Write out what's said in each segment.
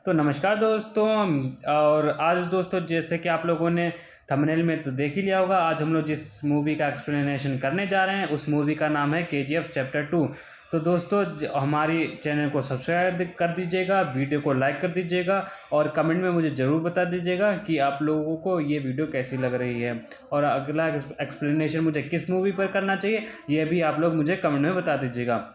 तो नमस्कार दोस्तों। और आज दोस्तों जैसे कि आप लोगों ने थंबनेल में तो देख ही लिया होगा, आज हम लोग जिस मूवी का एक्सप्लेनेशन करने जा रहे हैं उस मूवी का नाम है KGF चैप्टर 2। तो दोस्तों हमारी चैनल को सब्सक्राइब कर दीजिएगा, वीडियो को लाइक कर दीजिएगा और कमेंट में मुझे ज़रूर बता दीजिएगा कि आप लोगों को ये वीडियो कैसी लग रही है और अगला एक्सप्लेनेशन मुझे किस मूवी पर करना चाहिए ये भी आप लोग मुझे कमेंट में बता दीजिएगा।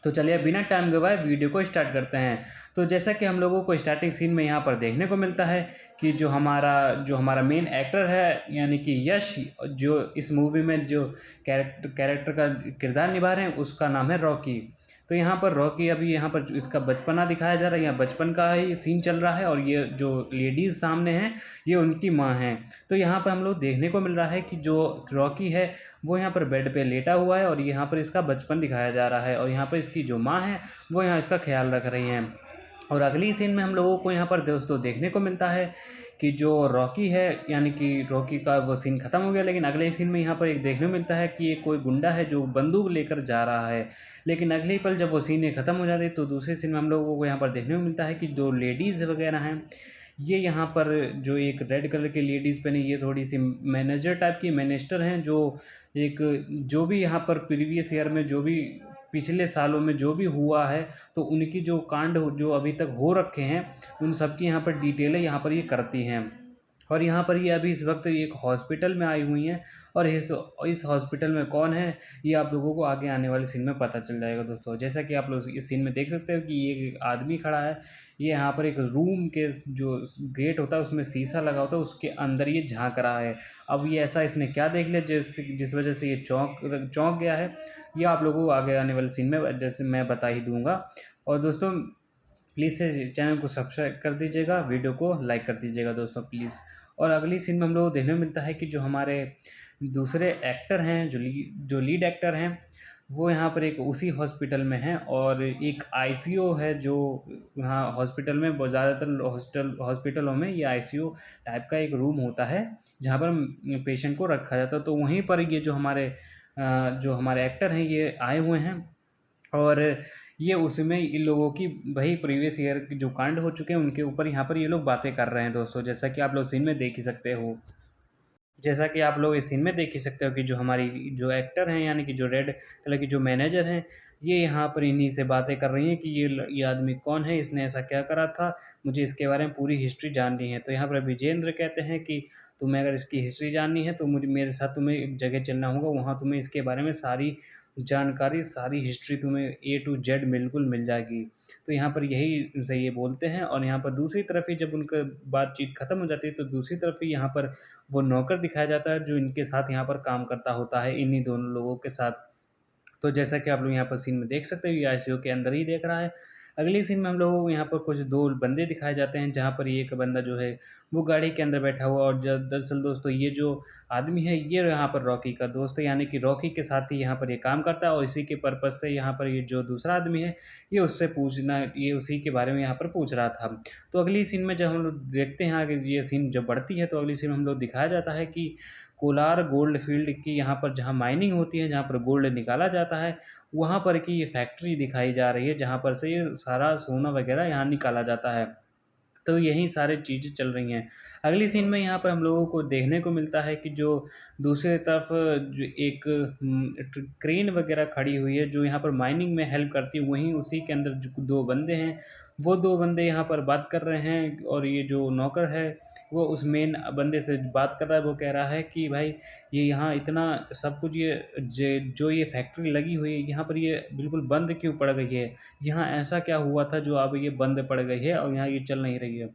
तो चलिए बिना टाइम गवाए वीडियो को स्टार्ट करते हैं। तो जैसा कि हम लोगों को स्टार्टिंग सीन में यहाँ पर देखने को मिलता है कि जो हमारा मेन एक्टर है यानी कि यश, जो इस मूवी में जो कैरेक्टर का किरदार निभा रहे हैं उसका नाम है रॉकी। तो यहाँ पर रॉकी अभी यहाँ पर इसका बचपना दिखाया जा रहा है, यहाँ बचपन का ही सीन चल रहा है और ये जो लेडीज़ सामने हैं ये उनकी माँ हैं। तो यहाँ पर हम लोग देखने को मिल रहा है कि जो रॉकी है वो यहाँ पर बेड पे लेटा हुआ है और यहाँ पर इसका बचपन दिखाया जा रहा है और यहाँ पर इसकी जो माँ है वो यहाँ इसका ख्याल रख रही हैं। और अगली सीन में हम लोगों को यहाँ पर दोस्तों देखने को मिलता है कि जो रॉकी है यानी कि रॉकी का वो सीन ख़त्म हो गया, लेकिन अगले सीन में यहाँ पर एक देखने को मिलता है कि एक कोई गुंडा है जो बंदूक लेकर जा रहा है। लेकिन अगले पल जब वो सीन ख़त्म हो जाती है तो दूसरे सीन में हम लोगों को यहाँ पर देखने को मिलता है कि जो लेडीज़ वगैरह हैं ये यहाँ पर जो एक रेड कलर की लेडीज़ पहनी ये थोड़ी सी मैनेजर टाइप की मिनिस्टर हैं, जो भी यहाँ पर प्रीवियस ईयर में जो भी पिछले सालों में जो भी हुआ है तो उनकी जो कांड जो अभी तक हो रखे हैं उन सब की यहाँ पर डिटेलें यहाँ पर ये करती हैं। और यहाँ पर ये अभी इस वक्त एक हॉस्पिटल में आई हुई हैं और इस हॉस्पिटल में कौन है ये आप लोगों को आगे आने वाले सीन में पता चल जाएगा दोस्तों। जैसा कि आप लोग इस सीन में देख सकते हो कि ये एक आदमी खड़ा है, ये यहाँ पर एक रूम के जो गेट होता है उसमें शीशा लगा होता है उसके अंदर ये झांक रहा है। अब ये ऐसा इसने क्या देख लिया जिस वजह से ये चौंक गया है, ये आप लोगों को आगे आने वाले सीन में जैसे मैं बता ही दूंगा। और दोस्तों प्लीज़ से चैनल को सब्सक्राइब कर दीजिएगा, वीडियो को लाइक कर दीजिएगा दोस्तों प्लीज़। और अगली सीन में हम लोग को देखने को मिलता है कि जो हमारे दूसरे एक्टर हैं जो लीड एक्टर हैं वो यहाँ पर एक उसी हॉस्पिटल में हैं और एक आईसीयू है जो यहाँ हॉस्पिटल में बहुत ज़्यादातर हॉस्पिटलों में ये आईसीयू टाइप का एक रूम होता है जहाँ पर पेशेंट को रखा जाता है। तो वहीं पर ये जो हमारे एक्टर हैं ये आए हुए हैं और ये उसमें इन लोगों की वही प्रीवियस ईयर जो कांड हो चुके हैं उनके ऊपर यहाँ पर ये लोग बातें कर रहे हैं दोस्तों। जैसा कि आप लोग इस सीन में देख ही सकते हो कि जो हमारी जो एक्टर हैं यानी कि जो रेड कलर की जो मैनेजर हैं ये यहाँ पर इन्हीं से बातें कर रही हैं कि ये आदमी कौन है, इसने ऐसा क्या करा था, मुझे इसके बारे में पूरी हिस्ट्री जाननी है। तो यहाँ पर विजेंद्र कहते हैं कि तुम्हें अगर इसकी हिस्ट्री जाननी है तो मुझे मेरे साथ तुम्हें एक जगह चलना होगा, वहाँ तुम्हें इसके बारे में सारी जानकारी सारी हिस्ट्री तुम्हें A to Z बिल्कुल मिल जाएगी। तो यहाँ पर यही उनसे ये बोलते हैं और यहाँ पर दूसरी तरफ ही जब उनका बातचीत ख़त्म हो जाती है तो दूसरी तरफ ही यहाँ पर वो नौकर दिखाया जाता है जो इनके साथ यहाँ पर काम करता होता है इन्हीं दोनों लोगों के साथ। तो जैसा कि आप लोग यहाँ पर सीन में देख सकते हो ये आईसीयू के अंदर ही देख रहा है। अगली सीन में हम लोगों को यहाँ पर कुछ दो बंदे दिखाए जाते हैं जहाँ पर एक बंदा जो है वो गाड़ी के अंदर बैठा हुआ और दरअसल दोस्तों ये जो आदमी है ये यहाँ पर रॉकी का दोस्त है यानी कि रॉकी के साथ ही यहाँ पर ये काम करता है और इसी के पर्पज़ से यहाँ पर ये जो दूसरा आदमी है ये उसी के बारे में यहाँ पर पूछ रहा था। तो अगली सीन में जब हम लोग देखते हैं आगे ये सीन जब बढ़ती है तो अगली सीन में हम लोग दिखाया जाता है कि कोलार गोल्ड फील्ड की यहाँ पर जहाँ माइनिंग होती है, जहाँ पर गोल्ड निकाला जाता है वहाँ पर की ये फैक्ट्री दिखाई जा रही है जहाँ पर से ये सारा सोना वगैरह यहाँ निकाला जाता है। तो यही सारी चीज़ें चल रही हैं। अगली सीन में यहाँ पर हम लोगों को देखने को मिलता है कि जो दूसरी तरफ जो एक क्रेन वगैरह खड़ी हुई है जो यहाँ पर माइनिंग में हेल्प करती है, वहीं उसी के अंदर जो दो बंदे हैं वो दो बंदे यहाँ पर बात कर रहे हैं और ये जो नौकर है वो उस मेन बंदे से बात कर रहा है। वो कह रहा है कि भाई ये यहाँ इतना सब कुछ जो ये फैक्ट्री लगी हुई है यहाँ पर ये बिल्कुल बंद क्यों पड़ गई है, यहाँ ऐसा क्या हुआ था जो अब ये बंद पड़ गई है और यहाँ ये चल नहीं रही है।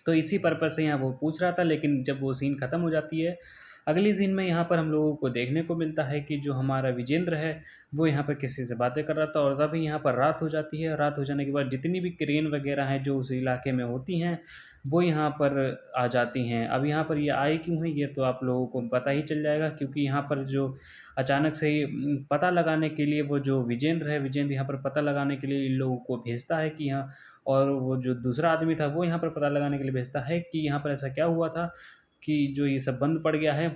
तो इसी पर्पज़ से यहाँ वो पूछ रहा था, लेकिन जब वो सीन ख़त्म हो जाती है अगली सीन में यहाँ पर हम लोगों को देखने को मिलता है कि जो हमारा विजेंद्र है वो यहाँ पर किसी से बातें कर रहा था और तभी यहाँ पर रात हो जाती है। रात हो जाने के बाद जितनी भी क्रेन वगैरह हैं जो उस इलाके में होती हैं वो यहाँ पर आ जाती हैं। अब यहाँ पर ये आए क्यों हैं ये तो आप लोगों को पता ही चल जाएगा, क्योंकि यहाँ पर जो अचानक से ही पता लगाने के लिए वो जो विजेंद्र यहाँ पर पता लगाने के लिए इन लोगों को भेजता है कि यहाँ, और वो जो दूसरा आदमी था वो यहाँ पर पता लगाने के लिए भेजता है कि यहाँ पर ऐसा क्या हुआ था कि जो ये सब बंद पड़ गया है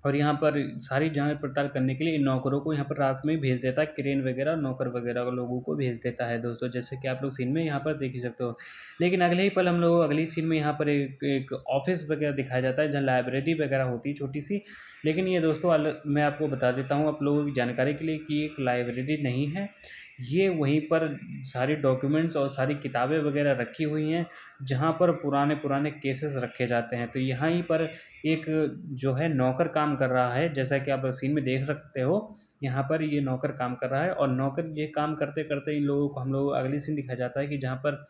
और यहाँ पर सारी जाँच पड़ताल करने के लिए इन नौकरों को यहाँ पर रात में ही भेज देता है, क्रेन वगैरह नौकर वगैरह लोगों को भेज देता है दोस्तों, जैसे कि आप लोग सीन में यहाँ पर देख ही सकते हो। लेकिन अगले ही पल हम लोग अगली सीन में यहाँ पर एक ऑफिस वगैरह दिखाया जाता है, जहाँ लाइब्रेरी वगैरह होती है छोटी सी। लेकिन ये दोस्तों मैं आपको बता देता हूँ आप लोगों की जानकारी के लिए कि एक लाइब्रेरी नहीं है, ये वहीं पर सारे डॉक्यूमेंट्स और सारी किताबें वगैरह रखी हुई हैं, जहाँ पर पुराने पुराने केसेस रखे जाते हैं। तो यहाँ ही पर एक जो है नौकर काम कर रहा है, जैसा कि आप सीन में देख सकते हो। यहाँ पर ये नौकर काम कर रहा है और नौकर ये काम करते करते इन लोगों को हम लोग अगली सीन दिखाया जाता है कि जहाँ पर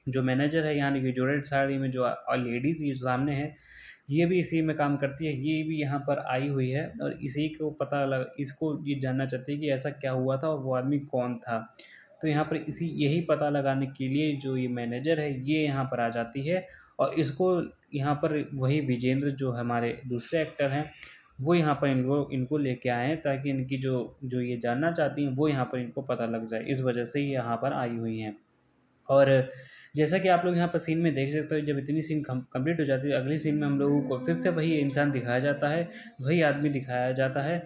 जो मैनेजर है, यानी कि जो रेड साड़ी में जो लेडीज़ ये सामने है, ये भी इसी में काम करती है, ये भी यहाँ पर आई हुई है और इसी को पता लग इसको ये जानना चाहती है कि ऐसा क्या हुआ था और वो आदमी कौन था। तो यहाँ पर यही पता लगाने के लिए जो ये मैनेजर है, ये यहाँ पर आ जाती है और इसको यहाँ पर वही विजेंद्र जो हमारे दूसरे एक्टर हैं, वो यहाँ पर इनको लेके आए हैं, ताकि इनकी जो जो ये जानना चाहती हैं वो यहाँ पर इनको पता लग जाए। इस वजह से ये यहाँ पर आई हुई हैं। और जैसा कि आप लोग यहाँ पर सीन में देख सकते हो, जब इतनी सीन कंप्लीट हो जाती है, अगली सीन में हम लोगों को फिर से वही इंसान दिखाया जाता है, वही आदमी दिखाया जाता है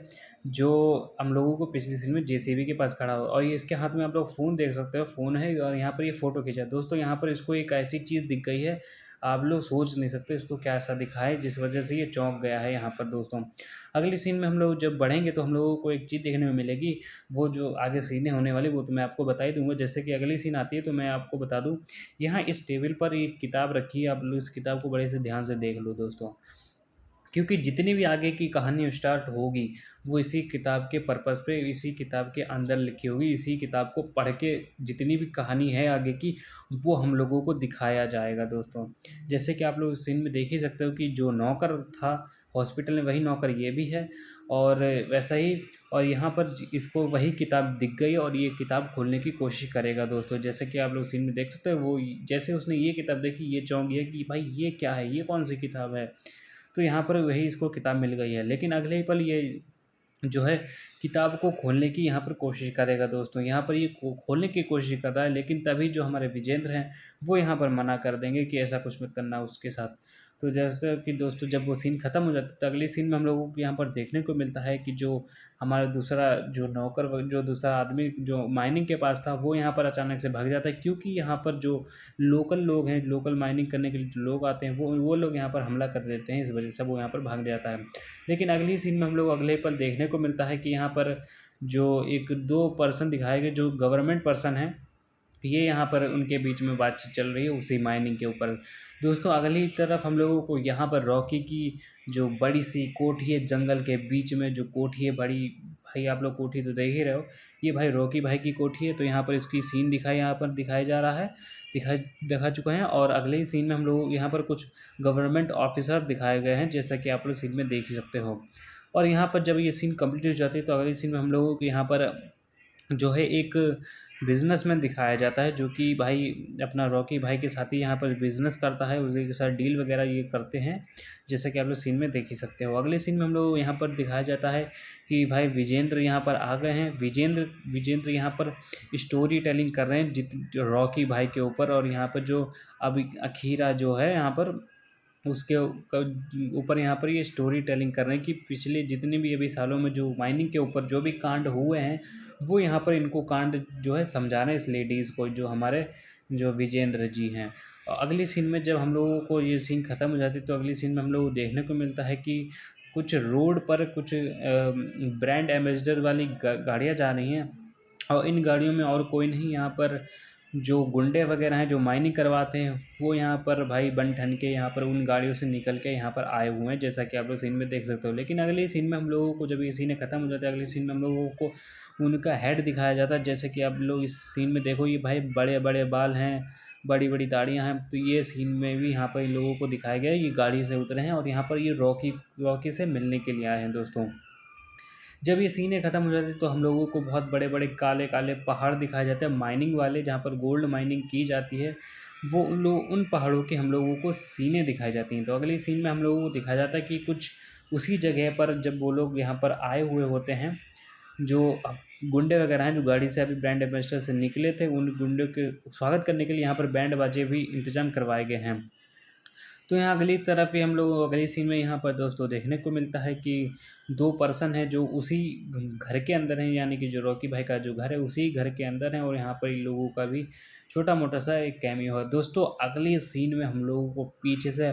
जो हम लोगों को पिछली सीन में जेसीबी के पास खड़ा हो, और ये इसके हाथ में आप लोग फ़ोन देख सकते हो, फ़ोन है और यहाँ पर ये फ़ोटो खींचा है। दोस्तों यहाँ पर इसको एक ऐसी चीज़ दिख गई है, आप लोग सोच नहीं सकते इसको क्या ऐसा दिखा है जिस वजह से ये चौंक गया है यहाँ पर दोस्तों। अगली सीन में हम लोग जब बढ़ेंगे तो हम लोगों को एक चीज़ देखने में मिलेगी, वो जो आगे सीनें होने वाली वो तो मैं आपको बता ही दूँगा। जैसे कि अगली सीन आती है तो मैं आपको बता दूँ, यहाँ इस टेबल पर एक किताब रखी है, आप लोग इस किताब को बड़े से ध्यान से देख लो दोस्तों, क्योंकि जितनी भी आगे की कहानी स्टार्ट होगी वो इसी किताब के पर्पस पे, इसी किताब के अंदर लिखी होगी। इसी किताब को पढ़ के जितनी भी कहानी है आगे की, वो हम लोगों को दिखाया जाएगा दोस्तों। जैसे कि आप लोग इस सीन में देख ही सकते हो कि जो नौकर था हॉस्पिटल में, वही नौकर ये भी है और वैसा ही। और यहाँ पर इसको वही किताब दिख गई और ये किताब खोलने की कोशिश करेगा दोस्तों। जैसे कि आप लोग सीन में देख सकते हो, वो जैसे उसने ये किताब देखी, ये चौंक गया कि भाई ये क्या है, ये कौन सी किताब है। तो यहाँ पर वही इसको किताब मिल गई है, लेकिन अगले ही पल ये जो है किताब को खोलने की यहाँ पर कोशिश करेगा दोस्तों। यहाँ पर ये खोलने की कोशिश कर रहा है, लेकिन तभी जो हमारे विजेंद्र हैं वो यहाँ पर मना कर देंगे कि ऐसा कुछ मत करना उसके साथ। तो जैसे कि दोस्तों जब वो सीन ख़त्म हो जाता है तो अगली सीन में हम लोगों को यहाँ पर देखने को मिलता है कि जो हमारा दूसरा जो नौकर जो दूसरा आदमी जो माइनिंग के पास था, वो यहाँ पर अचानक से भाग जाता है, क्योंकि यहाँ पर जो लोकल लोग हैं, लोकल माइनिंग करने के लिए जो लोग आते हैं, वो लोग यहाँ पर हमला कर देते हैं। इस वजह से वो यहाँ पर भाग जाता है। लेकिन अगली सीन में हम लोग अगले पल देखने को मिलता है कि यहाँ पर जो एक दो पर्सन दिखाए गए जो गवर्नमेंट पर्सन हैं, ये यहाँ पर उनके बीच में बातचीत चल रही है उसी माइनिंग के ऊपर। दोस्तों अगली तरफ हम लोगों को यहाँ पर रॉकी की जो बड़ी सी कोठी है, जंगल के बीच में जो कोठी है बड़ी, भाई आप लोग कोठी तो देख ही रहे हो, ये भाई रॉकी भाई की कोठी है। तो यहाँ पर इसकी सीन यहाँ पर दिखाया जा रहा है, दिखा चुका है। और अगले ही सीन में हम लोग यहाँ पर कुछ गवर्नमेंट ऑफिसर दिखाए गए हैं, जैसा कि आप लोग सीन में देख ही सकते हो। और यहाँ पर जब ये सीन कंप्लीट हो जाती है तो अगली सीन में हम लोगों को यहाँ पर जो है एक बिज़नेसमैन दिखाया जाता है, जो कि भाई अपना रॉकी भाई के साथ ही यहाँ पर बिज़नेस करता है, उसी के साथ डील वगैरह ये करते हैं, जैसा कि आप लोग सीन में देख ही सकते हो। अगले सीन में हम लोग यहाँ पर दिखाया जाता है कि भाई विजेंद्र यहाँ पर आ गए हैं। विजेंद्र यहाँ पर स्टोरी टेलिंग कर रहे हैं रॉकी भाई के ऊपर, और यहाँ पर जो अब अखीरा जो है यहाँ पर उसके ऊपर यहाँ पर ये स्टोरी टेलिंग कर रहे हैं कि पिछले जितने भी अभी सालों में जो माइनिंग के ऊपर जो भी कांड हुए हैं, वो यहाँ पर इनको कांड जो है समझा रहे हैं इस लेडीज़ को, जो हमारे जो विजेंद्र जी हैं। अगली सीन में जब हम लोगों को ये सीन ख़त्म हो जाती है तो अगली सीन में हम लोग को देखने को मिलता है कि कुछ रोड पर कुछ ब्रांड एम्बेसडर वाली गाड़ियाँ जा रही हैं, और इन गाड़ियों में और कोई नहीं, यहाँ पर जो गुंडे वगैरह हैं जो माइनिंग करवाते हैं, वो यहाँ पर भाई बन ठन के यहाँ पर उन गाड़ियों से निकल के यहाँ पर आए हुए हैं, जैसा कि आप लोग सीन में देख सकते हो। लेकिन अगले सीन में हम लोगों को जब ये सीन ख़त्म हो जाता है, अगले सीन में हम लोगों को उनका हेड दिखाया जाता है। जैसे कि आप लोग इस सीन में देखो, ये भाई बड़े बड़े बाल हैं, बड़ी बड़ी दाढ़ियाँ हैं। तो ये सीन में भी यहाँ पर इन लोगों को दिखाया गया है, ये गाड़ी से उतरे हैं और यहाँ पर ये रॉकी से मिलने के लिए आए हैं दोस्तों। जब ये सीनें ख़त्म हो जाती है तो हम लोगों को बहुत बड़े बड़े काले काले पहाड़ दिखाए जाते हैं माइनिंग वाले, जहाँ पर गोल्ड माइनिंग की जाती है। वो उन पहाड़ों की हम लोगों को सीनें दिखाई जाती हैं। तो अगली सीन में हम लोगों को दिखाया जाता है कि कुछ उसी जगह पर जब वो लोग यहाँ पर आए हुए होते हैं, जो गुंडे वगैरह हैं जो गाड़ी से अभी ब्रांड एम्बेसडर से निकले थे, उन गुंडों के स्वागत करने के लिए यहाँ पर बैंड बाजे भी इंतजाम करवाए गए हैं। तो यहाँ अगली तरफ ही हम लोग अगली सीन में यहाँ पर दोस्तों देखने को मिलता है कि 2 पर्सन हैं जो उसी घर के अंदर हैं, यानी कि जो रॉकी भाई का जो घर है उसी घर के अंदर है, और यहाँ पर इन लोगों का भी छोटा मोटा सा एक कैमियो है। दोस्तों अगली सीन में हम लोगों को पीछे से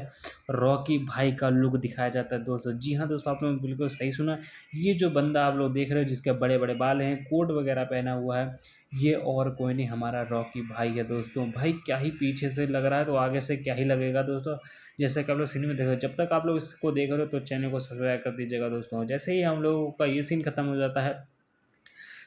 रॉकी भाई का लुक दिखाया जाता है दोस्तों। जी हाँ दोस्तों, आप लोगों ने बिल्कुल सही सुना। ये जो बंदा आप लोग देख रहे हो जिसके बड़े बड़े बाल हैं, कोट वगैरह पहना हुआ है, ये और कोई नहीं हमारा रॉकी भाई है दोस्तों। भाई क्या ही पीछे से लग रहा है, तो आगे से क्या ही लगेगा दोस्तों। जैसे कि आप लोग सीन में देख रहे हो, जब तक आप लोग इसको देख रहे हो तो चैनल को सब्सक्राइब कर दीजिएगा दोस्तों। जैसे ही हम लोगों का ये सीन खत्म हो जाता है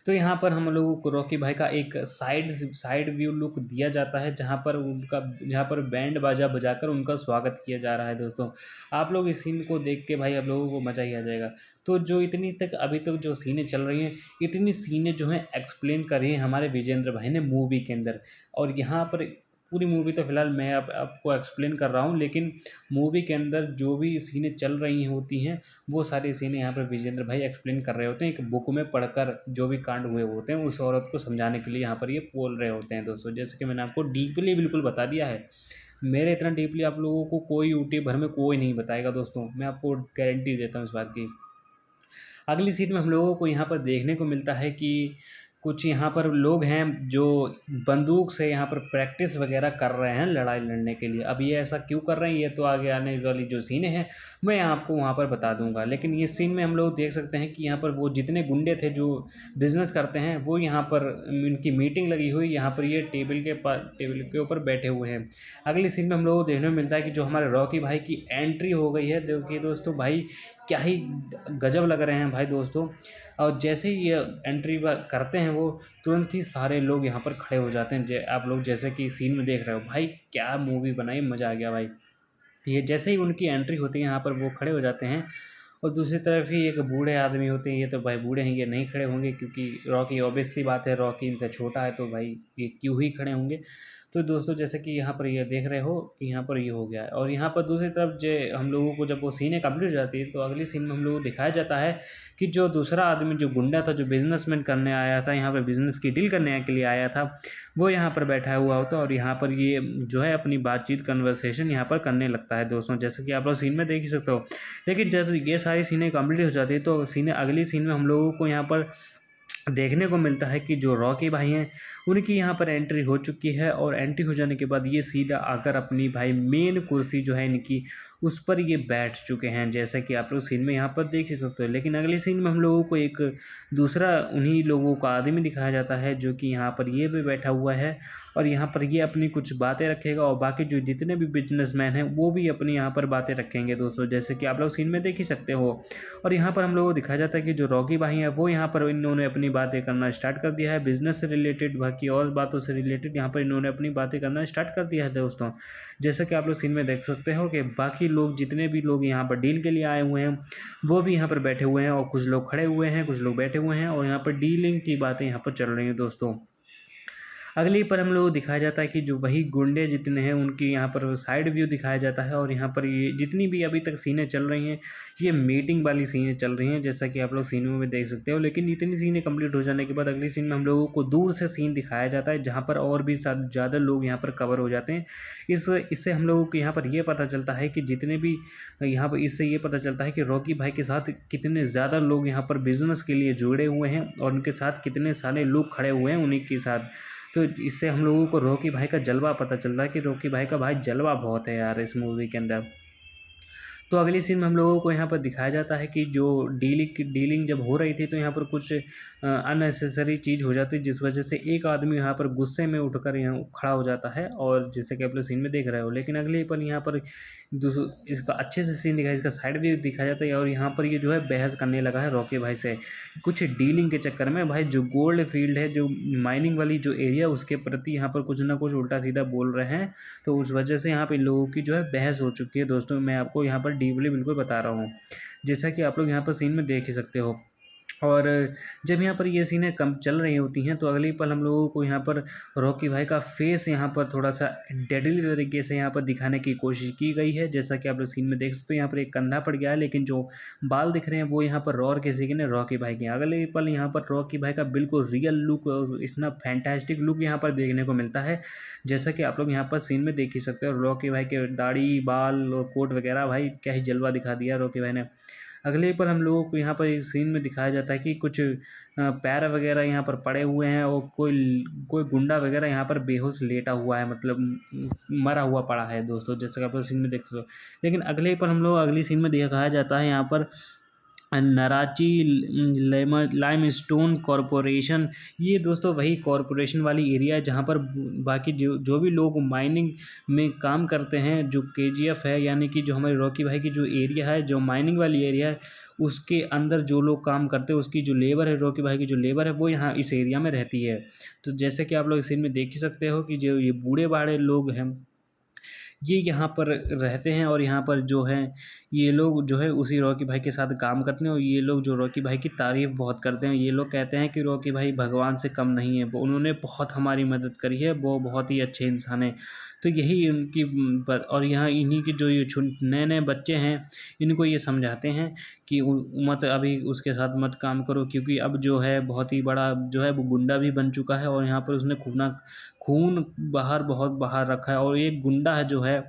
तो यहाँ पर हम लोगों को रॉकी भाई का एक साइड व्यू लुक दिया जाता है, जहाँ पर बैंड बाजा बजाकर उनका स्वागत किया जा रहा है दोस्तों। आप लोग इस सीन को देख के भाई आप लोगों को मज़ा ही आ जाएगा। तो जो इतनी तक अभी तक जो सीनें चल रही हैं, इतनी सीनें जो हैं एक्सप्लेन कर रही हैं हमारे विजेंद्र भाई ने मूवी के अंदर। और यहाँ पर पूरी मूवी तो फिलहाल मैं आपको एक्सप्लेन कर रहा हूँ, लेकिन मूवी के अंदर जो भी सीनें चल रही होती हैं वो सारी सीनें यहाँ पर विजेंद्र भाई एक्सप्लेन कर रहे होते हैं, एक बुक में पढ़कर जो भी कांड हुए होते हैं उस औरत को समझाने के लिए यहाँ पर ये बोल रहे होते हैं दोस्तों। जैसे कि मैंने आपको डीपली बिल्कुल बता दिया है, मेरे इतना डीपली आप लोगों को कोई यूट्यूब भर में कोई नहीं बताएगा दोस्तों, मैं आपको गारंटी देता हूँ इस बात की। अगली सीट में हम लोगों को यहाँ पर देखने को मिलता है कि कुछ यहाँ पर लोग हैं जो बंदूक से यहाँ पर प्रैक्टिस वगैरह कर रहे हैं लड़ाई लड़ने के लिए। अब ये ऐसा क्यों कर रहे हैं ये तो आगे आने वाली जो सीनें हैं मैं आपको वहाँ पर बता दूंगा। लेकिन ये सीन में हम लोग देख सकते हैं कि यहाँ पर वो जितने गुंडे थे जो बिजनेस करते हैं वो यहाँ पर इनकी मीटिंग लगी हुई, यहाँ पर ये टेबल के ऊपर बैठे हुए हैं। अगली सीन में हम लोग को देखने को मिलता है कि जो हमारे रॉकी भाई की एंट्री हो गई है। देखिए दोस्तों भाई क्या ही गजब लग रहे हैं भाई दोस्तों। और जैसे ही ये एंट्री करते हैं वो तुरंत ही सारे लोग यहाँ पर खड़े हो जाते हैं। आप लोग जैसे कि सीन में देख रहे हो भाई क्या मूवी बनाई, मज़ा आ गया भाई। ये जैसे ही उनकी एंट्री होती है यहाँ पर वो खड़े हो जाते हैं। और दूसरी तरफ ही एक बूढ़े आदमी होते हैं, ये तो भाई बूढ़े हैं ये नहीं खड़े होंगे क्योंकि रॉकी ऑब्वियस सी बात है रॉकी इनसे छोटा है, तो भाई ये क्यों ही खड़े होंगे। तो दोस्तों जैसे कि यहाँ पर ये देख रहे हो कि यहाँ पर ये हो गया है। और यहाँ पर दूसरी तरफ जो हम लोगों को जब वो सीनें कंप्लीट हो जाती है तो अगली सीन में हम लोगों को दिखाया जाता है कि जो दूसरा आदमी जो गुंडा था जो बिजनेसमैन करने आया था, यहाँ पर बिजनेस की डील करने के लिए आया था, वो यहाँ पर बैठा हुआ होता है और यहाँ पर ये जो है अपनी बातचीत कन्वर्सेशन यहाँ पर करने लगता है दोस्तों, जैसे कि आप लोग सीन में देख ही सकते हो। लेकिन जब ये सारी सीनें कंप्लीट हो जाती है तो अगली सीन में हम लोगों को यहाँ पर देखने को मिलता है कि जो रॉकी भाई हैं उनकी यहाँ पर एंट्री हो चुकी है। और एंट्री हो जाने के बाद ये सीधा आकर अपनी भाई मेन कुर्सी जो है इनकी उस पर ये बैठ चुके हैं, जैसे कि आप लोग सीन में यहाँ पर देख ही सकते हो। लेकिन अगली सीन में हम लोगों को एक दूसरा उन्हीं लोगों का आदमी दिखाया जाता है जो कि यहाँ पर ये भी बैठा हुआ है और यहाँ पर ये अपनी कुछ बातें रखेगा और बाकी जो जितने भी बिजनेसमैन हैं वो भी अपनी यहाँ पर बातें रखेंगे दोस्तों, जैसे कि आप लोग सीन में देख ही सकते हो। और यहाँ पर हम लोगों को दिखाया जाता है कि जो रॉकी भाई हैं वो यहाँ पर इन्होंने अपनी बातें करना स्टार्ट कर दिया है, बिजनेस से रिलेटेड बाकी और बातों से रिलेटेड यहाँ पर इन्होंने अपनी बातें करना स्टार्ट कर दिया है दोस्तों। जैसे कि आप लोग सीन में देख सकते हो कि बाकी लोग जितने भी लोग यहाँ पर डील के लिए आए हुए हैं वो भी यहाँ पर बैठे हुए हैं और कुछ लोग खड़े हुए हैं, कुछ लोग बैठे हुए हैं और यहाँ पर डीलिंग की बातें यहाँ पर चल रही हैं दोस्तों। अगली पर हम लोग को दिखाया जाता है कि जो वही गुंडे जितने हैं उनकी यहाँ पर साइड व्यू दिखाया जाता है और यहाँ पर ये जितनी भी अभी तक सीनें चल रही हैं ये मीटिंग वाली सीनें चल रही हैं, जैसा कि आप लोग सीनों में देख सकते हो। लेकिन इतनी सीनें कंप्लीट हो जाने के बाद अगली सीन में हम लोगों को दूर से सीन दिखाया जाता है जहाँ पर और भी ज़्यादा लोग यहाँ पर कवर हो जाते हैं। इससे हम लोगों को यहाँ पर ये पता चलता है कि जितने भी यहाँ पर इससे ये पता चलता है कि रॉकी भाई के साथ कितने ज़्यादा लोग यहाँ पर बिजनेस के लिए जुड़े हुए हैं और उनके साथ कितने सारे लोग खड़े हुए हैं उन्हीं के साथ। तो इससे हम लोगों को रॉकी भाई का जलवा पता चल रहा है कि रॉकी भाई का भाई जलवा बहुत है यार इस मूवी के अंदर। तो अगली सीन में हम लोगों को यहाँ पर दिखाया जाता है कि जो डीलिंग जब हो रही थी तो यहाँ पर कुछ अननेसेसरी चीज़ हो जाती है जिस वजह से एक आदमी यहाँ पर गुस्से में उठकर यहाँ खड़ा हो जाता है और जैसे कि आप लोग सीन में देख रहे हो। लेकिन अगले पर यहाँ पर इसका अच्छे से सीन दिखाया, इसका साइड भी दिखाया जाता है और यहाँ पर ये जो है बहस करने लगा है रॉकी भाई से कुछ डीलिंग के चक्कर में। भाई जो गोल्ड फील्ड है जो माइनिंग वाली जो एरिया उसके प्रति यहाँ पर कुछ ना कुछ उल्टा सीधा बोल रहे हैं, तो उस वजह से यहाँ पे लोगों की जो है बहस हो चुकी है दोस्तों। मैं आपको यहाँ पर डीपली बिल्कुल बता रहा हूँ, जैसा कि आप लोग यहाँ पर सीन में देख ही सकते हो। और जब यहाँ पर ये सीनें कम चल रही होती हैं तो अगले पल हम लोगों को यहाँ पर रॉकी भाई का फेस यहाँ पर थोड़ा सा डेडली तरीके से यहाँ पर दिखाने की कोशिश की गई है। जैसा कि आप लोग सीन में देख सकते हो, यहाँ पर एक कंधा पड़ गया है, लेकिन जो बाल दिख रहे हैं वो यहाँ पर रॉर किसी के ने रॉकी भाई के। अगले पल यहाँ पर रॉकी भाई का बिल्कुल रियल लुक और इतना फैंटास्टिक लुक यहाँ पर देखने को मिलता है। जैसा कि आप लोग यहाँ पर सीन में देख ही सकते हो, रॉकी भाई के दाढ़ी बाल और कोट वगैरह, भाई क्या ही जलवा दिखा दिया रॉकी भाई ने। अगले पर हम लोगों को यहाँ पर इस सीन में दिखाया जाता है कि कुछ पैर वगैरह यहाँ पर पड़े हुए हैं और कोई कोई गुंडा वगैरह यहाँ पर बेहोश लेटा हुआ है, मतलब मरा हुआ पड़ा है दोस्तों, जैसे कि आप लोग सीन में देख सकते हो। लेकिन अगले पर हम लोग अगली सीन में दिखाया जाता है यहाँ पर नराची लाइमस्टोन कॉरपोरेशन। ये दोस्तों वही कॉरपोरेशन वाली एरिया है जहाँ पर बाकी जो जो भी लोग माइनिंग में काम करते हैं, जो केजीएफ है यानी कि जो हमारे रॉकी भाई की जो एरिया है, जो माइनिंग वाली एरिया है, उसके अंदर जो लोग काम करते हैं उसकी जो लेबर है, रॉकी भाई की जो लेबर है वो यहाँ इस एरिया में रहती है। तो जैसे कि आप लोग इस सीन में देख ही सकते हो कि जो ये बूढ़े बाढ़े लोग हैं ये यहाँ पर रहते हैं और यहाँ पर जो है ये लोग जो है उसी रॉकी भाई के साथ काम करते हैं और ये लोग जो रॉकी भाई की तारीफ़ बहुत करते हैं। ये लोग कहते हैं कि रॉकी भाई भगवान से कम नहीं है, वो उन्होंने बहुत हमारी मदद करी है, वो बहुत ही अच्छे इंसान हैं। तो यही उनकी और यहाँ इन्हीं के जो ये नए नए बच्चे हैं इनको ये समझाते हैं कि मत अभी उसके साथ मत काम करो, क्योंकि अब जो है बहुत ही बड़ा जो है वो गुंडा भी बन चुका है और यहाँ पर उसने खून बाहर बहुत बाहर रखा है। और एक गुंडा है जो है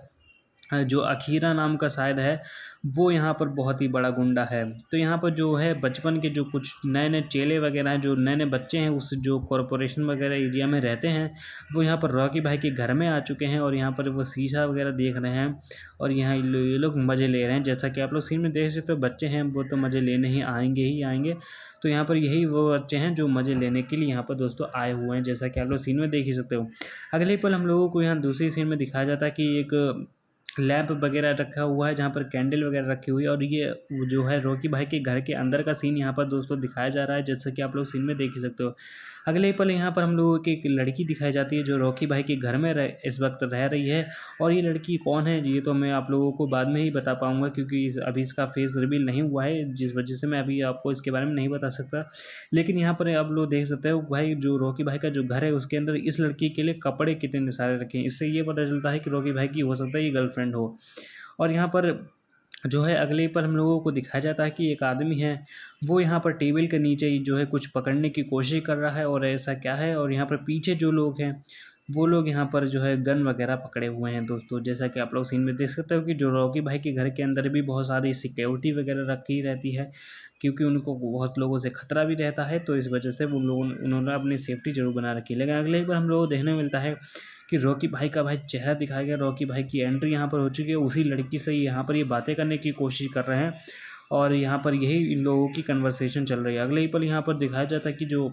जो अखीरा नाम का शायद है, वो यहाँ पर बहुत ही बड़ा गुंडा है। तो यहाँ पर जो है बचपन के जो कुछ नए नए चेले वगैरह हैं, जो नए नए बच्चे हैं उस जो कॉरपोरेशन वगैरह एरिया में रहते हैं, वो यहाँ पर रॉकी भाई के घर में आ चुके हैं और यहाँ पर वो शीशा वगैरह देख रहे हैं और यहाँ ये लोग मज़े ले रहे हैं। जैसा कि आप लोग सीन में देख सकते हो, बच्चे हैं वो तो मज़े लेने ही आएंगे। तो यहाँ पर यही वो बच्चे हैं जो मज़े लेने के लिए यहाँ पर दोस्तों आए हुए हैं, जैसा कि आप लोग सीन में देख ही सकते हो। अगले पल हम लोगों को यहाँ दूसरी सीन में दिखाया जाता है कि एक लैंप वगैरह रखा हुआ है जहाँ पर कैंडल वगैरह रखी हुई है और ये जो है रॉकी भाई के घर के अंदर का सीन यहाँ पर दोस्तों दिखाया जा रहा है, जैसा कि आप लोग सीन में देख ही सकते हो। अगले ही पल यहाँ पर हम लोगों की एक लड़की दिखाई जाती है जो रॉकी भाई के घर में इस वक्त रह रही है। और ये लड़की कौन है ये तो मैं आप लोगों को बाद में ही बता पाऊँगा, क्योंकि अभी इसका फेस रिवील नहीं हुआ है, जिस वजह से मैं अभी आपको इसके बारे में नहीं बता सकता। लेकिन यहाँ पर आप लोग देख सकते हो भाई जो रॉकी भाई का जो घर है उसके अंदर इस लड़की के लिए कपड़े कितने सारे रखे हैं। इससे ये पता चलता है कि रॉकी भाई की हो सकता है ये गर्लफ्रेंड हो। और यहाँ पर जो है अगले पर हम लोगों को दिखाया जाता है कि एक आदमी है वो यहाँ पर टेबल के नीचे ही जो है कुछ पकड़ने की कोशिश कर रहा है और ऐसा क्या है। और यहाँ पर पीछे जो लोग हैं वो लोग यहाँ पर जो है गन वगैरह पकड़े हुए हैं दोस्तों, जैसा कि आप लोग सीन में देख सकते हो कि जो रॉकी भाई के घर के अंदर भी बहुत सारी सिक्योरिटी वगैरह रखी रहती है, क्योंकि उनको बहुत लोगों से खतरा भी रहता है। तो इस वजह से वो लोग उन्होंने अपनी सेफ्टी जरूर बना रखी है। लेकिन अगले बार हम लोगों को देखने मिलता है कि रॉकी भाई का भाई चेहरा दिखाया गया, रॉकी भाई की एंट्री यहाँ पर हो चुकी है, उसी लड़की से यहाँ पर ये बातें करने की कोशिश कर रहे हैं और यहाँ पर यही इन लोगों की कन्वर्सेशन चल रही है। अगले ही पल यहाँ पर दिखाया जाता है कि जो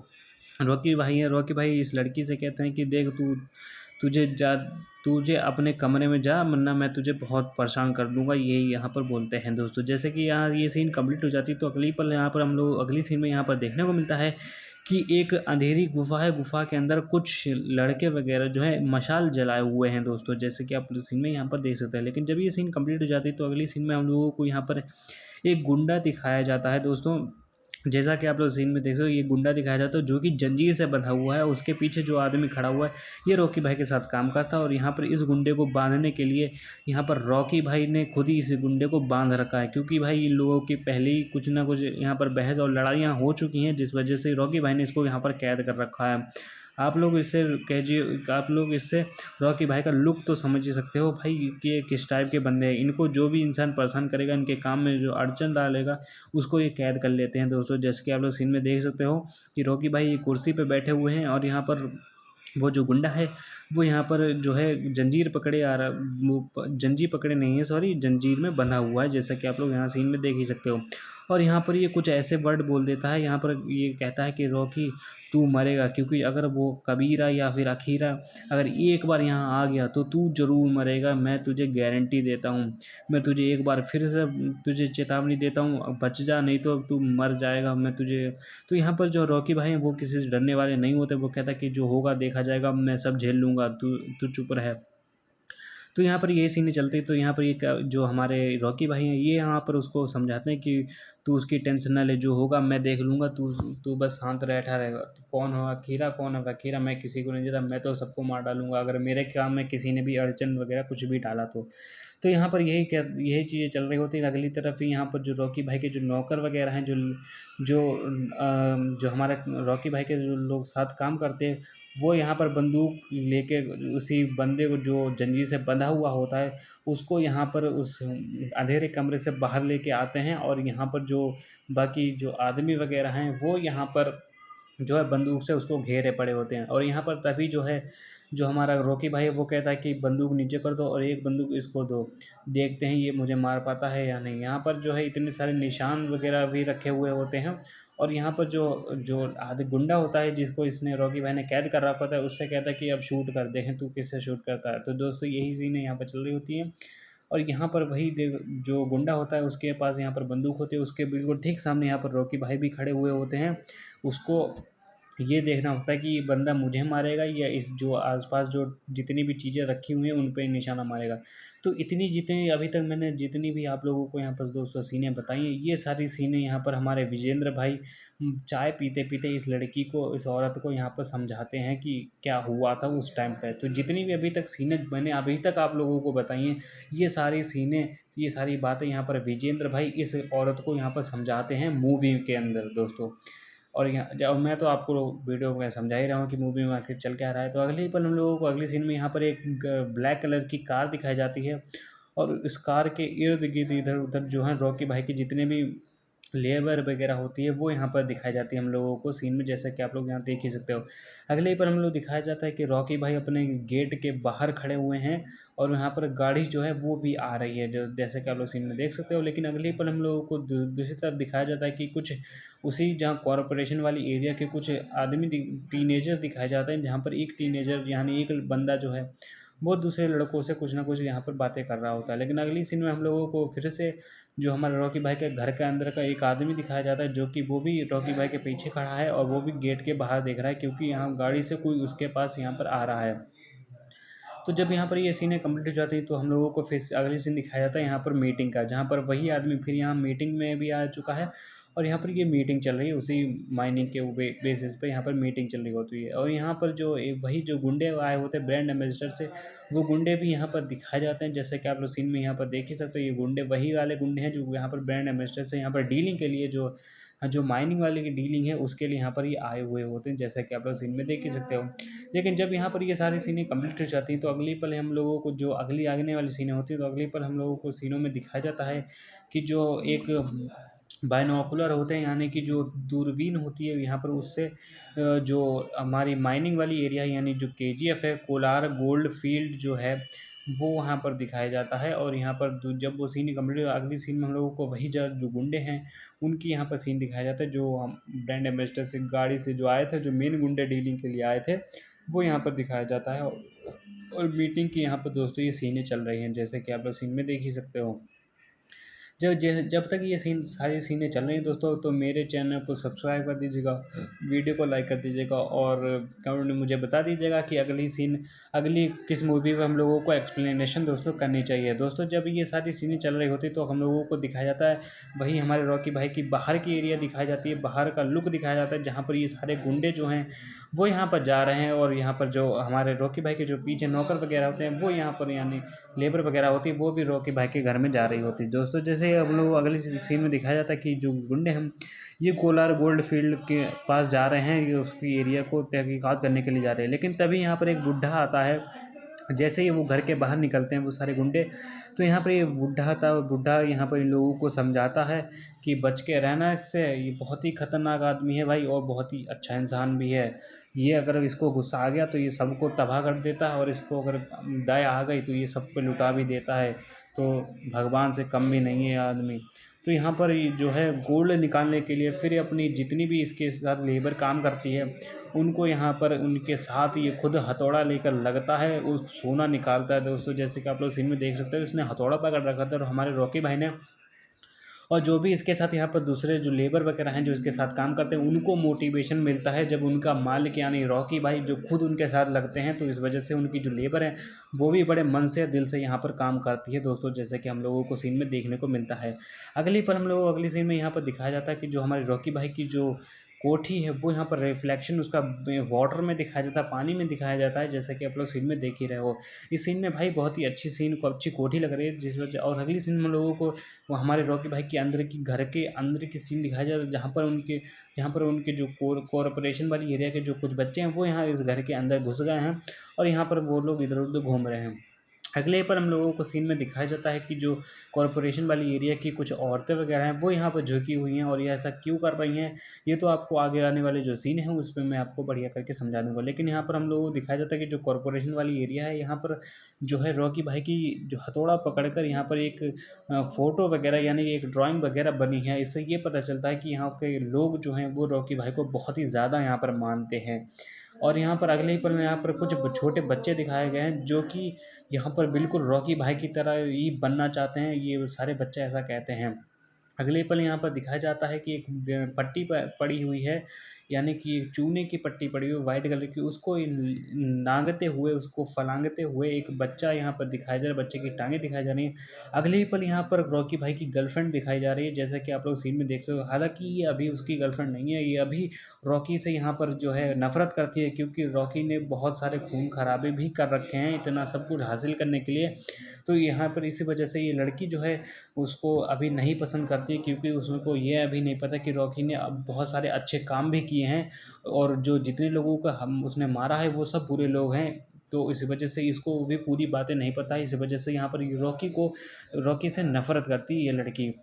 रॉकी भाई है, रॉकी भाई इस लड़की से कहते हैं कि देख तुझे जा तुझे अपने कमरे में जा, वरना मैं तुझे बहुत परेशान कर दूंगा, ये यहाँ पर बोलते हैं दोस्तों। जैसे कि यहाँ ये सीन कंप्लीट हो जाती है तो अगली पल यहाँ पर हम लोग अगली सीन में यहाँ पर देखने को मिलता है कि एक अंधेरी गुफा है, गुफा के अंदर कुछ लड़के वगैरह जो है मशाल जलाए हुए हैं दोस्तों, जैसे कि आप सीन में यहाँ पर देख सकते हैं। लेकिन जब ये सीन कंप्लीट हो जाती है तो अगली सीन में हम लोगों को यहाँ पर एक गुंडा दिखाया जाता है दोस्तों। जैसा कि आप लोग सीन में देख सकते हो ये गुंडा दिखाया जाता है जो कि जंजीर से बंधा हुआ है, उसके पीछे जो आदमी खड़ा हुआ है ये रॉकी भाई के साथ काम करता है। और यहाँ पर इस गुंडे को बांधने के लिए यहाँ पर रॉकी भाई ने खुद ही इस गुंडे को बांध रखा है, क्योंकि भाई इन लोगों की पहले ही कुछ ना कुछ यहाँ पर बहस और लड़ाइयाँ हो चुकी हैं, जिस वजह से रॉकी भाई ने इसको यहाँ पर कैद कर रखा है। आप लोग इससे रॉकी भाई का लुक तो समझ ही सकते हो भाई कि ये किस टाइप के बंदे हैं। इनको जो भी इंसान परेशान करेगा, इनके काम में जो अड़चन डालेगा उसको ये कैद कर लेते हैं दोस्तों। जैसे कि आप लोग सीन में देख सकते हो कि रॉकी भाई ये कुर्सी पे बैठे हुए हैं और यहाँ पर वो जो गुंडा है वो यहाँ पर जो है जंजीर पकड़े आ रहा, वो जंजीर पकड़े नहीं है सॉरी, जंजीर में बंधा हुआ है, जैसा कि आप लोग यहाँ सीन में देख ही सकते हो। और यहाँ पर ये कुछ ऐसे वर्ड बोल देता है, यहाँ पर ये कहता है कि रॉकी तू मरेगा, क्योंकि अगर वो कबीरा या फिर अखीरा अगर एक बार यहाँ आ गया तो तू ज़रूर मरेगा, मैं तुझे गारंटी देता हूँ। मैं तुझे एक बार फिर से तुझे चेतावनी देता हूँ, बच जा नहीं तो तू मर जाएगा, मैं तुझे। तो यहाँ पर जो रॉकी भाई हैं वो किसी से डरने वाले नहीं होते, वो कहता कि जो होगा देखा जाएगा, मैं सब झेल लूँगा, तू तू चुप रहे। तो यहाँ पर ये सीनें चलती, तो यहाँ पर एक जो हमारे रॉकी भाई हैं ये यहाँ पर उसको समझाते हैं कि तू उसकी टेंशन ना ले, जो होगा मैं देख लूँगा, तू तू बस शांत बैठा रहेगा। तो कौन होगा खीरा, कौन होगा खीरा, मैं किसी को नहीं देता, मैं तो सबको मार डालूंगा अगर मेरे काम में किसी ने भी अड़चन वगैरह कुछ भी डाला तो यहाँ पर यही चीज़ें चल रही होती हैं। अगली तरफ ही यहाँ पर जो रॉकी भाई के जो नौकर वगैरह हैं, जो जो जो हमारे रॉकी भाई के जो लोग साथ काम करते हैं, वो यहाँ पर बंदूक लेके उसी बंदे को जो जंजीर से बंधा हुआ होता है उसको यहाँ पर उस अंधेरे कमरे से बाहर लेके आते हैं, और यहाँ पर जो बाकी जो आदमी वगैरह हैं वो यहाँ पर जो है बंदूक से उसको घेरे पड़े होते हैं। और यहाँ पर तभी जो है जो हमारा रॉकी भाई है वो कहता है कि बंदूक नीचे कर दो और एक बंदूक इसको दो, देखते हैं ये मुझे मार पाता है या नहीं। यहाँ पर जो है इतने सारे निशान वगैरह भी रखे हुए होते हैं, और यहाँ पर जो जो आदि गुंडा होता है जिसको इसने रॉकी भाई ने कैद कर रखा होता है उससे कहता है कि अब शूट कर दे, हैं तू किससे शूट करता है। तो दोस्तों यही सीन यहाँ पर चल रही होती है, और यहाँ पर वही जो गुंडा होता है उसके पास यहाँ पर बंदूक होती है, उसके बिल्कुल ठीक सामने यहाँ पर रॉकी भाई भी खड़े हुए होते हैं। उसको ये देखना होता है कि ये बंदा मुझे मारेगा या इस जो आसपास जो जितनी भी चीज़ें रखी हुई हैं उन पे निशाना मारेगा। तो इतनी जितनी अभी तक मैंने जितनी भी आप लोगों को यहाँ पर दोस्तों सीनें बताई हैं, ये सारी सीनें यहाँ पर हमारे विजेंद्र भाई चाय पीते पीते इस लड़की को, इस औरत को यहाँ पर समझाते हैं कि क्या हुआ था उस टाइम पे। तो जितनी भी अभी तक सीनें मैंने अभी तक आप लोगों को बताई हैं, ये सारी सीनें, ये सारी बातें यहाँ पर विजेंद्र भाई इस औरत को यहाँ पर समझाते हैं मूवी के अंदर दोस्तों। और यहाँ जब मैं तो आपको वीडियो में समझा ही रहा हूँ कि मूवी में आखिर चल क्या रहा है। तो अगले ही पल हम लोगों को अगली सीन में यहाँ पर एक ब्लैक कलर की कार दिखाई जाती है, और इस कार के इर्द गिर्द इधर उधर जो है रॉकी भाई की जितने भी लेबर वगैरह होती है वो यहाँ पर दिखाई जाती है हम लोगों को सीन में, जैसा कि आप लोग यहाँ देख ही सकते हो। अगले ही पर हम लोग दिखाया जाता है कि रॉकी भाई अपने गेट के बाहर खड़े हुए हैं, और यहाँ पर गाड़ी जो है वो भी आ रही है, जो जैसे कि आप लोग सीन में देख सकते हो। लेकिन अगले ही पर हम लोगों को दूसरी तरफ दिखाया जाता है कि कुछ उसी जहाँ कॉरपोरेशन वाली एरिया के कुछ आदमी टीनेजर दिखाए जाते हैं, जहाँ पर एक टीनेजर यानी एक बंदा जो है वो दूसरे लड़कों से कुछ ना कुछ यहाँ पर बातें कर रहा होता है। लेकिन अगली सीन में हम लोगों को फिर से जो हमारे रॉकी भाई के घर के अंदर का एक आदमी दिखाया जाता है, जो कि वो भी रॉकी भाई के पीछे खड़ा है और वो भी गेट के बाहर देख रहा है, क्योंकि यहाँ गाड़ी से कोई उसके पास यहाँ पर आ रहा है। तो जब यहाँ पर ये सीनें कंप्लीट हो जाती है तो हम लोगों को फिर अगली सीन दिखाया जाता है यहाँ पर मीटिंग का, जहाँ पर वही आदमी फिर यहाँ मीटिंग में भी आ चुका है, और यहाँ पर ये मीटिंग चल रही है उसी माइनिंग के बेसिस पे यहाँ पर मीटिंग चल रही होती है। और यहाँ पर जो वही जो गुंडे आए होते हैं ब्रांड एम्बेसडर से, वो गुंडे भी यहाँ पर दिखाए जाते हैं, जैसे कि आप लोग सीन में यहाँ पर देख ही सकते हो। ये गुंडे वही वाले गुंडे हैं जो यहाँ पर ब्रांड एम्बेसडर से यहाँ पर डीलिंग के लिए जो माइनिंग वाले की डीलिंग है उसके लिए यहाँ पर ये आए हुए होते हैं, जैसा कि आप लोग सीन में देख ही सकते हो। लेकिन जब यहाँ पर ये सारी सीनें कंप्लीट हो जाती हैं तो अगली पल हम लोगों को जो अगली आगने वाली सीनें होती हैं, तो अगली पल हम लोगों को सीनों में दिखाया जाता है कि जो एक बाइनोकुलर होते हैं, यानी कि जो दूरबीन होती है यहाँ पर उससे जो हमारी माइनिंग वाली एरिया यानी जो केजीएफ है, कोलार गोल्ड फील्ड जो है वो वहाँ पर दिखाया जाता है। और यहाँ पर जब वो सीन कंप्लीट अगली सीन में हम लोगों को वही जो गुंडे हैं उनकी यहाँ पर सीन दिखाया जाता है, जो हम ब्रांड एम्बेसडर से गाड़ी से जो आए थे, जो मेन गुंडे डीलिंग के लिए आए थे, वो यहाँ पर दिखाया जाता है। और मीटिंग की यहाँ पर दोस्तों ये सीनें चल रही हैं, जैसे कि आप लोग सीन में देख ही सकते हो। जब तक ये सारी सीनें चल रही हैं दोस्तों, तो मेरे चैनल को सब्सक्राइब कर दीजिएगा, वीडियो को लाइक कर दीजिएगा, और कमेंट में मुझे बता दीजिएगा कि अगली किस मूवी में हम लोगों को एक्सप्लेनेशन दोस्तों करनी चाहिए। दोस्तों जब ये सारी सीनें चल रही होती तो हम लोगों को दिखाया जाता है वही हमारे रॉकी भाई की बाहर की एरिया दिखाई जाती है, बाहर का लुक दिखाया जाता है, जहाँ पर ये सारे गुंडे जो हैं वो यहाँ पर जा रहे हैं, और यहाँ पर जो हमारे रॉकी भाई के जो पीछे नौकर वगैरह होते हैं वो यहाँ पर यानी लेबर वगैरह होती है वो भी रॉकी भाई के घर में जा रही होती है। दोस्तों जैसे हम लोग अगले सीन में दिखाया जाता है कि जो गुंडे हम ये कोलार गोल्ड फील्ड के पास जा रहे हैं, ये उसकी एरिया को तहकीकात करने के लिए जा रहे हैं। लेकिन तभी यहाँ पर एक बुढ़ा आता है, जैसे ही वो घर के बाहर निकलते हैं वो सारे गुंडे, तो यहाँ पर ये बुढ़ा आता है, और बुढ़ा यहाँ पर इन लोगों को समझाता है कि बच के रहना इससे, ये बहुत ही खतरनाक आदमी है भाई, और बहुत ही अच्छा इंसान भी है। ये अगर इसको गुस्सा आ गया तो ये सबको तबाह कर देता है, और इसको अगर दया आ गई तो ये सब पे लुटा भी देता है, तो भगवान से कम भी नहीं है आदमी। तो यहाँ पर ये जो है गोल्ड निकालने के लिए फिर अपनी जितनी भी इसके साथ लेबर काम करती है उनको यहाँ पर उनके साथ ये खुद हथौड़ा लेकर लगता है, उस सोना निकालता है। दोस्तों जैसे कि आप लोग सीन में देख सकते हो इसने हथौड़ा पकड़ रखा था, और हमारे रॉकी भाई ने और जो भी इसके साथ यहाँ पर दूसरे जो लेबर वगैरह हैं जो इसके साथ काम करते हैं उनको मोटिवेशन मिलता है जब उनका मालिक यानी रॉकी भाई जो खुद उनके साथ लगते हैं, तो इस वजह से उनकी जो लेबर है वो भी बड़े मन से दिल से यहाँ पर काम करती है दोस्तों, जैसे कि हम लोगों को सीन में देखने को मिलता है। अगली पर हम लोगों को अगली सीन में यहाँ पर दिखाया जाता है कि जो हमारे रॉकी भाई की जो कोठी है वो यहाँ पर रिफ्लेक्शन उसका वाटर में दिखाया जाता है, पानी में दिखाया जाता है, जैसा कि आप लोग सीन में देख ही रहे हो। इस सीन में भाई बहुत ही अच्छी सीन को अच्छी कोठी लग रही है जिस वजह, और अगली सीन में हम लोगों को वो हमारे रॉकी भाई के अंदर की घर के अंदर की सीन दिखाया जाता है जहाँ पर उनके जो कॉरपोरेशन वाली एरिया के जो कुछ बच्चे हैं वो यहाँ इस घर के अंदर घुस गए हैं और यहाँ पर वो लोग इधर उधर घूम रहे हैं। अगले पर हम लोगों को सीन में दिखाया जाता है कि जो कॉरपोरेशन वाली एरिया की कुछ औरतें वगैरह हैं वो यहाँ पर झुकी हुई हैं और ये ऐसा क्यों कर रही हैं, ये तो आपको आगे आने वाले जो सीन है उस पर मैं आपको बढ़िया करके समझा दूंगा। लेकिन यहाँ पर हम लोगों को दिखाया जाता है कि जो कॉरपोरेशन वाली एरिया है यहाँ पर जो है रॉकी भाई की जो हथौड़ा पकड़ कर यहाँ पर एक फ़ोटो वगैरह यानी एक ड्राइंग वगैरह बनी है। इससे ये पता चलता है कि यहाँ के लोग जो हैं वो रॉकी भाई को बहुत ही ज़्यादा यहाँ पर मानते हैं। और यहाँ पर अगले ही पल में यहाँ पर कुछ छोटे बच्चे दिखाए गए हैं जो कि यहाँ पर बिल्कुल रॉकी भाई की तरह ही बनना चाहते हैं, ये सारे बच्चे ऐसा कहते हैं। अगले पल यहाँ पर दिखाया जाता है कि एक पट्टी पड़ी हुई है, यानी कि चूने की पट्टी पड़ी हुई है वाइट कलर की, उसको नांगते हुए उसको फलांगते हुए एक बच्चा यहाँ पर दिखाई दे रहा है, बच्चे की टांगें दिखाई जा रही हैं। अगले ही पल यहाँ पर रॉकी भाई की गर्लफ्रेंड दिखाई जा रही है, जैसा कि आप लोग सीन में देख सकते हो। हालांकि ये अभी उसकी गर्लफ्रेंड नहीं है, ये अभी रॉकी से यहाँ पर जो है नफरत करती है, क्योंकि रॉकी ने बहुत सारे खून खराबे भी कर रखे हैं इतना सब कुछ हासिल करने के लिए। तो यहाँ पर इसी वजह से ये लड़की जो है उसको अभी नहीं पसंद करती है, क्योंकि उसको ये अभी नहीं पता कि रॉकी ने अब बहुत सारे अच्छे काम भी किए हैं और जो जितने लोगों को हम उसने मारा है वो सब बुरे लोग हैं। तो इस वजह से इसको भी पूरी बातें नहीं पता है, इस वजह से यहाँ पर रॉकी से नफरत करती है ये लड़की।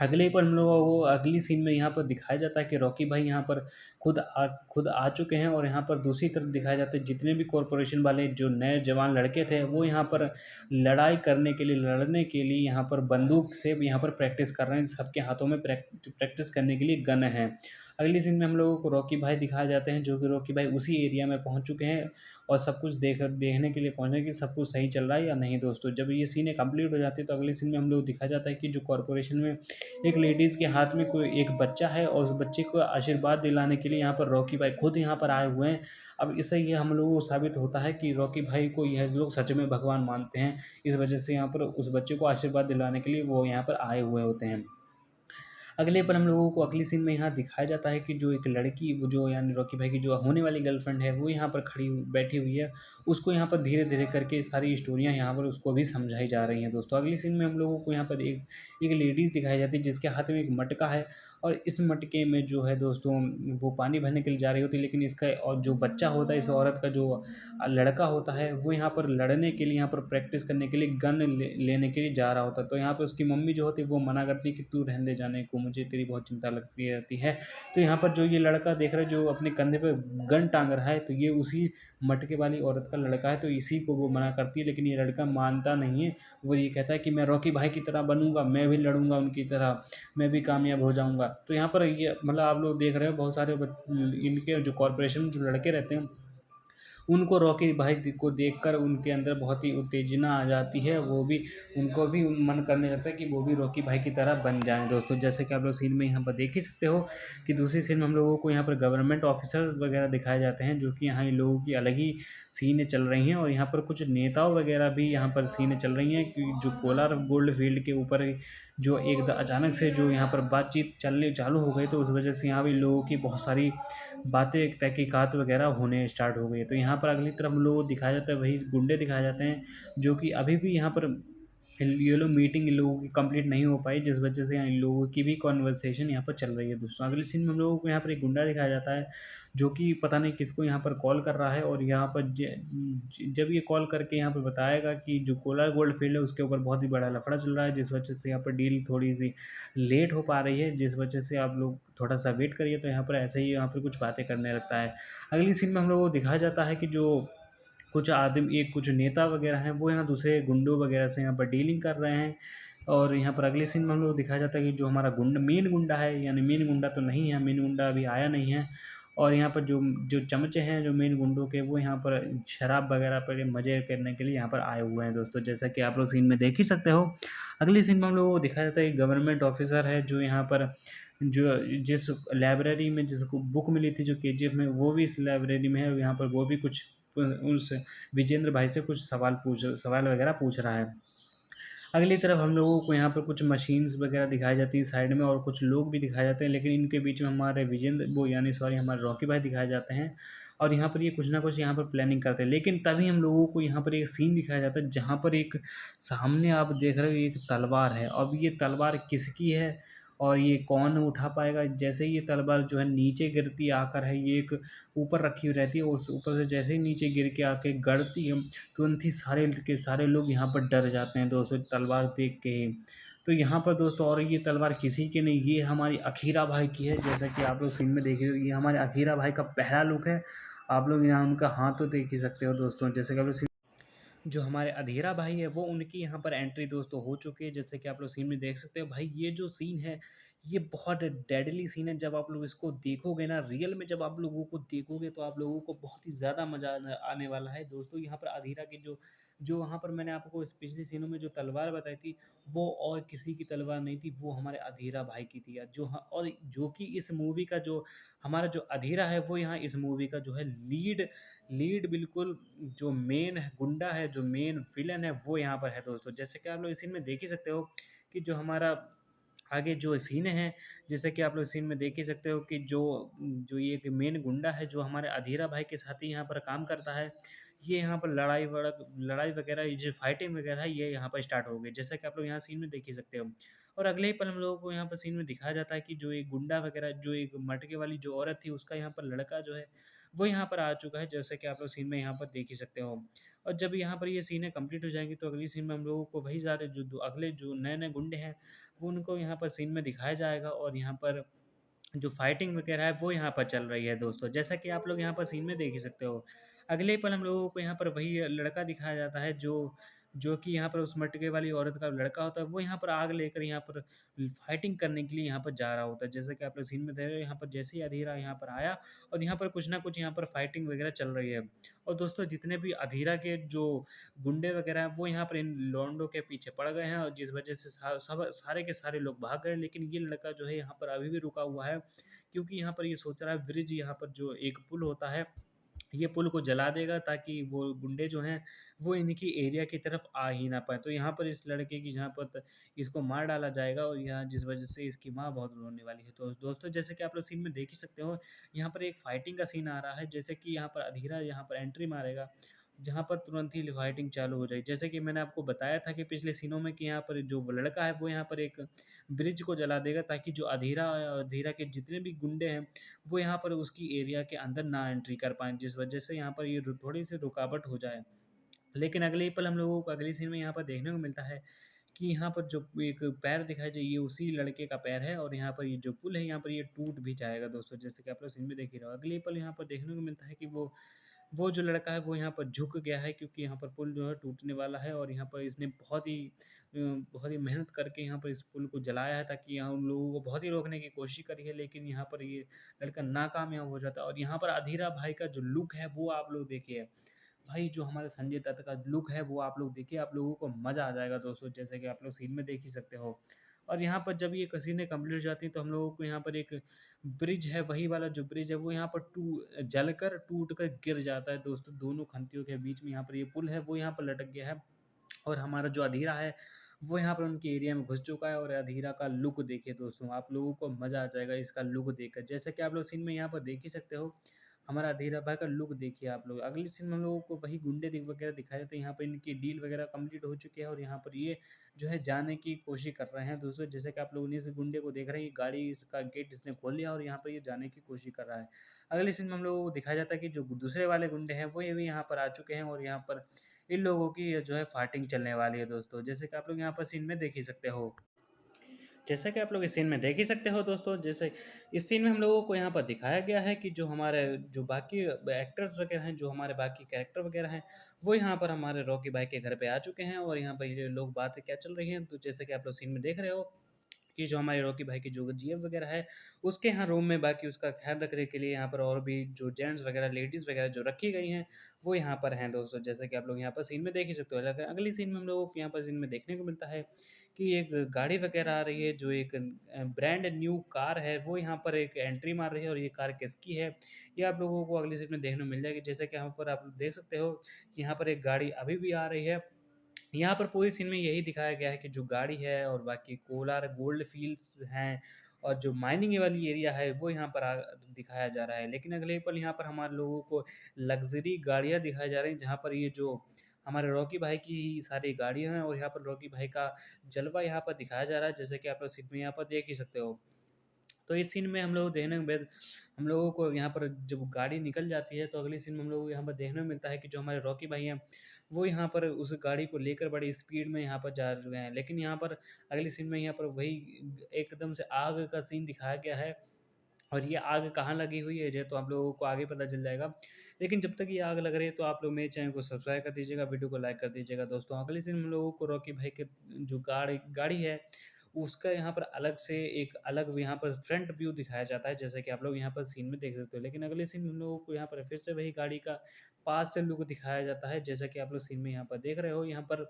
अगले पर हम लोगों को अगली सीन में यहाँ पर दिखाया जाता है कि रॉकी भाई यहाँ पर खुद आ चुके हैं और यहाँ पर दूसरी तरफ दिखाया जाता है जितने भी कॉरपोरेशन वाले जो नए जवान लड़के थे वो यहाँ पर लड़ाई करने के लिए लड़ने के लिए यहाँ पर बंदूक से यहाँ पर प्रैक्टिस कर रहे हैं, सबके हाथों में प्रैक्टिस करने के लिए गन है। अगली सीन में हम लोगों को रॉकी भाई दिखाए जाते हैं जो कि रॉकी भाई उसी एरिया में पहुंच चुके हैं और सब कुछ देखने के लिए पहुंचे कि सब कुछ सही चल रहा है या नहीं। दोस्तों जब ये सीनें कंप्लीट हो जाती है तो अगली सीन में हम लोग दिखाया जाता है कि जो कॉरपोरेशन में एक लेडीज़ के हाथ में कोई एक बच्चा है और उस बच्चे को आशीर्वाद दिलाने के लिए यहाँ पर रॉकी भाई खुद यहाँ पर आए हुए हैं। अब इससे ये हम लोगों को साबित होता है कि रॉकी भाई को यह लोग सच में भगवान मानते हैं, इस वजह से यहाँ पर उस बच्चे को आशीर्वाद दिलाने के लिए वो यहाँ पर आए हुए होते हैं। अगले पर हम लोगों को अगली सीन में यहाँ दिखाया जाता है कि जो एक लड़की वो जो यानी रॉकी भाई की जो होने वाली गर्लफ्रेंड है वो यहाँ पर बैठी हुई है, उसको यहाँ पर धीरे धीरे करके सारी स्टोरियाँ यहाँ पर उसको भी समझाई जा रही हैं। दोस्तों अगली सीन में हम लोगों को यहाँ पर एक लेडीज़ दिखाई जाती है जिसके हाथ में एक मटका है और इस मटके में जो है दोस्तों वो पानी भरने के लिए जा रही होती है, लेकिन इसका और जो बच्चा होता है इस औरत का जो लड़का होता है वो यहाँ पर लड़ने के लिए यहाँ पर प्रैक्टिस करने के लिए गन लेने के लिए जा रहा होता है। तो यहाँ पर उसकी मम्मी जो होती है वो मना करती है कि तू रहने दे जाने को, मुझे तेरी बहुत चिंता लगती रहती है। तो यहाँ पर जो ये लड़का देख रहा है जो अपने कंधे पे गन टांग रहा है तो ये उसी मटके वाली औरत का लड़का है, तो इसी को वो मना करती है, लेकिन ये लड़का मानता नहीं है। वो ये कहता है कि मैं रॉकी भाई की तरह बनूंगा, मैं भी लड़ूंगा उनकी तरह, मैं भी कामयाब हो जाऊंगा। तो यहाँ पर ये मतलब आप लोग देख रहे हो बहुत सारे इनके जो कॉरपोरेशन में जो लड़के रहते हैं उनको रॉकी भाई को देखकर उनके अंदर बहुत ही उत्तेजना आ जाती है, वो भी उनको भी मन करने लगता है कि वो भी रॉकी भाई की तरह बन जाएं। दोस्तों जैसे कि आप लोग सीन में यहाँ पर देख ही सकते हो कि दूसरी सीन में हम लोगों को यहाँ पर गवर्नमेंट ऑफिसर वगैरह दिखाए जाते हैं जो कि यहाँ इन लोगों की अलग ही सीनें चल रही हैं और यहाँ पर कुछ नेताओं वगैरह भी यहाँ पर सीनें चल रही हैं कि जो कोलार गोल्ड फील्ड के ऊपर जो अचानक से जो यहाँ पर बातचीत चलने चालू हो गई, तो उस वजह से यहाँ भी लोगों की बहुत सारी बातें तहकीकात वगैरह होने स्टार्ट हो गई है। तो यहाँ पर अगली तरफ हम लोगों को दिखाया जाता है वही गुंडे दिखाए जाते हैं जो कि अभी भी यहाँ पर ये लोग मीटिंग इन लोगों की कंप्लीट नहीं हो पाई, जिस वजह से यहाँ इन लोगों की भी कॉन्वर्सेशन यहाँ पर चल रही है। दोस्तों अगले सीन में हम लोगों को यहाँ पर एक गुंडा दिखाया जाता है जो कि पता नहीं किसको यहाँ पर कॉल कर रहा है और यहाँ पर जब ये कॉल करके यहाँ पर बताएगा कि जो कोलार गोल्ड फील्ड है उसके ऊपर बहुत ही बड़ा लफड़ा चल रहा है, जिस वजह से यहाँ पर डील थोड़ी सी लेट हो पा रही है, जिस वजह से आप लोग थोड़ा सा वेट करिए। तो यहाँ पर ऐसे ही यहाँ पर कुछ बातें करने लगता है। अगली सीन में हम लोगों को दिखाया जाता है कि जो कुछ नेता वगैरह हैं वो यहाँ दूसरे गुंडों वगैरह से यहाँ पर डीलिंग कर रहे हैं। और यहाँ पर अगले सीन में हम लोग दिखाया जाता है कि जो हमारा मेन गुंडा है, यानी मेन गुंडा तो नहीं है, मेन गुंडा अभी आया नहीं है और यहाँ पर जो चमचे हैं जो मेन गुंडों के, वो यहाँ पर शराब वगैरह पर मज़े करने के लिए यहाँ पर आए हुए हैं दोस्तों, जैसा कि आप लोग सीन में देख ही सकते हो। अगली सीन में हम लोगों को दिखाया जाता है एक गवर्नमेंट ऑफिसर है जो यहाँ पर जो जिस लाइब्रेरी में जिसको बुक मिली थी जो केजीएफ में, वो भी इस लाइब्रेरी में है, और यहाँ पर वो भी कुछ उस विजेंद्र भाई से कुछ सवाल वगैरह पूछ रहा है। अगली तरफ हम लोगों को यहाँ पर कुछ मशीन्स वगैरह दिखाई जाती है साइड में, और कुछ लोग भी दिखाए जाते हैं, लेकिन इनके बीच में हमारे विजेंद्र वो यानी सॉरी हमारे रॉकी भाई दिखाए जाते हैं। और यहाँ पर ये कुछ ना कुछ यहाँ पर प्लानिंग करते हैं, लेकिन तभी हम लोगों को यहाँ पर एक सीन दिखाया जाता है जहाँ पर एक सामने आप देख रहे हो एक तलवार है। अब ये तलवार किसकी है और ये कौन उठा पाएगा? जैसे ही ये तलवार जो है नीचे गिरती आकर है, ये एक ऊपर रखी हुई रहती है, उस ऊपर से जैसे ही नीचे गिर के आके गड़ती है, तुरंत ही सारे के सारे लोग यहाँ पर डर जाते हैं दोस्तों तलवार देख के ही। तो यहाँ पर दोस्तों, और ये तलवार किसी की नहीं, ये हमारी अखीरा भाई की है। जैसा कि आप लोग फिल्म में देख रहे हो, ये हमारे अखीरा भाई का पहला लुक है। आप लोग यहाँ उनका हाथ तो देख ही सकते हो दोस्तों। जैसे कि आप लोग जो हमारे अधीरा भाई है वो उनकी यहाँ पर एंट्री दोस्तों हो चुकी है, जैसे कि आप लोग सीन में देख सकते हो। भाई ये जो सीन है ये बहुत डेडली सीन है। जब आप लोग इसको देखोगे ना रियल में, जब आप लोगों को देखोगे तो आप लोगों को बहुत ही ज़्यादा मज़ा आने वाला है दोस्तों। यहाँ पर अधीरा की जो जो वहाँ पर मैंने आपको इस पिछले सीनों में जो तलवार बताई थी, वो और किसी की तलवार नहीं थी, वो हमारे अधीरा भाई की थी। और जो कि इस मूवी का जो हमारा जो अधीरा है, वो यहाँ इस मूवी का जो है लीड लीड बिल्कुल जो मेन गुंडा है, जो मेन विलन है, वो यहाँ पर है दोस्तों। जैसे कि आप लोग इस सीन में देख ही सकते हो कि जो हमारा आगे जो सीन है, जैसे कि आप लोग सीन में देख ही सकते हो कि जो जो ये एक मेन गुंडा है जो हमारे अधीरा भाई के साथ ही यहाँ पर काम करता है, ये यहाँ पर लड़ाई वगैरह, ये जो फाइटिंग वगैरह है, ये यहाँ पर स्टार्ट हो गई, जैसा कि आप लोग यहाँ सीन में देख ही सकते हो। और अगले ही पल हम लोगों को यहाँ पर सीन में दिखाया जाता है कि जो एक गुंडा वगैरह, जो एक मटके वाली जो औरत थी, उसका यहाँ पर लड़का जो है वो यहाँ पर आ चुका है, जैसे कि आप लोग सीन में यहाँ पर देख ही सकते हो। और जब यहाँ पर ये सीनें कंप्लीट हो जाएंगी तो अगली सीन में हम लोगों को वही सारे अगले जो नए नए गुंडे हैं वो उनको यहाँ पर सीन में दिखाया जाएगा, और यहाँ पर जो फाइटिंग वगैरह है वो यहाँ पर चल रही है दोस्तों, जैसा कि आप लोग यहाँ पर सीन में देख ही सकते हो। अगले ही पल हम लोगों को यहाँ पर वही लड़का दिखाया जाता है जो जो कि यहाँ पर उस मटके वाली औरत का लड़का होता है, वो यहाँ पर आग लेकर यहाँ पर फाइटिंग करने के लिए यहाँ पर जा रहा होता है। जैसा कि आप लोग सीन में देख रहे हो, यहाँ पर जैसे ही अधीरा यहाँ पर आया और यहाँ पर कुछ ना कुछ यहाँ पर फाइटिंग वगैरह चल रही है। और दोस्तों जितने भी अधीरा के जो गुंडे वगैरह हैं वो यहाँ पर इन लौंडों के पीछे पड़ गए हैं, और जिस वजह से सारे के सारे लोग भाग गए, लेकिन ये लड़का जो है यहाँ पर अभी भी रुका हुआ है, क्योंकि यहाँ पर ये सोच रहा है ब्रिज, यहाँ पर जो एक पुल होता है, ये पुल को जला देगा ताकि वो गुंडे जो हैं वो इनकी एरिया की तरफ आ ही ना पाए। तो यहाँ पर इस लड़के की जहाँ पर इसको मार डाला जाएगा, और यहाँ जिस वजह से इसकी माँ बहुत रोने वाली है। तो दोस्तों जैसे कि आप लोग सीन में देख ही सकते हो, यहाँ पर एक फाइटिंग का सीन आ रहा है, जैसे कि यहाँ पर अधीरा यहाँ पर एंट्री मारेगा, जहाँ पर तुरंत ही फाइटिंग चालू हो जाए। जैसे कि मैंने आपको बताया था कि पिछले सीनों में कि यहाँ पर जो वो लड़का है वो यहाँ पर एक ब्रिज को जला देगा, ताकि जो अधीरा के जितने भी गुंडे हैं वो यहाँ पर उसकी एरिया के अंदर ना एंट्री कर पाएँ, जिस वजह से यहाँ पर ये थोड़ी सी रुकावट हो जाए। लेकिन अगले ही पल हम लोगों को अगली सीन में यहाँ पर देखने को मिलता है कि यहाँ पर जो एक पैर दिखाई दे, ये उसी लड़के का पैर है, और यहाँ पर ये जो पुल है यहाँ पर ये टूट भी जाएगा दोस्तों, जैसे कि आप लोग सीन में देख ही रहे हो। अगले ही पल यहाँ पर देखने को मिलता है कि वो जो लड़का है वो यहाँ पर झुक गया है, क्योंकि यहाँ पर पुल जो है टूटने वाला है, और यहाँ पर इसने बहुत ही मेहनत करके यहाँ पर इस पुल को जलाया है, ताकि यहाँ उन लोगों को बहुत ही रोकने की कोशिश करी है, लेकिन यहाँ पर ये लड़का नाकामयाब हो जाता है। और यहाँ पर अधीरा भाई का जो लुक है वो आप लोग देखिए, भाई जो हमारे संजय दत्त का लुक है वो आप लोग देखिए, आप लोगों को मज़ा आ जाएगा दोस्तों, जैसे कि आप लोग सीन में देख ही सकते हो। और यहाँ पर जब ये कसीनें कंप्लीट हो जाती हैं तो हम लोगों को यहाँ पर एक ब्रिज है, वही वाला जो ब्रिज है वो यहाँ पर जलकर टूट कर गिर जाता है दोस्तों, दोनों खंतियों के बीच में यहाँ पर ये पुल है वो यहाँ पर लटक गया है। और हमारा जो अधीरा है वो यहाँ पर उनके एरिया में घुस चुका है, और अधीरा का लुक देखिए दोस्तों, आप लोगों को मज़ा आ जाएगा इसका लुक देखकर। जैसे कि आप लोग सीन में यहाँ पर देख ही सकते हो, हमारा अधीरा भाई का लुक देखिए आप लोग। अगली सीन में हम लोगों को वही गुंडे वगैरह दिखाए जाते हैं, यहाँ पर इनकी डील वगैरह कंप्लीट हो चुकी है, और यहाँ पर ये जो है जाने की कोशिश कर रहे हैं दोस्तों। जैसे कि आप लोग इस गुंडे को देख रहे हैं, ये गाड़ी इसका गेट इसने खोल लिया और यहाँ पर ये जाने की कोशिश कर रहा है। अगली सीन में हम लोगों को दिखाया जाता है कि जो दूसरे वाले गुंडे हैं वो ये भी यहाँ पर आ चुके हैं, और यहाँ पर इन लोगों की जो है फाइटिंग चलने वाली है दोस्तों, जैसे कि आप लोग यहाँ पर सीन में देख ही सकते हो। जैसा कि आप लोग इस सीन में देख ही सकते हो दोस्तों, जैसे इस सीन में हम लोगों को यहाँ पर दिखाया गया है कि जो हमारे जो बाकी एक्टर्स वगैरह हैं, जो हमारे बाकी कैरेक्टर वगैरह हैं, वो यहाँ पर हमारे रॉकी भाई के घर पे आ चुके हैं, और यहाँ पर ये लोग बातें क्या चल रही हैं, तो जैसे कि आप लोग सीन में देख रहे हो कि जो हमारे रॉकी भाई की जो जीएफ वगैरह है, उसके यहाँ रूम में बाकी उसका ख़्याल रखने के लिए यहाँ पर और भी जो जेंट्स वगैरह, लेडीज़ वगैरह जो रखी गई हैं, वो यहाँ पर हैं दोस्तों। जैसे कि आप लोग यहाँ पर सीन में देख ही सकते हो। अगली सीन में हम लोगों को यहाँ पर सीन में देखने को मिलता है कि एक गाड़ी वगैरह आ रही है, जो एक ब्रांड न्यू कार है, वो यहाँ पर एक एंट्री मार रही है और ये कार किसकी है, ये आप लोगों को अगली सीन में देखने को मिल जाएगी। जैसे कि यहाँ पर आप देख सकते हो कि यहाँ पर एक गाड़ी अभी भी आ रही है। यहाँ पर पूरी सीन में यही दिखाया गया है कि जो गाड़ी है और बाकी कोलार गोल्ड फील्ड्स हैं और जो माइनिंग वाली एरिया है वो यहाँ पर दिखाया जा रहा है। लेकिन अगले पल यहाँ पर हमारे लोगों को लग्ज़री गाड़ियाँ दिखाई जा रही हैं, जहाँ पर ये जो हमारे रॉकी भाई की ही सारी गाड़ियाँ हैं और यहाँ पर रॉकी भाई का जलवा यहाँ पर दिखाया जा रहा है, जैसे कि आप लोग सीन में यहाँ पर देख ही सकते हो। तो इस सीन में हम लोग देखने के बाद हम लोगों को यहाँ पर जब गाड़ी निकल जाती है, तो अगली सीन में हम लोगों को यहाँ पर देखने को मिलता है कि जो हमारे रॉकी भाई हैं, वो यहाँ पर उस गाड़ी को लेकर बड़ी स्पीड में यहाँ पर जा रहे हैं। लेकिन यहाँ पर अगली सीन में यहाँ पर वही एकदम से आग का सीन दिखाया गया है और ये आग कहाँ लगी हुई है, ये तो आप लोगों को आगे पता चल जाएगा। लेकिन जब तक ये आग लग रही है, तो आप लोग मेरे चैनल को सब्सक्राइब कर दीजिएगा, वीडियो को लाइक कर दीजिएगा दोस्तों। अगली सीन में हम लोगों को रॉकी भाई के जो गाड़ी है, उसका यहाँ पर अलग से एक अलग यहाँ पर फ्रंट व्यू दिखाया जाता है, जैसे कि आप लोग यहाँ पर सीन में देख सकते हो। लेकिन अगले सीन में हम लोगों को यहाँ पर फिर से वही गाड़ी का पास से लुक दिखाया जाता है, जैसा कि आप लोग सीन में यहाँ पर देख रहे हो। यहाँ पर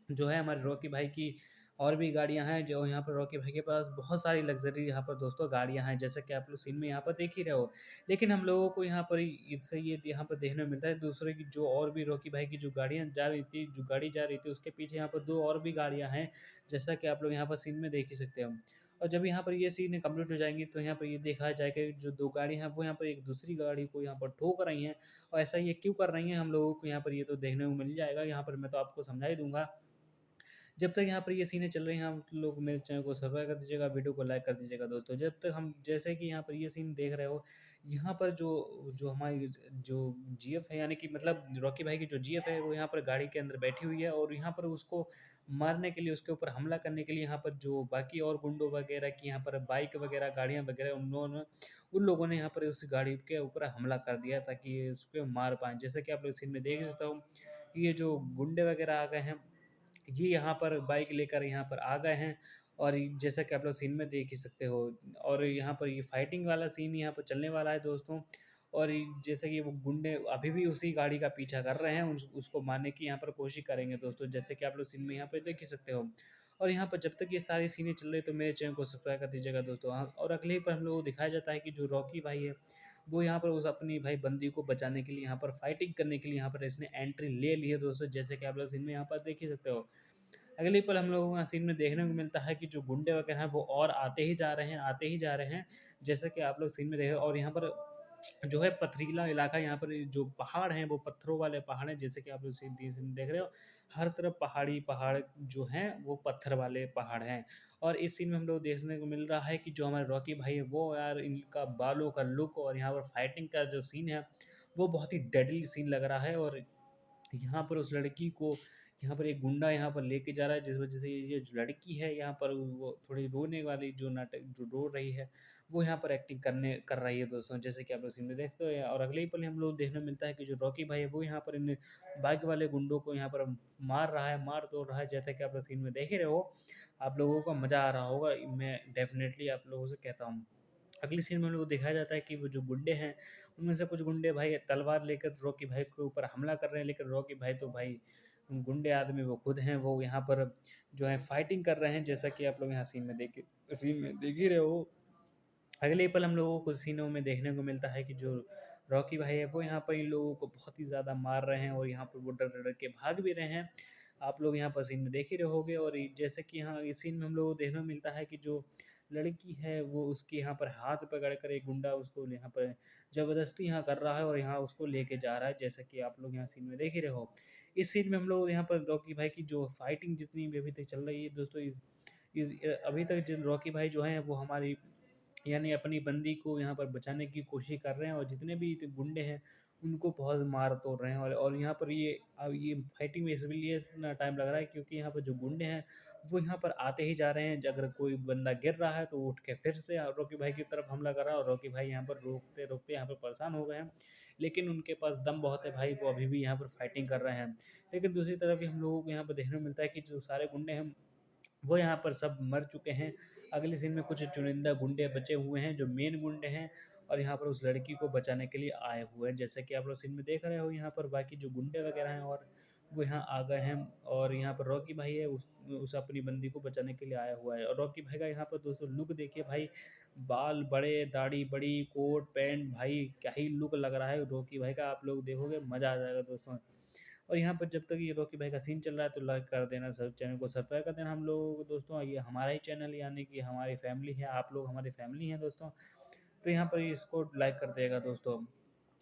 जो है हमारे रॉकी भाई की और भी गाड़ियाँ हैं, जो यहाँ पर रॉकी भाई के पास बहुत सारी लग्ज़री यहाँ पर दोस्तों गाड़ियाँ हैं, जैसा कि आप लोग सीन में यहाँ पर देख ही रहे हो। लेकिन हम लोगों को यहाँ पर इससे ये यहाँ पर देखने को मिलता है दूसरे की जो और भी रॉकी भाई की जो गाड़ियाँ जा रही थी, जो गाड़ी जा रही थी, उसके पीछे यहाँ पर 2 और भी गाड़ियाँ हैं, जैसा कि आप लोग यहाँ पर सीन में देख ही सकते हो। और जब यहाँ पर ये सीन कंप्लीट हो जाएँगी, तो यहाँ पर ये देखा जाएगा कि जो 2 गाड़ी हैं, वो यहाँ पर एक दूसरी गाड़ी को यहाँ पर ठोक रही हैं और ऐसा ये क्यों कर रही हैं, हम लोगों को यहाँ पर ये तो देखने को मिल जाएगा। यहाँ पर मैं तो आपको समझा ही दूँगा। जब तक यहाँ पर ये सीनें चल रही हैं, आप लोग मेरे चैनल को सब्सक्राइब कर दीजिएगा, वीडियो को लाइक कर दीजिएगा दोस्तों। जब तक हम जैसे कि यहाँ पर ये सीन देख रहे हो, यहाँ पर जो जो हमारी जो जीएफ है, यानी कि मतलब रॉकी भाई की जो जीएफ है, वो यहाँ पर गाड़ी के अंदर बैठी हुई है और यहाँ पर उसको मारने के लिए, उसके ऊपर हमला करने के लिए यहाँ पर जो बाकी और गुंडों वगैरह की यहाँ पर बाइक वगैरह, गाड़ियाँ वगैरह उन लोगों ने यहाँ पर उस गाड़ी के ऊपर हमला कर दिया ताकि ये उसको मार पाएँ। जैसे कि आप लोग सीन में देख सकते हो कि ये जो गुंडे वगैरह आ गए हैं, ये यहाँ पर बाइक लेकर यहाँ पर आ गए हैं और जैसा कि आप लोग सीन में देख ही सकते हो। और यहाँ पर ये फाइटिंग वाला सीन यहाँ पर चलने वाला है दोस्तों। और जैसे कि वो गुंडे अभी भी उसी गाड़ी का पीछा कर रहे हैं, उसको मारने की यहाँ पर कोशिश करेंगे दोस्तों, जैसे कि आप लोग सीन में यहाँ पर देख ही सकते हो। और यहाँ पर जब तक ये सारी सीनें चल रही, तो मेरे चैनल को सब्सक्राइब कर दीजिएगा दोस्तों। हाँ, और अगले ही पर हम लोग को दिखाया जाता है कि जो रॉकी भाई है, वो यहाँ पर उस अपनी भाई बंदी को बचाने के लिए, यहाँ पर फाइटिंग करने के लिए यहाँ पर इसने एंट्री ले ली है दोस्तों, जैसे कि आप लोग सीन में यहाँ पर देख ही सकते हो। अगले पल हम लोगों को सीन में देखने को मिलता है कि जो गुंडे वगैरह हैं, वो और आते ही जा रहे हैं, आते ही जा रहे हैं। जैसा कि आप लोग सीन में देख रहे हो और यहाँ पर जो है पथरीला इलाका, यहाँ पर जो पहाड़ हैं, वो पत्थरों वाले पहाड़ हैं, जैसे कि आप लोग सीन में देख रहे हो। हर तरफ पहाड़ी पहाड़ जो हैं, वो पत्थर वाले पहाड़ हैं। और इस सीन में हम लोग देखने को मिल रहा है कि जो हमारे रॉकी भाई है, वो यार इनका बालों का लुक और यहाँ पर फाइटिंग का जो सीन है, वो बहुत ही डेडली सीन लग रहा है। और यहाँ पर उस लड़की को यहाँ पर एक गुंडा यहाँ पर लेके जा रहा है, जिस वजह से ये जो लड़की है यहाँ पर वो थोड़ी रोने वाली जो नाटक जो रो रही है, वो यहाँ पर एक्टिंग कर रही है दोस्तों, जैसे कि आप लोग सीन में देखते हो। और अगले ही पल हम लोग देखने मिलता है कि जो रॉकी भाई है, वो यहाँ पर इन बाइक वाले गुंडों को यहाँ पर मार रहा है, मार तोड़ रहा है, जैसा कि आप लोग सीन में देख ही रहे हो। आप लोगों को मज़ा आ रहा होगा, मैं डेफिनेटली आप लोगों से कहता हूँ। अगली सीन में हम लोग को दिखाया जाता है कि वो जो गुंडे हैं, उनमें से कुछ गुंडे भाई तलवार लेकर रॉकी भाई के ऊपर हमला कर रहे हैं, लेकिन रॉकी भाई तो भाई गुंडे आदमी वो खुद हैं, वो यहाँ पर जो है फाइटिंग कर रहे हैं, जैसा कि आप लोग यहाँ सीन में देख ही रहे हो। अगले पल हम लोगों को सीनों में देखने को मिलता है कि जो रॉकी भाई है, वो यहाँ पर इन लोगों को बहुत ही ज़्यादा मार रहे हैं और यहाँ पर वो डर डर के भाग भी रहे हैं। आप लोग यहाँ पर सीन में देख ही रहे होगे। और जैसे कि यहाँ इस सीन में हम लोगों को देखने को मिलता है कि जो लड़की है, वो उसके यहाँ पर हाथ पकड़ कर एक गुंडा उसको यहाँ पर ज़बरदस्ती यहाँ कर रहा है और यहाँ उसको लेके जा रहा है, जैसा कि आप लोग यहाँ सीन में देख ही रहे हो। इस सीन में हम लोग यहाँ पर रॉकी भाई की जो फाइटिंग जितनी भी अभी तक चल रही है दोस्तों, अभी तक जिन रॉकी भाई जो हैं, वो हमारी यानी अपनी बंदी को यहाँ पर बचाने की कोशिश कर रहे हैं और जितने भी गुंडे हैं, उनको बहुत मार तोड़ रहे हैं। और यहाँ पर ये अब ये फाइटिंग में इसलिए इतना टाइम लग रहा है, क्योंकि यहाँ पर जो गुंडे हैं, वो यहाँ पर आते ही जा रहे हैं। अगर कोई बंदा गिर रहा है, तो वो उठ के फिर से रॉकी भाई की तरफ हमला कर रहा है और रॉकी भाई यहाँ पर रोकते रोकते यहाँ पर परेशान हो गए हैं। लेकिन उनके पास दम बहुत है भाई, वो अभी भी यहाँ पर फाइटिंग कर रहे हैं। लेकिन दूसरी तरफ भी हम लोगों को यहाँ पर देखने को मिलता है कि जो सारे गुंडे हैं, वो यहाँ पर सब मर चुके हैं। अगले सीन में कुछ चुनिंदा गुंडे बचे हुए हैं जो मेन गुंडे हैं, और यहाँ पर उस लड़की को बचाने के लिए आए हुए हैं। जैसे कि आप लोग सीन में देख रहे हो, यहाँ पर बाकी जो गुंडे वगैरह हैं और वो यहाँ आ गए हैं, और यहाँ पर रॉकी भाई है, उस अपनी बंदी को बचाने के लिए आया हुआ है। और रॉकी भाई का यहाँ पर दोस्तों लुक देखिए भाई, बाल बड़े, दाढ़ी बड़ी, कोट पैंट, भाई क्या ही लुक लग रहा है रॉकी भाई का। आप लोग देखोगे मज़ा आ जाएगा दोस्तों। और यहाँ पर जब तक ये रॉकी भाई का सीन चल रहा है तो लाइक कर देना, सब चैनल को सब्सक्राइब कर देना। हम लोग दोस्तों, ये हमारा ही चैनल यानी कि हमारी फैमिली है, आप लोग हमारी फैमिली हैं दोस्तों। तो यहाँ पर इसको लाइक कर देगा दोस्तों।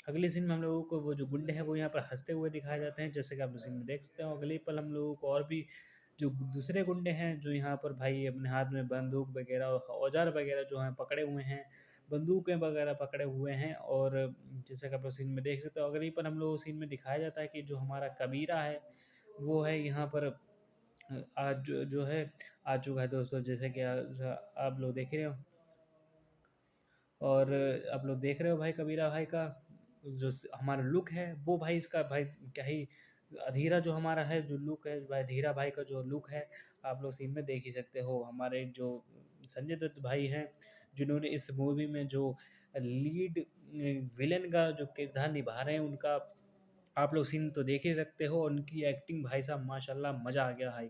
अगले सीन में हम लोगों को वो जो गुंडे हैं वो यहाँ पर हंसते हुए दिखाए जाते हैं, जैसे कि आप सीन में देख सकते हो। अगले पल हम लोगों को और भी जो दूसरे गुंडे हैं जो यहाँ पर भाई अपने हाथ में बंदूक वगैरह औजार वगैरह जो हैं पकड़े हुए हैं, बंदूकें वगैरह पकड़े हुए हैं। और जैसे कि आप सीन में देख सकते हो, अगले पर हम लोग सीन में दिखाया जाता है कि जो हमारा कबीरा है वो है यहाँ पर आज जो है आ चुका है दोस्तों, जैसे कि आप लोग देख रहे हो। और आप लोग देख रहे हो भाई कबीरा भाई का जो हमारा लुक है वो भाई, इसका भाई क्या ही अधीरा जो हमारा है जो लुक है भाई, धीरा भाई का जो लुक है आप लोग सीन में देख ही सकते हो। हमारे जो संजय दत्त भाई हैं जिन्होंने इस मूवी में जो लीड विलेन का जो किरदार निभा रहे हैं, उनका आप लोग सीन तो देख ही सकते हो। उनकी एक्टिंग भाई साहब माशाल्लाह मज़ा आ गया भाई।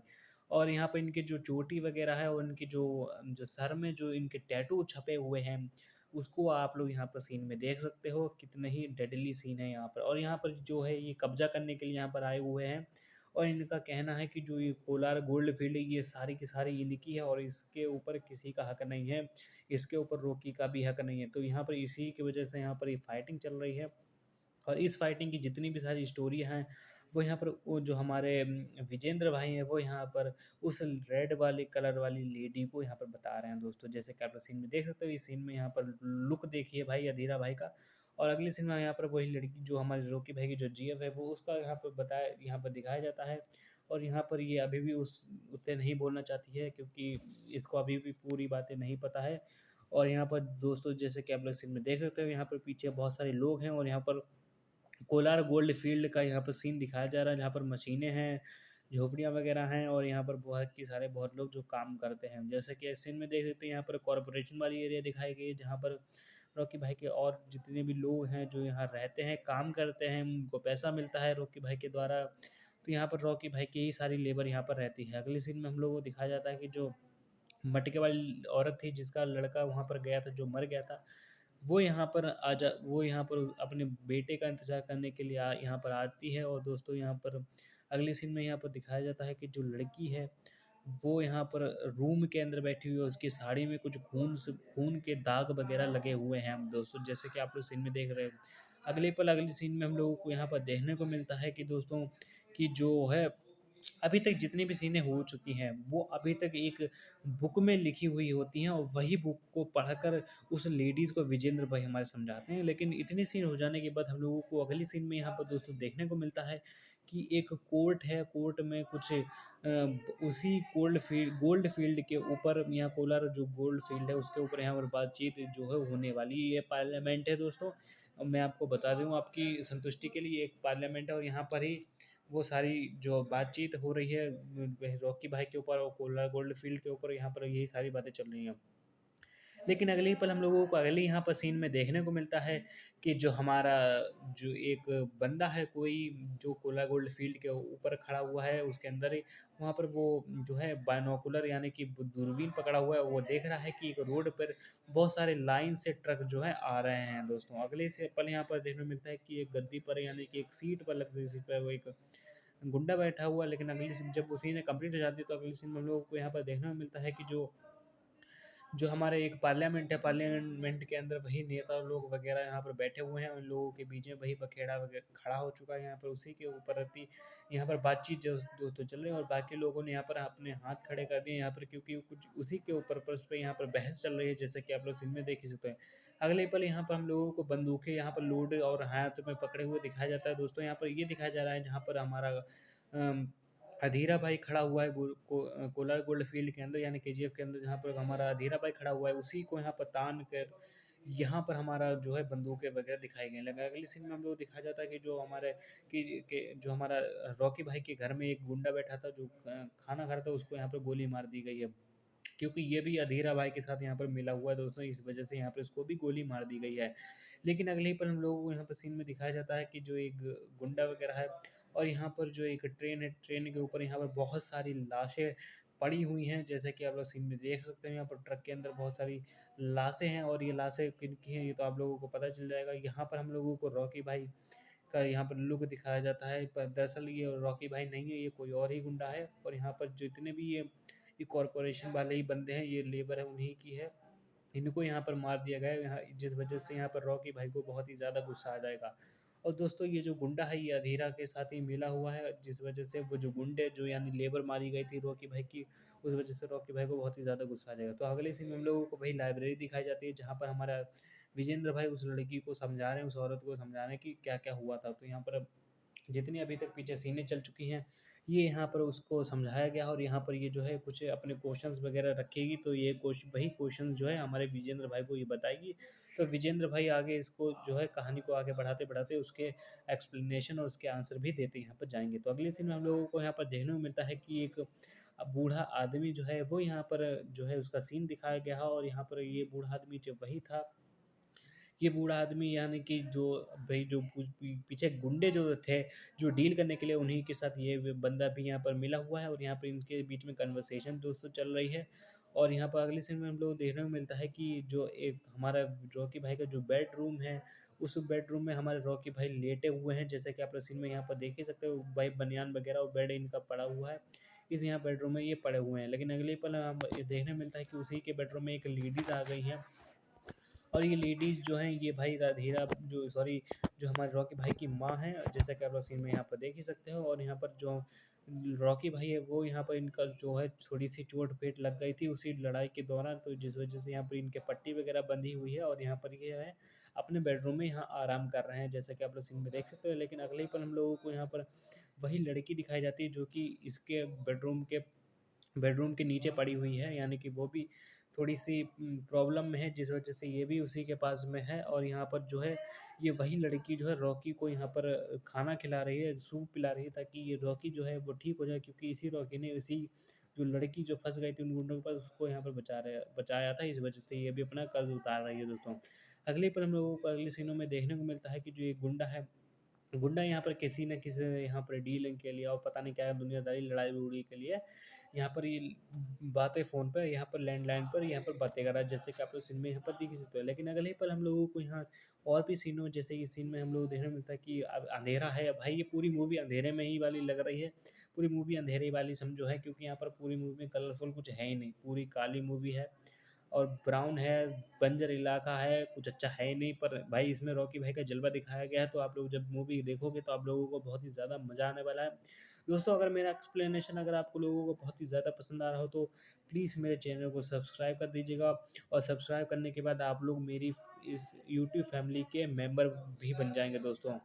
और यहाँ पे इनकी जो चोटी वगैरह है और इनकी जो जो सर में जो इनके टैटू छपे हुए हैं, उसको आप लोग यहाँ पर सीन में देख सकते हो। कितने ही डेडली सीन है यहाँ पर। और यहाँ पर जो है ये कब्जा करने के लिए यहाँ पर आए हुए हैं, और इनका कहना है कि जो ये कोलार गोल्ड फील्ड है ये सारी की सारी इनकी है और इसके ऊपर किसी का हक नहीं है, इसके ऊपर रॉकी का भी हक नहीं है। तो यहाँ पर इसी की वजह से यहाँ पर ये फाइटिंग चल रही है। और इस फाइटिंग की जितनी भी सारी स्टोरी हैं वो यहाँ पर वो जो हमारे विजेंद्र भाई हैं वो यहाँ पर उस रेड वाली कलर वाली लेडी को यहाँ पर बता रहे हैं दोस्तों। जैसे कि आप लोग सीन में देख सकते हो, इस सीन में यहाँ पर लुक देखिए भाई अधीरा भाई का। और अगले सीन में यहाँ पर वही लड़की जो हमारे रॉकी भाई की जो जीएफ है वो उसका यहाँ पर बताया, यहाँ पर दिखाया जाता है। और यहाँ पर ये अभी भी उससे नहीं बोलना चाहती है क्योंकि इसको अभी भी पूरी बातें नहीं पता है। और यहाँ पर दोस्तों जैसे कि आप लोग सीन में देख सकते हो, यहाँ पर पीछे बहुत सारे लोग हैं और यहाँ पर कोलार गोल्ड फील्ड का यहाँ पर सीन दिखाया जा रहा है, जहाँ पर मशीनें हैं, झोपड़ियाँ वगैरह हैं, और यहाँ पर बहुत लोग जो काम करते हैं। जैसे कि इस सीन में देख सकते हैं यहाँ पर कॉरपोरेशन वाली एरिया दिखाई गई है, जहाँ पर रॉकी भाई के और जितने भी लोग हैं जो यहाँ रहते हैं, काम करते हैं, उनको पैसा मिलता है रॉकी भाई के द्वारा। तो यहाँ पर रॉकी भाई की ही सारी लेबर यहाँ पर रहती है। अगले सीन में हम लोगों को दिखाया जाता है कि जो मटके वाली औरत थी जिसका लड़का वहाँ पर गया था, जो मर गया था, वो यहाँ पर अपने बेटे का इंतज़ार करने के लिए यहाँ पर आती है। और दोस्तों यहाँ पर अगले सीन में यहाँ पर दिखाया जाता है कि जो लड़की है वो यहाँ पर रूम के अंदर बैठी हुई है, उसकी साड़ी में कुछ खून के दाग वगैरह लगे हुए हैं हम दोस्तों, जैसे कि आप लोग सीन में देख रहे हो। अगले पल अगले सीन में हम लोगों को यहाँ पर देखने को मिलता है कि दोस्तों कि जो है अभी तक जितनी भी सीनें हो चुकी हैं वो अभी तक एक बुक में लिखी हुई होती हैं, और वही बुक को पढ़कर उस लेडीज़ को विजेंद्र भाई हमारे समझाते हैं। लेकिन इतनी सीन हो जाने के बाद हम लोगों को अगली सीन में यहाँ पर दोस्तों देखने को मिलता है कि एक कोर्ट है, कोर्ट में कुछ उसी गोल्ड फील्ड के ऊपर, यहाँ कोलार जो गोल्ड फील्ड है उसके ऊपर यहाँ पर बातचीत जो है होने वाली, ये पार्लियामेंट है दोस्तों। अब मैं आपको बता दूँ आपकी संतुष्टि के लिए एक पार्लियामेंट है, और यहाँ पर ही वो सारी जो बातचीत हो रही है रॉकी भाई के ऊपर और कोलार गोल्ड फील्ड के ऊपर, यहाँ पर यही सारी बातें चल रही हैं। लेकिन अगले ही पल हम लोगों को अगले यहाँ पर सीन में देखने को मिलता है कि जो हमारा जो एक बंदा है कोई, जो कोला गोल्ड फील्ड के ऊपर खड़ा हुआ है उसके अंदर ही, वहाँ पर वो जो है बायनोकुलर यानी कि दूरबीन पकड़ा हुआ है, वो देख रहा है कि एक रोड पर बहुत सारे लाइन से ट्रक जो है आ रहे हैं दोस्तों। अगले से पल यहाँ पर देखने को मिलता है कि एक गद्दी पर यानी कि एक सीट पर लग्जरी सीट पर वो एक गुंडा बैठा हुआ है। लेकिन अगली सीन जब वो सीन कंप्लीट हो जाती है तो अगली सीन में हम लोगों को यहाँ पर देखने को मिलता है कि जो जो हमारे एक पार्लियामेंट है, पार्लियामेंट के अंदर वही नेता लोग वगैरह यहाँ पर बैठे हुए हैं, उन लोगों के बीच में वही बखेड़ा वगैरह खड़ा हो चुका है यहाँ पर, उसी के ऊपर रहती यहाँ पर बातचीत जो दोस्तों चल रही है। और बाकी लोगों ने यहाँ पर अपने हाथ खड़े कर दिए यहाँ पर, क्योंकि कुछ उसी के ऊपर पर उस पर यहाँ पर बहस चल रही है, जैसे कि आप लोग सीन में देख ही सकते हैं। अगले पल यहाँ पर हम लोगों को बंदूकें यहाँ पर लोड और हाथ में पकड़े हुए दिखाया जाता है दोस्तों। यहाँ पर ये दिखाया जा रहा है जहाँ पर हमारा अधीरा भाई खड़ा हुआ है कोलार गोल्ड फील्ड के अंदर यानी केजीएफ के अंदर, जहाँ पर हमारा अधीरा भाई खड़ा हुआ है, उसी को यहाँ पर तान कर यहाँ पर हमारा जो है बंदूकें वगैरह दिखाई गई लगा। अगली सीन में हम लोग दिखाया जाता है कि जो हमारे कि जो हमारा रॉकी भाई के घर में एक गुंडा बैठा था जो खाना खा रहा था, उसको यहाँ पर गोली मार दी गई है। क्योंकि ये भी अधीरा भाई के साथ यहाँ पर मिला हुआ है दोस्तों, इस वजह से यहाँ पर इसको भी गोली मार दी गई है। लेकिन अगले ही पल हम लोगों को यहाँ पर सीन में दिखाया जाता है कि जो एक गुंडा वगैरह है और यहाँ पर जो एक ट्रेन है, ट्रेन के ऊपर यहाँ पर बहुत सारी लाशें पड़ी हुई हैं। जैसे कि आप लोग सीन में देख सकते हैं, यहाँ पर ट्रक के अंदर बहुत सारी लाशें हैं और ये लाशें किनकी हैं ये तो आप लोगों को पता चल जाएगा। यहाँ पर हम लोगों को रॉकी भाई का यहाँ पर लुक दिखाया जाता है, पर दरअसल ये रॉकी भाई नहीं है, ये कोई और ही गुंडा है। और यहाँ पर जितने भी ये कॉरपोरेशन वाले ही बंदे हैं, ये लेबर है उन्हीं की है। इनको यहाँ पर मार दिया गया है, यहाँ जिस वजह से यहाँ पर रॉकी भाई को बहुत ही ज़्यादा गुस्सा आ जाएगा। और दोस्तों ये जो गुंडा है ये अधीरा के साथ ही मिला हुआ है, जिस वजह से वो जो गुंडे जो यानी लेबर मारी गई थी रॉकी भाई की, उस वजह से रॉकी भाई को बहुत ही ज़्यादा गुस्सा आ जाएगा। तो अगले सीन में हम लोगों को वही लाइब्रेरी दिखाई जाती है, जहाँ पर हमारा विजेंद्र भाई उस लड़की को समझा रहे हैं, उस औरत को समझा रहे हैं कि क्या क्या हुआ था। तो यहाँ पर जितनी अभी तक पीछे सीनें चल चुकी हैं, ये यहाँ पर उसको समझाया गया और यहाँ पर ये जो है कुछ अपने क्वेश्चंस वगैरह रखेगी, तो ये वही क्वेश्चन जो है हमारे विजेंद्र भाई को ये बताएगी। तो विजेंद्र भाई आगे इसको जो है कहानी को आगे बढ़ाते बढ़ाते उसके एक्सप्लेनेशन और उसके आंसर भी देते यहाँ पर जाएंगे। तो अगले सीन में हम लोगों को यहाँ पर देखने को मिलता है कि एक बूढ़ा आदमी जो है वो यहाँ पर जो है उसका सीन दिखाया गया है और यहाँ पर ये बूढ़ा आदमी जो वही था, ये बूढ़ा आदमी यानी कि जो भाई जो पीछे गुंडे जो थे, जो डील करने के लिए उन्हीं के साथ ये बंदा भी यहाँ पर मिला हुआ है और यहाँ पर इनके बीच में कन्वर्सेशन दोस्तों चल रही है। और यहाँ पर अगले सीन में हम लोग देखने को मिलता है कि जो एक हमारा रॉकी भाई का जो बेडरूम है, उस बेडरूम में हमारे रॉकी भाई लेटे हुए हैं। जैसे कि आप लोग सीन में यहाँ पर देख ही सकते हो, भाई बनियान वगैरह और बेड इनका पड़ा हुआ है। इस यहाँ बेडरूम में ये पड़े हुए हैं, लेकिन अगले पल हम ये देखने मिलता है कि उसी के बेडरूम में एक लेडीज़ आ गई है। और ये लेडीज़ जो हैं ये भाई राधीरा जो सॉरी जो हमारे रॉकी भाई की माँ हैं, जैसा कि आप लोग सीन में यहाँ पर देख ही सकते हो। और यहाँ पर जो रॉकी भाई है वो यहाँ पर इनका जो है थोड़ी सी चोट पेट लग गई थी उसी लड़ाई के दौरान, तो जिस वजह से यहाँ पर इनके पट्टी वगैरह बंधी हुई है और यहाँ पर ये है अपने बेडरूम में यहाँ आराम कर रहे हैं, जैसा कि आप लोग सीन में देख सकते हो। लेकिन अगले ही पल हम लोगों को यहाँ पर वही लड़की दिखाई जाती है जो कि इसके बेडरूम के नीचे पड़ी हुई है, यानी कि वो भी थोड़ी-सी प्रॉब्लम में है, जिस वजह से ये भी उसी के पास में है। और यहाँ पर जो है ये वही लड़की जो है रॉकी को यहाँ पर खाना खिला रही है, सूप पिला रही है ताकि ये रॉकी जो है वो ठीक हो जाए, क्योंकि इसी रॉकी ने इसी जो लड़की जो फँस गई थी उन गुंडों के पास उसको यहाँ पर बचाया था, इस वजह से ये भी अपना कर्ज़ उतार रही है दोस्तों। अगले पर हम लोगों को अगले सीनों में देखने को मिलता है कि जो ये गुंडा है, गुंडा यहाँ पर किसी न किसी यहाँ पर डीलिंग के लिए और पता नहीं क्या दुनियादारी लड़ाई-वड़ाई के लिए यहाँ पर ये बातें फ़ोन पे यहाँ पर लैंडलाइन पर यहाँ पर बातें कर रहा है, जैसे कि आप लोग सीन में यहाँ पर देख ही सकते हो। लेकिन अगले ही पल हम लोगों को यहाँ और भी सीनों जैसे कि सीन में हम लोग को देखने को मिलता है कि अब अंधेरा है। भाई ये पूरी मूवी अंधेरे में ही वाली लग रही है, पूरी मूवी अंधेरे वाली समझो है, क्योंकि यहाँ पर पूरी मूवी में कलरफुल कुछ है ही नहीं, पूरी काली मूवी है और ब्राउन है, बंजर इलाका है, कुछ अच्छा है ही नहीं। पर भाई इसमें रॉकी भाई का जलवा दिखाया गया है, तो आप लोग जब मूवी देखोगे तो आप लोगों को बहुत ही ज़्यादा मज़ा आने वाला है। दोस्तों अगर मेरा एक्सप्लेनेशन अगर आपको लोगों को बहुत ही ज़्यादा पसंद आ रहा हो तो प्लीज़ मेरे चैनल को सब्सक्राइब कर दीजिएगा और सब्सक्राइब करने के बाद आप लोग मेरी इस यूट्यूब फैमिली के मेंबर भी बन जाएँगे दोस्तों।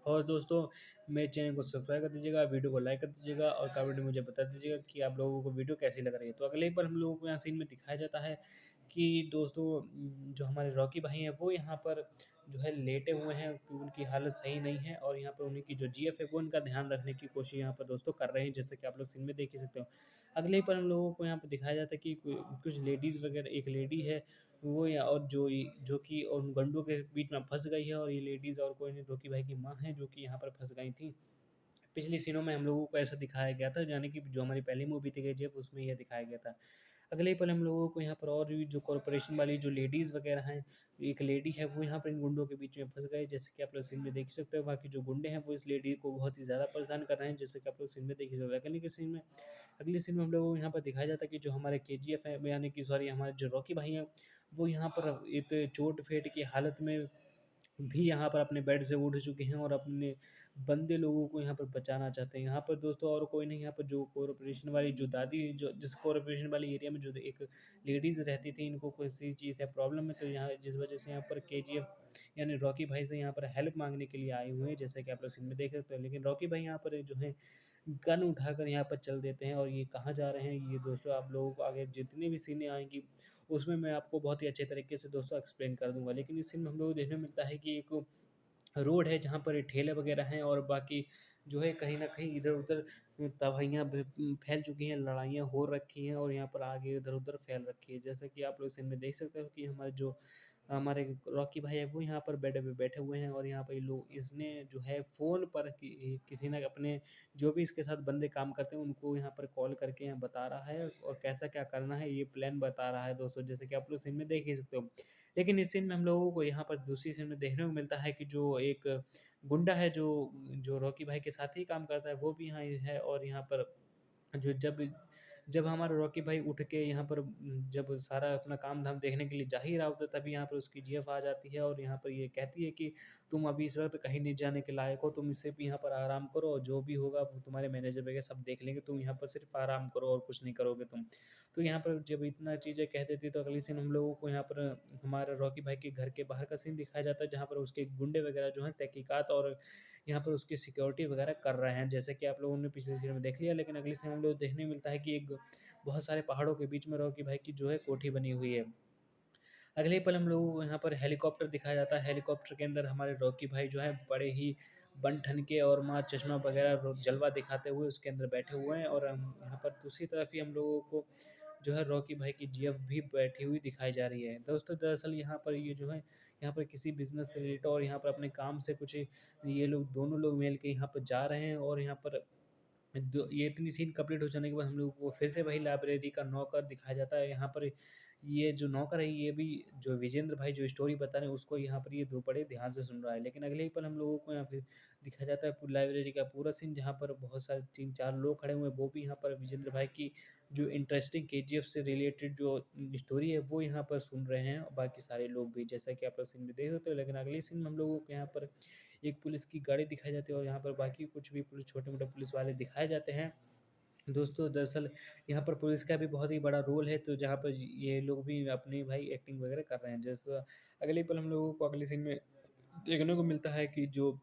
और दोस्तों मेरे चैनल को सब्सक्राइब कर दीजिएगा, वीडियो को लाइक कर दीजिएगा और कमेंट में मुझे बता दीजिएगा कि आप लोगों को वीडियो कैसी लग रही है। तो अगले पर हम लोगों को यहाँ सीन में दिखाया जाता है कि दोस्तों जो हमारे रॉकी भाई हैं वो यहाँ पर जो है लेटे हुए हैं, क्योंकि उनकी हालत सही नहीं है और यहाँ पर उन्हीं की जो जीएफ है वो उनका ध्यान रखने की कोशिश यहाँ पर दोस्तों कर रहे हैं, जैसे कि आप लोग सीन में देख ही सकते हो। अगले पर हम लोगों को यहाँ पर दिखाया जाता है कि कुछ लेडीज़ वगैरह, एक लेडी है वो या और जो कि उन गंडों के बीच में फँस गई है और ये लेडीज़ और कोई नहीं रॉकी भाई की माँ हैं जो कि यहाँ पर फँस गई थी। पिछली सीनों में हम लोगों को ऐसा दिखाया गया था, यानी कि जो हमारी पहली मूवी थी केजीएफ उसमें यह दिखाया गया था। अगले ही पल हम लोगों को यहाँ पर और भी जो कॉर्पोरेशन वाली जो लेडीज़ वगैरह हैं, एक लेडी है वो यहाँ पर इन गुंडों के बीच में फँस गए, जैसे कि आप लोग सीन में देख सकते हो। बाकी जो गुंडे हैं वो इस लेडी को बहुत ही ज़्यादा परेशान कर रहे हैं, जैसे कि आप लोग सीन में देख ही सकते हो। अगले सीन में हम लोगों को यहाँ पर दिखाया जाता है कि जो हमारे केजीएफ है, यानी कि सॉरी हमारे जो रॉकी भाई हैं, वो यहाँ पर एक चोट-फेट की हालत में भी यहाँ पर अपने बेड से उठ चुके हैं और अपने बंदे लोगों को यहाँ पर बचाना चाहते हैं। यहाँ पर दोस्तों और कोई नहीं, यहाँ पर जो कॉर्पोरेशन वाली जो दादी जो जिस कॉर्पोरेशन वाली एरिया में जो एक लेडीज़ रहती थी, इनको किसी चीज़ से प्रॉब्लम है, तो यहाँ जिस वजह से यहाँ पर केजीएफ यानी रॉकी भाई से यहाँ पर हेल्प माँगने के लिए आए हुए हैं, जैसा कि आप लोग सीन में देख सकते हो। लेकिन रॉकी भाई यहाँ पर जो है गन उठाकर यहाँ पर चल देते हैं और ये कहाँ जा रहे हैं ये दोस्तों आप लोगों को आगे जितनी भी सीनें आएँगी उसमें मैं आपको बहुत ही अच्छे तरीके से दोस्तों एक्सप्लेन कर दूँगा। लेकिन इस सीन में हम लोग को देखने को मिलता है कि एक रोड है जहाँ पर ठेले वगैरह हैं और बाकी जो है कहीं न कहीं इधर-उधर तबाहियाँ फैल चुकी हैं, लड़ाइयाँ हो रखी हैं और यहाँ पर आगे इधर-उधर फैल रखी है। जैसे कि आप लोग इस सीन में देख सकते हो कि हमारे रॉकी भाई है वो यहाँ पर बेड पे बैठे हुए हैं और यहाँ पे लोग इसने जो है फ़ोन पर किसी न अपने जो भी इसके साथ बंदे काम करते हैं उनको यहाँ पर कॉल करके यहाँ बता रहा है और कैसा क्या करना है ये प्लान बता रहा है दोस्तों, जैसे कि आप लोग सीन में देख ही सकते हो। लेकिन इस सीन में हम लोगों को यहाँ पर दूसरी सीन में देखने को मिलता है कि जो एक गुंडा है जो रॉकी भाई के साथ ही काम करता है वो भी यहाँ है और यहाँ पर जो जब जब हमारा रॉकी भाई उठ के यहाँ पर जब सारा अपना काम-धाम देखने के लिए जा ही रहा होता है, तभी यहाँ पर उसकी जीएफ आ जाती है और यहाँ पर ये कहती है कि तुम अभी इस वक़्त कहीं नहीं जाने के लायक हो, तुम सिर्फ़ यहाँ पर आराम करो और जो भी होगा वो तुम्हारे मैनेजर वगैरह सब देख लेंगे, तुम यहाँ पर सिर्फ़ आराम करो और कुछ नहीं करोगे तुम। तो यहाँ पर जब इतना चीज़ें कह देती है तो अगली सीन हम लोगों को यहाँ पर हमारे रॉकी भाई के घर के बाहर का सीन दिखाया जाता है, जहाँ पर उसके गुंडे वगैरह जो हैं तहकीकात और यहाँ पर उसकी सिक्योरिटी वगैरह कर रहे हैं। जैसे कि आप लोगों ने पिछली सीन में देख लिया, लेकिन अगली सीन हम लोग देखने को मिलता है कि एक बहुत सारे पहाड़ों के बीच में रॉकी भाई की जो है कोठी बनी हुई है। अगले ही पल हम लोगों को यहाँ पर हेलीकॉप्टर दिखाया जाता है। हेलीकॉप्टर के अंदर हमारे रॉकी भाई जो हैं बड़े ही बन-ठन के और माँ चश्मा वगैरह जलवा दिखाते हुए उसके अंदर बैठे हुए हैं और हम यहाँ पर दूसरी तरफ ही हम लोगों को जो है रॉकी भाई की जीएफ भी बैठी हुई दिखाई जा रही है। दोस्तों दरअसल यहाँ पर ये जो है यहाँ पर किसी बिज़नेस से रिलेटेड और यहाँ पर अपने काम से कुछ ये लोग दोनों लोग मिल के यहाँ पर जा रहे हैं और यहाँ पर ये इतनी सीन कंप्लीट हो जाने के बाद हम लोगों को फिर से वही लाइब्रेरी का नौकर दिखाया जाता है। यहाँ पर ये जो नौकर है ये भी जो विजेंद्र भाई जो स्टोरी बता रहे हैं उसको यहाँ पर ये दो बड़े ध्यान से सुन रहा है। लेकिन अगले ही पल हम लोगों को यहाँ पे दिखाया जाता है लाइब्रेरी का पूरा सीन, जहाँ पर बहुत सारे 3-4 लोग खड़े हुए हैं। वो भी यहाँ पर विजेंद्र भाई की जो इंटरेस्टिंग केजीएफ से रिलेटेड जो स्टोरी है वो यहाँ पर सुन रहे हैं और बाकी सारे लोग भी, जैसा कि आप लोग सीन में देख सकते हो। लेकिन अगले सीन में हम लोगों को यहाँ पर एक पुलिस की गाड़ी दिखाई जाती है और यहाँ पर बाकी कुछ भी पुलिस छोटे-मोटे पुलिस वाले दिखाए जाते हैं। दोस्तों दरअसल यहाँ पर पुलिस का भी बहुत ही बड़ा रोल है, तो जहाँ पर ये लोग भी अपनी भाई एक्टिंग वगैरह कर रहे हैं। जैसा अगले पल हम लोगों को अगले सीन में देखने को मिलता है कि जो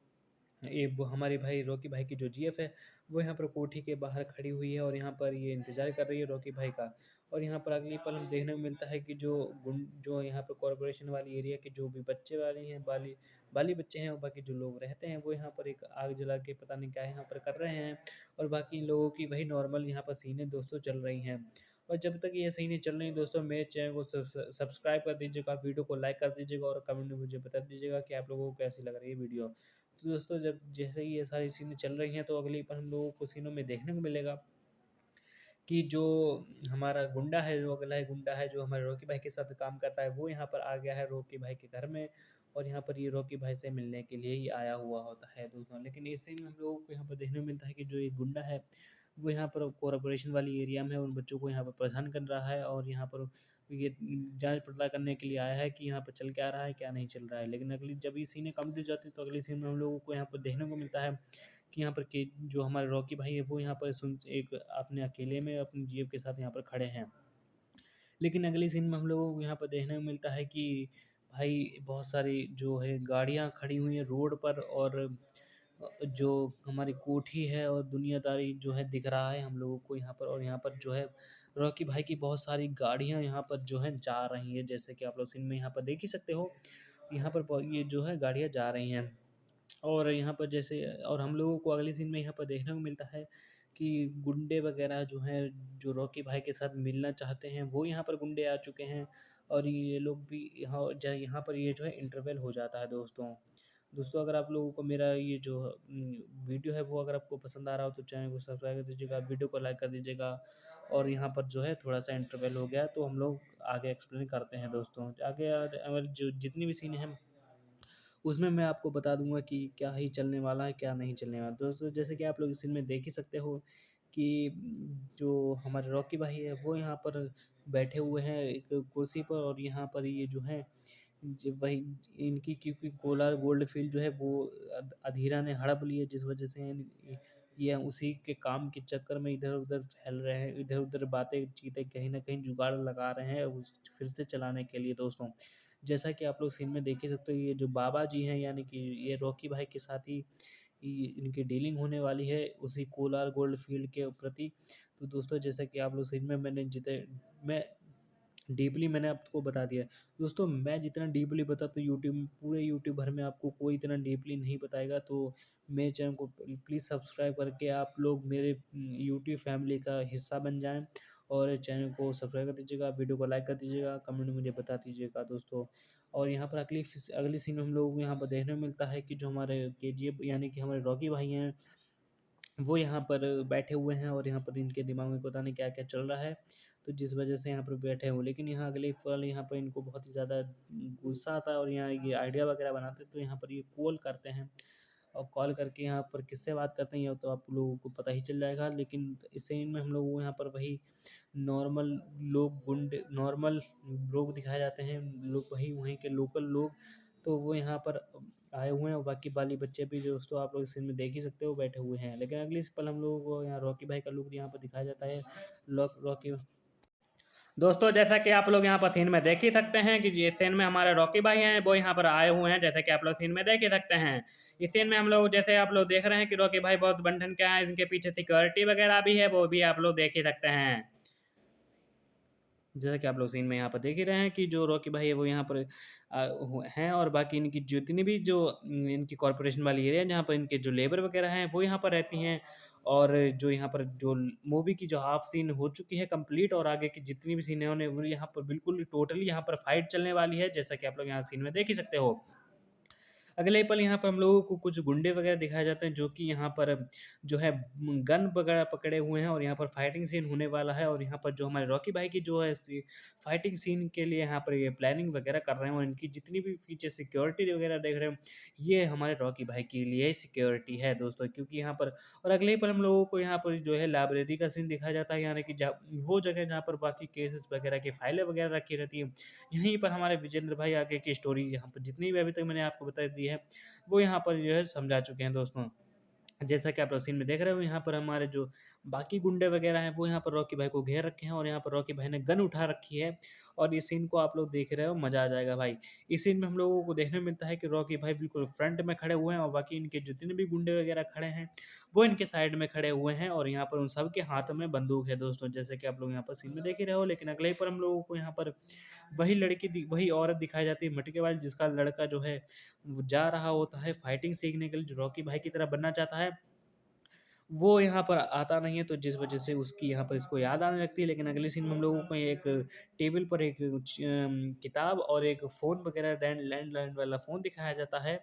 ये वो हमारे भाई रॉकी भाई की जो जीएफ है, वो यहाँ पर कोठी के बाहर खड़ी हुई है और यहाँ पर ये इंतज़ार कर रही है रॉकी भाई का। और यहाँ पर अगले पल हम देखने को मिलता है कि जो यहाँ पर कॉर्पोरेशन वाली एरिया के जो भी बच्चे वाले हैं, बाली बाली बच्चे हैं और बाकी जो लोग रहते हैं, वो यहाँ पर एक आग जला के पता नहीं क्या यहाँ पर कर रहे हैं और बाकी इन लोगों की वही नॉर्मल यहाँ पर सीनें दोस्तों चल रही हैं। और जब तक ये सीनें चल रही हैं दोस्तों, मेरे चैनल को सब्सक्राइब कर दीजिएगा, वीडियो को लाइक कर दीजिएगा और कमेंट में मुझे बता दीजिएगा कि आप लोगों को कैसी लग रही है वीडियो। तो दोस्तों जब जैसे ही ये सारी सीनें चल रही हैं तो अगली पल हम लोगों को सीनों में देखने को मिलेगा कि जो हमारा गुंडा है, जो अगला ही गुंडा है जो हमारे रॉकी भाई के साथ काम करता है, वो यहाँ पर आ गया है रॉकी भाई के घर में और यहाँ पर ये रॉकी भाई से मिलने के लिए ही आया हुआ होता है दोस्तों। लेकिन इस सीन में हम लोगों को यहाँ पर देखने को मिलता है कि जो ये गुंडा है, वो यहाँ पर कॉर्पोरेशन वाली एरिया में उन बच्चों को यहाँ पर परेशान कर रहा है और यहाँ पर ये जाँच पड़ताल करने के लिए आया है कि यहाँ पर चल क्या रहा है, क्या नहीं चल रहा है। लेकिन अगली जब ये सीनें कंप्लीट हो जाती है तो अगली सीन में हम लोगों को यहाँ पर देखने को मिलता है कि यहाँ पर के जो हमारे रॉकी भाई है वो यहाँ पर सुन एक अपने अकेले में अपनी जीप के साथ यहाँ पर खड़े हैं। लेकिन अगली सीन में हम लोगों को यहाँ पर देखने को मिलता है कि भाई बहुत सारी जो है गाड़ियाँ खड़ी हुई हैं रोड पर और जो हमारी कोठी है और दुनियादारी जो है दिख रहा है हम लोगों को यहाँ पर और यहाँ पर जो है रॉकी भाई की बहुत सारी गाड़ियाँ यहाँ पर जो है जा रही हैं, जैसे कि आप लोग सीन में यहाँ पर देख ही सकते हो। यहाँ पर ये जो है गाड़ियाँ जा रही हैं। और यहाँ पर जैसे और हम लोगों को अगले सीन में यहाँ पर देखने को मिलता है कि गुंडे वगैरह जो हैं, जो रॉकी भाई के साथ मिलना चाहते हैं, वो यहाँ पर गुंडे आ चुके हैं और ये लोग भी यहाँ पर ये जो है इंटरवल हो जाता है दोस्तों। दोस्तों अगर आप लोगों को मेरा ये जो वीडियो है वो अगर आपको पसंद आ रहा हो तो चैनल को सब्सक्राइब कर दीजिएगा, वीडियो को लाइक कर दीजिएगा और यहाँ पर जो है थोड़ा-सा इंटरवल हो गया तो हम लोग आगे एक्सप्लेन करते हैं दोस्तों। आगे और जो जितनी भी सीन हैं उसमें मैं आपको बता दूँगा कि क्या ही चलने वाला है, क्या नहीं चलने वाला। दोस्तों जैसे कि आप लोग इस सीन में देख ही सकते हो कि जो हमारे रॉकी भाई है वो यहाँ पर बैठे हुए हैं एक कुर्सी पर और यहाँ पर ये जो है वही इनकी क्योंकि कोलार गोल्ड फ़ील्ड जो है वो अधीरा ने हड़प ली है, जिस वज़ह से ये उसी के काम के चक्कर में इधर-उधर फैल रहे हैं, इधर-उधर बातें-चीतें कहीं न कहीं जुगाड़ लगा रहे हैं उस फिर से चलाने के लिए दोस्तों। जैसा कि आप लोग सीन में देख ही सकते हो, ये जो बाबा जी हैं यानी कि ये रॉकी भाई के साथ ही इनकी डीलिंग होने वाली है उसी कोलार गोल्ड फ़ील्ड के प्रति। तो दोस्तों जैसा कि आप लोग सीन में मैं डीपली मैंने आपको बता दिया है। दोस्तों मैं जितना डीपली बताता हूँ यूट्यूब पूरे यूट्यूब भर में आपको कोई इतना डीपली नहीं बताएगा, तो मेरे चैनल को प्लीज़ सब्सक्राइब करके आप लोग मेरे यूट्यूब फैमिली का हिस्सा बन जाएँ और चैनल को सब्सक्राइब कर दीजिएगा, वीडियो को लाइक कर दीजिएगा, कमेंट में मुझे बता दीजिएगा दोस्तों। और यहाँ पर अगली सीन में हम लोगों को यहाँ पर देखने को मिलता है कि जो हमारे केजीएफ यानी कि हमारे रॉकी भाई हैं, वो यहाँ पर बैठे हुए हैं और यहाँ पर इनके दिमाग में पता नहीं क्या-क्या चल रहा है, तो जिस वजह से यहाँ पर बैठे हुए। लेकिन यहाँ अगले पल यहाँ पर इनको बहुत ही ज़्यादा गुस्सा आता है और यहाँ ये आइडिया वगैरह बनाते हैं, तो यहाँ पर ये कॉल करते हैं और कॉल करके यहाँ पर किससे बात करते हैं, ये तो आप लोगों को पता ही चल जाएगा। लेकिन इस सीन में हम लोगों को यहाँ पर वही नॉर्मल नॉर्मल लोग दिखाए जाते हैं, लोग वहीं वहीं के लोकल लोग, तो वो यहाँ पर आए हुए हैं और बाकी बाली बच्चे भी जो दोस्तों आप लोग इस सीन में देख ही सकते हो बैठे हुए हैं। लेकिन अगले पल हम लोगों को यहाँ रॉकी भाई का लुक यहाँ पर दिखाया जाता है। रॉकी दोस्तों जैसा कि आप लोग यहाँ पर सीन में देख ही सकते हैं कि ये सीन में हमारे रॉकी भाई हैं, वो यहाँ पर आए हुए हैं, जैसे कि आप लोग सीन में देख ही सकते हैं। इस सीन में हम लोग जैसे आप लोग देख रहे हैं कि रॉकी भाई बहुत बन-ठन के आए हैं, इनके पीछे सिक्योरिटी वगैरह भी है, वो भी आप लोग देख ही सकते हैं। जैसा कि आप लोग सीन में यहाँ पर देख ही रहे हैं कि जो रॉकी भाई है वो यहाँ पर हैं और बाकी इनकी जितनी भी जो इनकी कॉर्पोरेशन वाली एरिया है जहाँ पर इनके जो लेबर वगैरह हैं वो यहाँ पर रहती हैं। और जो यहाँ पर जो मूवी की जो हाफ सीन हो चुकी है कंप्लीट और आगे की जितनी भी सीन है उन्हें वो यहाँ पर बिल्कुल टोटली यहाँ पर फाइट चलने वाली है, जैसा कि आप लोग यहाँ सीन में देख ही सकते हो। अगले ही पल यहाँ पर हम लोगों को कुछ गुंडे वगैरह दिखाए जाते हैं जो कि यहाँ पर जो है गन वगैरह पकड़े हुए हैं और यहाँ पर फाइटिंग सीन होने वाला है। और यहाँ पर जो हमारे रॉकी भाई की जो है फाइटिंग सीन के लिए यहाँ पर ये प्लानिंग वगैरह कर रहे हैं और इनकी जितनी भी पीछे सिक्योरिटी वगैरह देख रहे हैं ये हमारे रॉकी भाई के लिए ही सिक्योरिटी है दोस्तों, क्योंकि यहाँ पर और अगले ही पर हम लोगों को यहाँ पर जो है लाइब्रेरी का सीन दिखाया जाता है, यानी कि वो जगह जहाँ पर बाकी केसेस वगैरह की फाइलें वगैरह रखी रहती है। यहीं पर हमारे विजेंद्र भाई आगे की स्टोरी यहाँ पर जितनी भी अभी तक मैंने आपको बता दी है, वो यहाँ पर जो है समझा चुके हैं दोस्तों। जैसा कि आप लोग सीन में देख रहे हो यहाँ पर हमारे जो बाकी गुंडे वगैरह हैं वो यहाँ पर रॉकी भाई को घेर रखे हैं और यहाँ पर रॉकी भाई ने गन उठा रखी है। और इस सीन को आप लोग देख रहे हो, मज़ा आ जाएगा भाई। इस सीन में हम लोगों को देखने को मिलता है कि रॉकी भाई बिल्कुल फ्रंट में खड़े हुए हैं और बाकी इनके जितने भी गुंडे वगैरह खड़े हैं वो इनके साइड में खड़े हुए हैं और यहाँ पर उन सब के हाथ में बंदूक है दोस्तों, जैसे कि आप लोग यहाँ पर सीन में देख ही रहे हो। लेकिन अगले ही पर हम लोगों को यहाँ पर वही औरत दिखाई जाती है मटके वाली, जिसका लड़का जो है वो जा रहा होता है फाइटिंग सीखने के लिए, जो रॉकी भाई की तरह बनना चाहता है। वो यहाँ पर आता नहीं है, तो जिस वजह से उसकी यहाँ पर इसको याद आने लगती है। लेकिन अगले सीन में हम लोगों को एक टेबल पर एक किताब और एक फ़ोन वगैरह लैंडलाइन वाला फ़ोन दिखाया जाता है।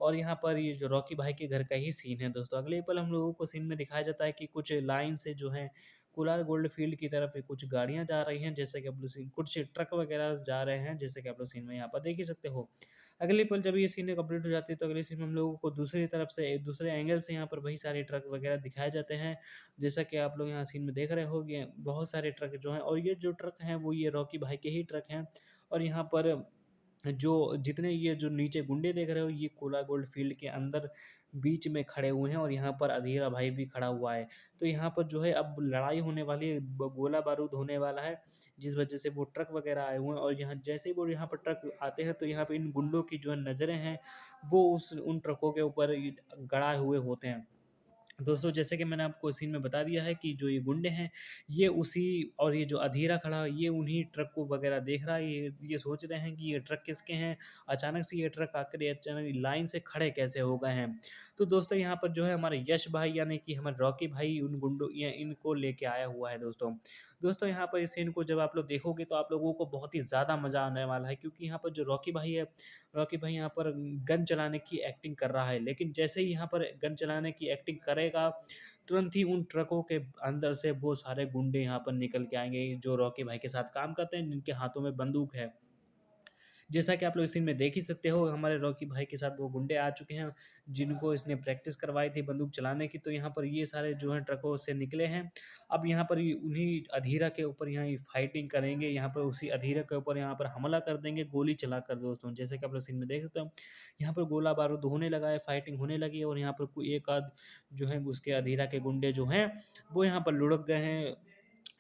और यहाँ पर ये जो रॉकी भाई के घर का ही सीन है दोस्तों। अगले पल हम लोगों को सीन में दिखाया जाता है कि कुछ लाइन से जो है कोलार गोल्ड फील्ड की तरफ कुछ गाड़ियाँ जा रही हैं, जैसे कि आप लोग सीन कुछ ट्रक वगैरह जा रहे हैं, जैसे कि आप लोग सीन में यहाँ पर देख ही सकते हो। अगले पल जब ये सीन कंप्लीट हो जाती है तो अगले सीन में हम लोगों को दूसरी तरफ से दूसरे एंगल से यहाँ पर वही सारे ट्रक वगैरह दिखाए जाते हैं। जैसा कि आप लोग यहाँ सीन में देख रहे होंगे बहुत सारे ट्रक जो हैं और ये जो ट्रक हैं वो ये रॉकी भाई के ही ट्रक हैं। और यहाँ पर जो जितने ये जो नीचे गुंडे देख रहे हो ये कोला गोल्ड फील्ड के अंदर बीच में खड़े हुए हैं और यहाँ पर अधीरा भाई भी खड़ा हुआ है। तो यहाँ पर जो है अब लड़ाई होने वाली है, गोला बारूद होने वाला है, जिस वजह से वो ट्रक वगैरह आए हुए हैं। और यहाँ जैसे ही वो यहाँ पर ट्रक आते हैं तो यहाँ पे इन गुंडों की जो है नज़रें हैं वो उस उन ट्रकों के ऊपर गड़ाए हुए होते हैं। दोस्तों जैसे कि मैंने आपको सीन में बता दिया है कि जो ये गुंडे हैं ये उसी और ये जो अधीरा खड़ा है ये उन्हीं ट्रक को वगैरह देख रहा है, ये सोच रहे हैं कि ये ट्रक किसके हैं। अचानक से ये ट्रक आकर ये अचानक लाइन से खड़े कैसे हो गए हैं। तो दोस्तों यहाँ पर जो है हमारे यश भाई यानी कि हमारे रॉकी भाई उन गुंडों या इनको लेके आया हुआ है दोस्तों। दोस्तों यहाँ पर इस सीन को जब आप लोग देखोगे तो आप लोगों को बहुत ही ज़्यादा मज़ा आने वाला है, क्योंकि यहाँ पर जो रॉकी भाई है, रॉकी भाई यहाँ पर गन चलाने की एक्टिंग कर रहा है। लेकिन जैसे ही यहाँ पर गन चलाने की एक्टिंग करेगा तुरंत ही उन ट्रकों के अंदर से वो सारे गुंडे यहाँ पर निकल के आएंगे जो रॉकी भाई के साथ काम करते हैं, जिनके हाथों में बंदूक है। जैसा कि आप लोग इस सीन में देख ही सकते हो हमारे रॉकी भाई के साथ वो गुंडे आ चुके हैं जिनको इसने प्रैक्टिस करवाई थी बंदूक चलाने की। तो यहाँ पर ये सारे जो हैं ट्रकों से निकले हैं। अब यहाँ पर उन्हीं अधीरा के ऊपर यहाँ ये फाइटिंग करेंगे, यहाँ पर उसी अधीरा के ऊपर यहाँ पर हमला कर देंगे गोली चलाकर दोस्तों। जैसे कि आप लोग सीन में देख सकते हो यहाँ पर गोला बारूद होने लगा है, फाइटिंग होने लगी है और यहाँ पर कोई एक आध जो है उसके अधीरा के गुंडे जो हैं वो यहाँ पर लुढ़क गए हैं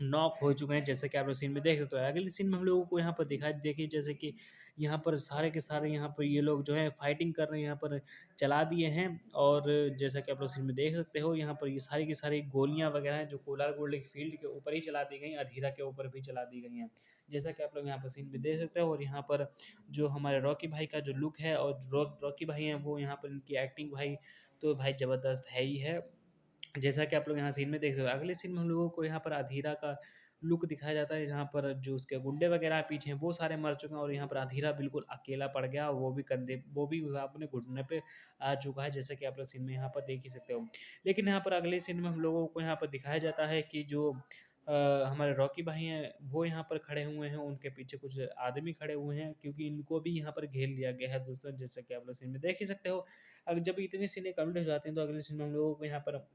नॉक हो चुके हैं, जैसे कि आप लोग सीन में देख सकते हो। अगले सीन में हम लोगों को यहाँ पर दिखाई देखिए जैसे कि यहाँ पर सारे के सारे यहाँ पर ये लोग जो है फाइटिंग कर रहे हैं, यहाँ पर चला दिए हैं। और जैसा कि आप लोग सीन में देख सकते हो, यहाँ पर ये सारी की सारी गोलियाँ वगैरह हैं जो कोलार गोल्ड फील्ड के ऊपर ही चला दी गई हैं, अधीरा के ऊपर भी चला दी गई हैं, जैसा कि आप लोग यहाँ पर सीन में देख सकते हो। और यहाँ पर जो हमारे रॉकी भाई का जो लुक है और रॉकी भाई हैं, वो यहाँ पर इनकी एक्टिंग भाई तो भाई ज़बरदस्त है ही है। जैसा कि आप लोग यहाँ सीन में देख सकते हो। अगले सीन में हम लोगों को यहाँ पर अधीरा का लुक दिखाया जाता है, जहाँ पर जो उसके गुंडे वगैरह पीछे हैं वो सारे मर चुके हैं और यहाँ पर अधीरा बिल्कुल अकेला पड़ गया और वो भी अपने घुटने पे आ चुका है, जैसा कि आप लोग सीन में यहाँ पर देख ही सकते हो। लेकिन यहाँ पर अगले सीन में हम लोगों को यहाँ पर दिखाया जाता है कि जो हमारे रॉकी भाई हैं वो यहाँ पर खड़े हुए हैं, उनके पीछे कुछ आदमी खड़े हुए हैं क्योंकि इनको भी यहाँ पर घेर लिया गया है दोस्तों, जैसा कि आप लोग सीन में देख ही सकते हो। अगर जब इतनी सीनें कंप्लीट हो जाती हैं तो अगले सीन में हम लोगों को यहाँ पर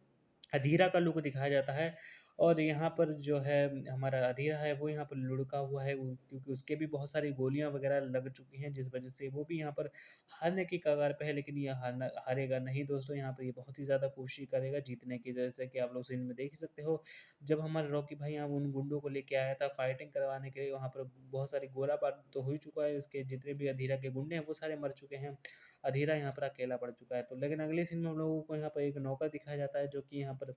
अधीरा का लुक दिखाया जाता है। और यहाँ पर जो है हमारा अधीरा है वो यहाँ पर लुढ़का हुआ है, क्योंकि उसके भी बहुत सारी गोलियां वगैरह लग चुकी हैं, जिस वजह से वो भी यहाँ पर हारने की कगार पे है। लेकिन ये हारेगा नहीं दोस्तों, यहाँ पर ये बहुत ही ज़्यादा कोशिश करेगा जीतने की, जैसे कि आप लोग सीन में देख ही सकते हो। जब हमारे रॉकी भाई यहाँ उन गुंडों को लेके आया था फाइटिंग करवाने के लिए, वहाँ पर बहुत सारी गोला बारूद तो हो ही चुका है, इसके जितने भी अधीरा के गुंडे हैं वो सारे मर चुके हैं। अधीरा यहाँ पर अकेला पड़ चुका है। तो लेकिन अगले सीन में हम लोगों को यहाँ पर एक नौकर दिखाया जाता है, जो कि यहाँ पर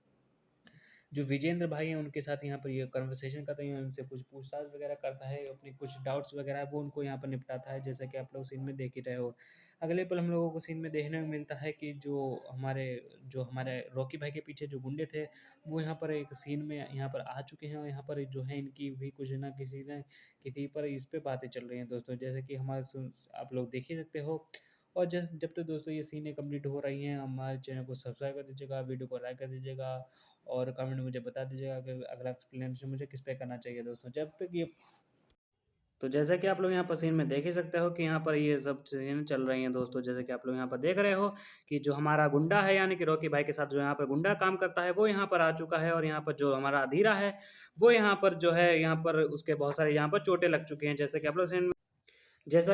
जो विजेंद्र भाई हैं उनके साथ यहाँ पर ये कन्वर्सेशन करते हैं, उनसे कुछ पूछताछ वगैरह करता है, अपने कुछ डाउट्स वगैरह है वो उनको यहाँ पर निपटाता है, जैसा कि आप लोग सीन में देख ही रहे हो। अगले पल हम लोगों को सीन में देखने को मिलता है कि जो हमारे रॉकी भाई के पीछे जो गुंडे थे, वो यहाँ पर एक सीन में यहाँ पर आ चुके हैं और यहाँ पर जो है इनकी भी कुछ ना किसी न किसी पर इस पे बातें चल रही हैं दोस्तों, जैसे कि आप लोग देख ही सकते हो। और जब तक दोस्तों ये सीनें कंप्लीट हो रही हैं, हमारे चैनल को सब्सक्राइब कर दीजिएगा, वीडियो को लाइक कर दीजिएगा और कमेंट में मुझे बता दीजिएगा कि अगला एक्सप्लेनेशन मुझे किस पे करना चाहिए दोस्तों। जब तक ये तो जैसा कि आप लोग यहाँ पर सीन में देख ही सकते हो कि यहाँ पर ये सब चीज़ें चल रही हैं दोस्तों, जैसे कि आप लोग यहाँ पर देख रहे हो कि जो हमारा गुंडा है यानी कि रॉकी भाई के साथ जो यहाँ पर गुंडा काम करता है वो यहाँ पर आ चुका है, और यहाँ पर जो हमारा अधीरा है वो यहाँ पर जो है यहाँ पर उसके बहुत सारे यहाँ पर चोटें लग चुकी हैं, जैसा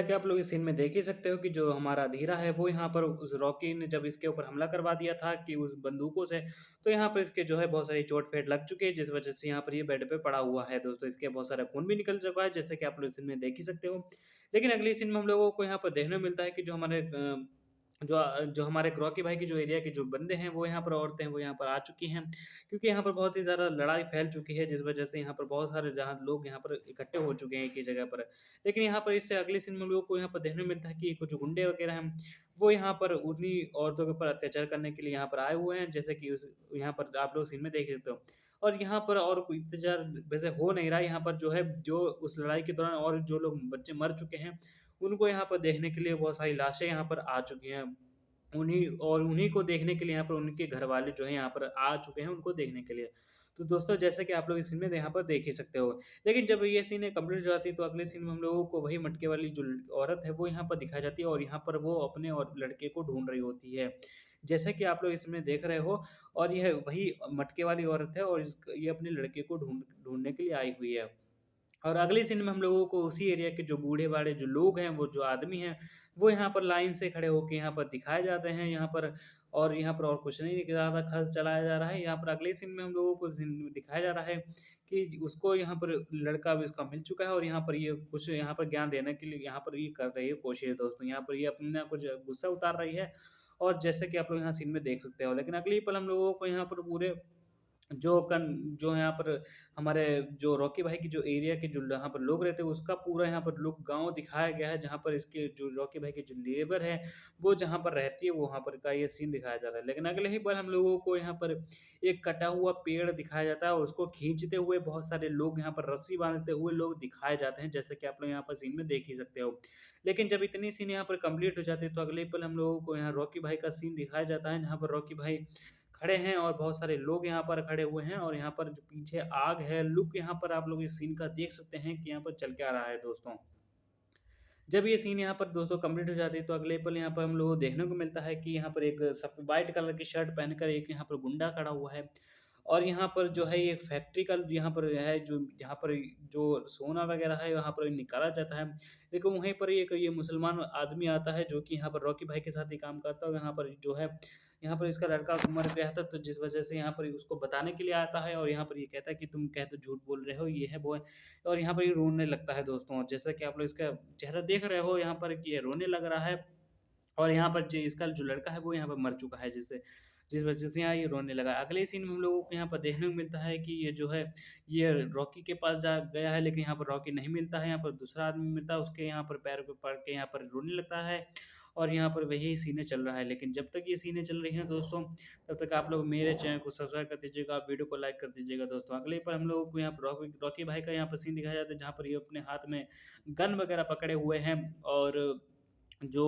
कि आप लोग इस सीन में देख ही सकते हो कि जो हमारा धीरा है वो यहाँ पर उस रॉकी ने जब इसके ऊपर हमला करवा दिया था कि उस बंदूकों से, तो यहाँ पर इसके जो है बहुत सारी चोट फेट लग चुकी है, जिस वजह से यहाँ पर ये बेड पे पड़ा हुआ है दोस्तों। इसके बहुत सारा खून भी निकल चुका है, जैसे कि आप लोग इस सीन में देख ही सकते हो। लेकिन अगली सीन में हम लोगों को यहाँ पर देखने को मिलता है कि जो हमारे रॉकी भाई की जो एरिया के जो बंदे हैं वो यहाँ पर औरतें हैं वो यहाँ पर आ चुकी हैं, क्योंकि यहाँ पर बहुत ही ज़्यादा लड़ाई फैल चुकी है, जिस वजह से यहाँ पर बहुत सारे जहाँ लोग यहाँ पर इकट्ठे हो चुके हैं एक ही जगह पर। लेकिन यहाँ पर इससे अगले सीन में हम लोगों को यहाँ पर देखने को मिलता है कि कुछ गुंडे वगैरह हैं, वो यहाँ पर उन्हीं औरतों के ऊपर अत्याचार करने के लिए यहाँ पर आए हुए हैं, जैसे कि उस यहाँ पर आप लोग सीन में देख सकते हो। और यहाँ पर और कोई अत्याचार वैसे हो नहीं रहा है, यहाँ पर जो है जो उस लड़ाई के दौरान और जो लोग बच्चे मर चुके हैं, उनको यहाँ पर देखने के लिए बहुत सारी लाशें यहाँ पर आ चुकी हैं। उन्हीं को देखने के लिए यहाँ पर उनके घरवाले जो हैं यहाँ पर आ चुके हैं उनको देखने के लिए। तो दोस्तों जैसा कि आप लोग इस सीन में यहाँ पर देख ही सकते हो। लेकिन जब ये सीनें कंप्लीट हो जाती है तो अगले सीन में हम लोगों को वही मटके वाली जो औरत है वो यहाँ पर दिखाई जाती है, और यहाँ पर वो अपने और लड़के को ढूँढ रही होती है। जैसा कि आप लोग इसमें देख रहे हो, और यह वही मटके वाली औरत है और ये अपने लड़के को ढूँढने के लिए आई हुई है। और अगले सीन में हम लोगों को उसी एरिया के जो बूढ़े-बाड़े जो लोग हैं, वो जो आदमी हैं, वो यहाँ पर लाइन से खड़े होके यहाँ पर दिखाए जाते हैं यहाँ पर। और यहाँ पर और कुछ नहीं ज़्यादा ख़ास चलाया जा रहा है। यहाँ पर अगले सीन में हम लोगों को सीन दिखाया जा रहा है कि उसको यहाँ पर लड़का भी उसका मिल चुका है, और यहाँ पर ये कुछ यहाँ पर ज्ञान देने के लिए यहाँ पर ये कर रही है कोशिश दोस्तों। यहाँ पर ये अपना कुछ गुस्सा उतार रही है, और जैसे कि आप लोग यहाँ सीन में देख सकते हो। लेकिन अगले ही पल हम लोगों को यहाँ पर पूरे जो यहाँ पर हमारे जो रॉकी भाई की जो एरिया के जो यहाँ पर लोग रहते हैं उसका पूरा यहाँ पर लोग गाँव दिखाया गया है, जहाँ पर इसके जो रॉकी भाई की जो लेबर है वो जहाँ पर रहती है वो वहाँ पर का ये सीन दिखाया जा रहा है। लेकिन अगले ही पल हम लोगों को यहाँ पर एक कटा हुआ पेड़ दिखाया जाता है और उसको खींचते हुए बहुत सारे लोग यहाँ पर रस्सी बांधते हुए लोग दिखाए जाते हैं, जैसे कि आप लोग यहाँ पर सीन में देख ही सकते हो। लेकिन जब इतनी सीन यहाँ पर कंप्लीट हो जाती है तो अगले ही पल हम लोगों को यहाँ रॉकी भाई का सीन दिखाया जाता है, जहाँ पर रॉकी भाई खड़े हैं और बहुत सारे लोग यहाँ पर खड़े हुए हैं, और यहाँ पर जो पीछे आग है, लुक यहाँ पर आप लोग इस सीन का देख सकते हैं कि यहाँ पर चल क्या रहा है दोस्तों। जब ये सीन यहाँ पर दोस्तों कंप्लीट हो जाती है तो अगले पल यहाँ पर हम लोगों को देखने को मिलता है कि यहाँ पर एक सब व्हाइट कलर की शर्ट पहनकर एक यहाँ पर गुंडा खड़ा हुआ है, और यहाँ पर जो है एक फैक्ट्री का यहाँ पर है जो जहाँ पर जो सोना वगैरह है यहाँ पर निकाला जाता है। लेकिन वहीं पर एक ये मुसलमान आदमी आता है जो कि यहाँ पर रॉकी भाई के साथ ही काम करता है, और यहाँ पर जो है यहाँ पर इसका लड़का मर गया था, तो जिस वजह से यहाँ पर उसको बताने के लिए आता है और यहाँ पर ये कहता है कि तुम कह तो झूठ बोल रहे हो, ये है वो है। और यहाँ पर ये रोने लगता है दोस्तों, और जैसा कि आप लोग इसका चेहरा देख रहे हो यहाँ पर कि ये रोने लग रहा है। और यहाँ पर जो इसका जो लड़का है वो यहाँ पर मर चुका है, जिससे जिस वजह से यहाँ ये रोने लगा। अगले सीन में हम लोगों को यहाँ पर देखने को मिलता है कि ये जो है ये रॉकी के पास जा गया है, लेकिन यहाँ पर रॉकी नहीं मिलता है। यहाँ पर दूसरा आदमी मिलता है, उसके यहाँ पर पैर पे पड़ के यहाँ पर रोने लगता है। और यहाँ पर वही सीने चल रहा है। लेकिन जब तक ये सीने चल रही हैं दोस्तों, तब तक आप लोग मेरे चैनल को सब्सक्राइब कर दीजिएगा, वीडियो को लाइक कर दीजिएगा दोस्तों। अगले पर हम लोगों को यहाँ पर रॉकी रॉकी भाई का यहाँ पर सीन दिखाया जाता है, जहाँ पर ये अपने हाथ में गन वगैरह पकड़े हुए हैं, और जो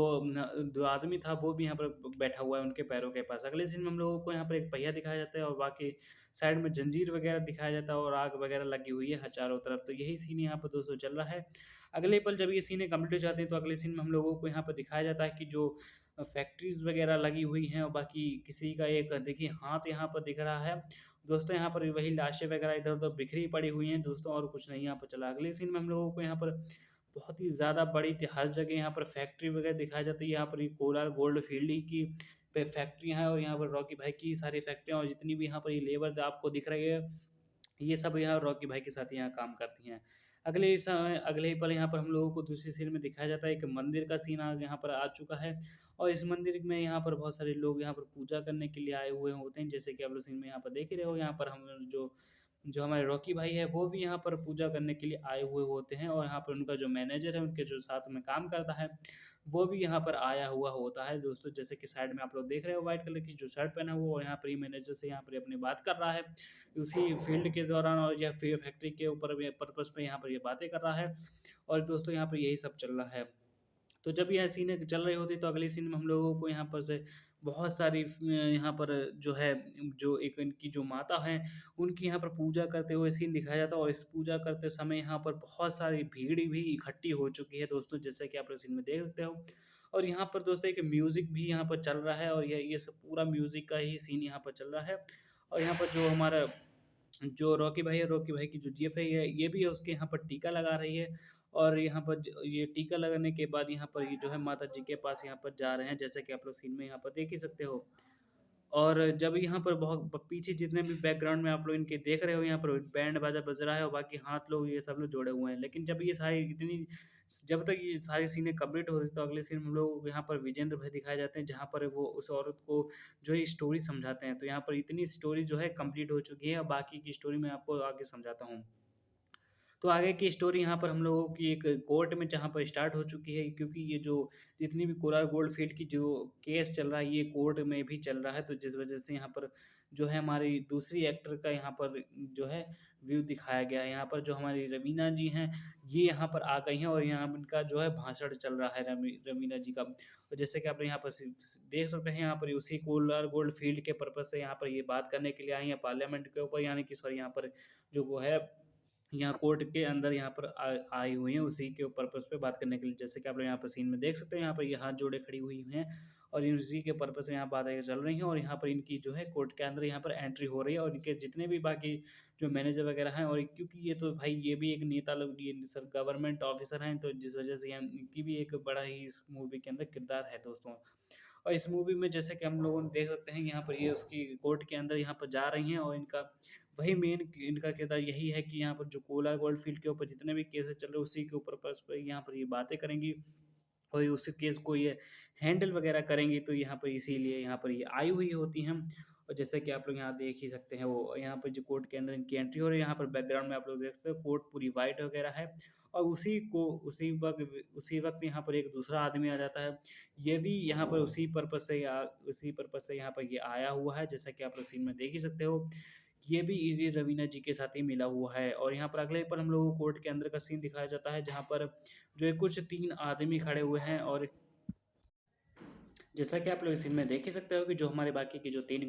जो आदमी था वो भी यहाँ पर बैठा हुआ है उनके पैरों के पास। अगले सीन में हम लोगों को यहाँ पर एक पहिया दिखाया जाता है, और बाकी साइड में जंजीर वगैरह दिखाया जाता है, और आग वगैरह लगी हुई है चारों तरफ। तो यही सीन यहाँ पर दोस्तों चल रहा है। अगले पल जब ये सीनें कंप्लीट हो जाती हैं, तो अगले सीन में हम लोगों को यहाँ पर दिखाया जाता है कि जो फैक्ट्रीज वगैरह लगी हुई हैं, और बाकी किसी का एक देखिए हाथ यहाँ पर दिख रहा है दोस्तों। यहाँ पर वही लाशें वगैरह इधर उधर बिखरी पड़ी हुई हैं दोस्तों, और कुछ नहीं यहाँ पर चला। अगले सीन में हम लोगों को यहाँ पर बहुत ही ज़्यादा बड़ी हर जगह यहाँ पर फैक्ट्री वगैरह दिखाई जाती है। यहाँ पर ये कोलार गोल्ड फील्ड की पे फैक्ट्रियाँ हैं, और यहाँ पर रॉकी भाई की सारी फैक्ट्रियाँ, और जितनी भी यहाँ पर ये लेबर आपको दिख रही है, ये सब यहाँ रॉकी भाई के साथ यहाँ काम करती हैं। अगले समय अगले ही पल यहाँ पर हम लोगों को दूसरी सीन में दिखाया जाता है, एक मंदिर का सीन यहाँ पर आ चुका है। और इस मंदिर में यहाँ पर बहुत सारे लोग यहाँ पर पूजा करने के लिए आए हुए होते हैं, जैसे कि आप लोग सीन में यहाँ पर देख ही रहे हो। यहाँ पर हम जो जो हमारे रॉकी भाई है वो भी यहाँ पर पूजा करने के लिए आए हुए होते हैं, और यहाँ पर उनका जो मैनेजर है, उनके जो साथ में काम करता है, वो भी यहाँ पर आया हुआ होता है दोस्तों। जैसे कि साइड में आप लोग देख रहे हो व्हाइट कलर की जो शर्ट पहना हुआ, वो यहाँ पर ये मैनेजर से यहाँ पर अपनी बात कर रहा है उसी फील्ड के दौरान, और या फिर फैक्ट्री के ऊपर पर्पस में यहाँ पर ये बातें कर रहा है। और दोस्तों यहाँ पर यही सब चल रहा है। तो जब यह सीनें चल रही होती, तो अगली सीन में हम लोगों को यहाँ पर से बहुत सारी यहाँ पर जो है जो एक इनकी जो माता हैं, उनकी यहाँ पर पूजा करते हुए सीन दिखाया जाता है। और इस पूजा करते समय यहाँ पर बहुत सारी भीड़ भी इकट्ठी हो चुकी है दोस्तों, जैसे कि आप लोग सीन में देख सकते हो। और यहाँ पर दोस्तों एक म्यूज़िक भी यहाँ पर चल रहा है, और ये सब पूरा म्यूज़िक का ही सीन यहाँ पर चल रहा है। और यहाँ पर जो हमारा जो रॉकी भाई है, रॉकी भाई की जो जीएफ है, ये भी है उसके यहाँ पर टीका लगा रही है। और यहाँ पर ये टीका लगाने के बाद यहाँ पर ये जो है माता जी के पास यहाँ पर जा रहे हैं, जैसे कि आप लोग सीन में यहाँ पर देख ही सकते हो। और जब यहाँ पर बहुत पीछे जितने भी बैकग्राउंड में आप लोग इनके देख रहे हो, यहाँ पर बैंड बाजा बज रहा है, और बाकी हाथ लोग ये सब लोग जोड़े हुए हैं। लेकिन जब ये सारी इतनी जब तक ये सारी सीनें कंप्लीट हो रही, तो अगले सीन में हम लोग यहाँ पर विजेंद्र भाई दिखाए जाते हैं, जहाँ पर वो उस औरत को जो है स्टोरी समझाते हैं। तो यहाँ पर इतनी स्टोरी जो है कंप्लीट हो चुकी है, और बाकी की स्टोरी मैं आपको आगे समझाता हूँ। तो आगे की स्टोरी यहाँ पर हम लोगों की एक कोर्ट में जहाँ पर स्टार्ट हो चुकी है, क्योंकि ये जो जितनी भी कोलार गोल्ड फील्ड की जो केस चल रहा है, ये कोर्ट में भी चल रहा है। तो जिस वजह से यहाँ पर जो है हमारी दूसरी एक्टर का यहाँ पर जो है व्यू दिखाया गया है। यहाँ पर जो हमारी रवीना जी हैं, ये यहाँ पर आ गई हैं, और यहाँ इनका जो है भाषण चल रहा है रवीना जी का। और जैसे कि आप यहाँ पर देख सकते हैं, यहाँ पर उसी कोलार गोल्ड फील्ड के पर्पज से यहाँ पर ये बात करने के लिए आई हैं पार्लियामेंट के ऊपर, यानी कि सॉरी यहाँ पर जो वो है यहाँ कोर्ट के अंदर यहाँ पर आई हुई हैं उसी के पर्पस पे बात करने के लिए। जैसे कि आप लोग यहाँ पर सीन में देख सकते हैं, यहाँ पर ये हाथ जोड़े खड़ी हुई हैं, और इसी के पर्पस से यहाँ बातें चल रही हैं। और यहाँ पर इनकी जो है कोर्ट के अंदर यहाँ पर एंट्री हो रही है, और इनके जितने भी बाकी जो मैनेजर वगैरह हैं, और क्योंकि ये तो भाई ये भी एक नेता लोग, ये सर गवर्नमेंट ऑफिसर हैं, तो जिस वजह से इनकी भी एक बड़ा ही इस मूवी के अंदर किरदार है दोस्तों। और इस मूवी में जैसे कि हम लोगों ने देख सकते हैं, यहाँ पर ये उसकी कोर्ट के अंदर यहाँ पर जा रही हैं, और इनका वही मेन इनका किरदार यही है कि यहाँ पर जो कोलार गोल्ड फील्ड के ऊपर जितने भी केसेस चल रहे हैं, उसी के ऊपर पर यहाँ पर ये बातें करेंगी, और उस केस को ये हैंडल वगैरह करेंगी। तो यहाँ पर इसीलिए यहाँ पर ये आई हुई होती हैं। और जैसे कि आप लोग यहाँ देख ही सकते हैं, वो यहाँ पर जो कोर्ट के अंदर इनकी एंट्री हो रही है, यहाँ पर बैकग्राउंड में आप लोग देख सकते हो कोर्ट पूरी वाइट वगैरह है। और उसी वक्त यहाँ पर एक दूसरा आदमी आ जाता है, ये भी यहाँ पर उसी पर्पज से यहाँ पर ये आया हुआ है, जैसा कि आप लोग सीन में देख ही सकते हो। ये भी इजी रवीना जी के साथ ही मिला हुआ है। और यहाँ पर अगले पर हम लोगों को कोर्ट के अंदर का सीन दिखाया जाता है, जहाँ पर जो है कुछ 3 आदमी खड़े हुए हैं, और जैसा कि आप लोग इस सीन में देख ही सकते हो कि जो हमारे बाकी के जो 3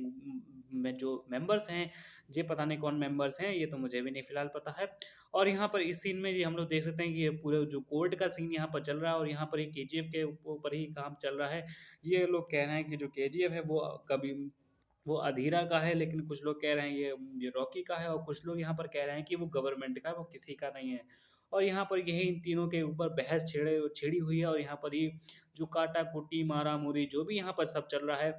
में जो मेंबर्स हैं, ये पता नहीं कौन मेंबर्स हैं, ये तो मुझे भी नहीं फ़िलहाल पता है। और यहाँ पर इस सीन में ये हम लोग देख सकते हैं कि ये पूरे जो कोर्ट का सीन यहाँ पर चल रहा है, और यहाँ पर ये केजीएफ के ऊपर ही काम चल रहा है। ये लोग कह रहे हैं कि जो केजीएफ है वो अधीरा का है, लेकिन कुछ लोग कह रहे हैं ये रॉकी का है, और कुछ लोग यहाँ पर कह रहे हैं कि वो गवर्नमेंट का है, वो किसी का नहीं है। और यहाँ पर यही इन तीनों के ऊपर बहस छिड़ी हुई है, और यहाँ पर ये जो काटा-कुटी, मारा-मुरी जो भी यहाँ पर सब चल रहा है,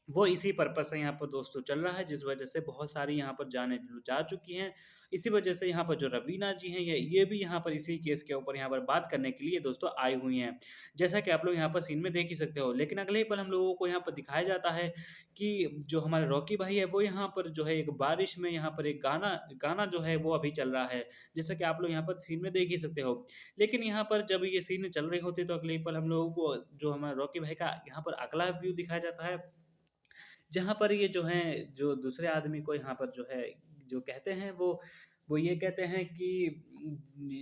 वो इसी पर्पज़ से यहाँ पर दोस्तों चल रहा है, जिस वजह से बहुत सारी यहाँ पर जानें जा चुकी हैं। इसी वजह से यहाँ पर जो रवीना जी हैं, ये भी यहाँ पर इसी केस के ऊपर यहाँ पर बात करने के लिए दोस्तों आई हुई हैं। जैसा कि आप लोग यहाँ पर सीन में देख ही सकते हो। लेकिन अगले ही पल हम लोगों को यहाँ पर दिखाया जाता है कि जो हमारे रॉकी भाई है, वो यहाँ पर जो है एक बारिश में यहाँ पर एक गाना गाना जो है वो अभी चल रहा है। जैसा कि आप लोग यहाँ पर सीन में देख ही सकते हो। लेकिन यहाँ पर जब ये सीन चल रही होती है, तो अगले ही पल हम लोगों को जो हमारे रॉकी भाई का यहाँ पर अगला व्यू दिखाया जाता है, जहाँ पर ये जो हैं, जो दूसरे आदमी को यहाँ पर जो है, जो कहते हैं वो ये कहते हैं कि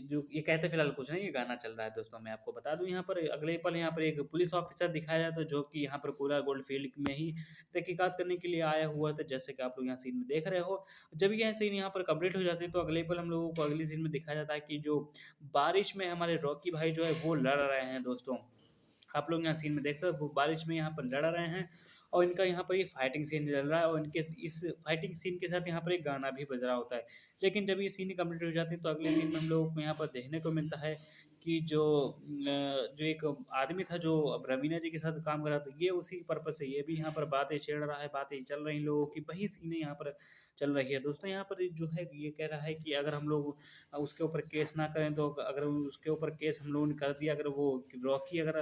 जो ये कहते फ़िलहाल कुछ नहीं, ये गाना चल रहा है दोस्तों। मैं आपको बता दूँ यहाँ पर अगले ही पल यहाँ पर एक पुलिस ऑफ़िसर दिखाया जाता है, जो कि यहाँ पर कोला गोल्ड फ़ील्ड में ही तहकीकात करने के लिए आया हुआ था, जैसे कि आप लोग यहाँ सीन में देख रहे हो। जब यह सीन यहाँ पर कंप्लीट हो जाती है, तो अगले ही पल हम लोगों को अगली सीन में दिखाया जाता है कि जो बारिश में हमारे रॉकी भाई जो है वो लड़ रहे हैं दोस्तों। आप लोग यहाँ सीन में देख सकते हो, वो बारिश में यहाँ पर लड़ रहे हैं और इनका यहाँ पर ये फाइटिंग सीन चल रहा है और इनके इस फाइटिंग सीन के साथ यहाँ पर एक गाना भी बज रहा होता है। लेकिन जब ये सीन कंप्लीट हो जाती है, तो अगले सीन में हम लोगों को यहाँ पर देखने को मिलता है कि जो एक आदमी था जो अब रवीना जी के साथ काम कर रहा था, ये उसी पर्पज़ से ये भी यहाँ पर बातें छेड़ रहा है, बातें चल रही लोगों की, वही सीनें यहाँ पर चल रही है। दोस्तों यहाँ पर जो है ये कह रहा है कि अगर हम लोग उसके ऊपर केस ना करें, तो अगर उसके ऊपर केस हम लोगों ने कर दिया, अगर वो रॉकी अगर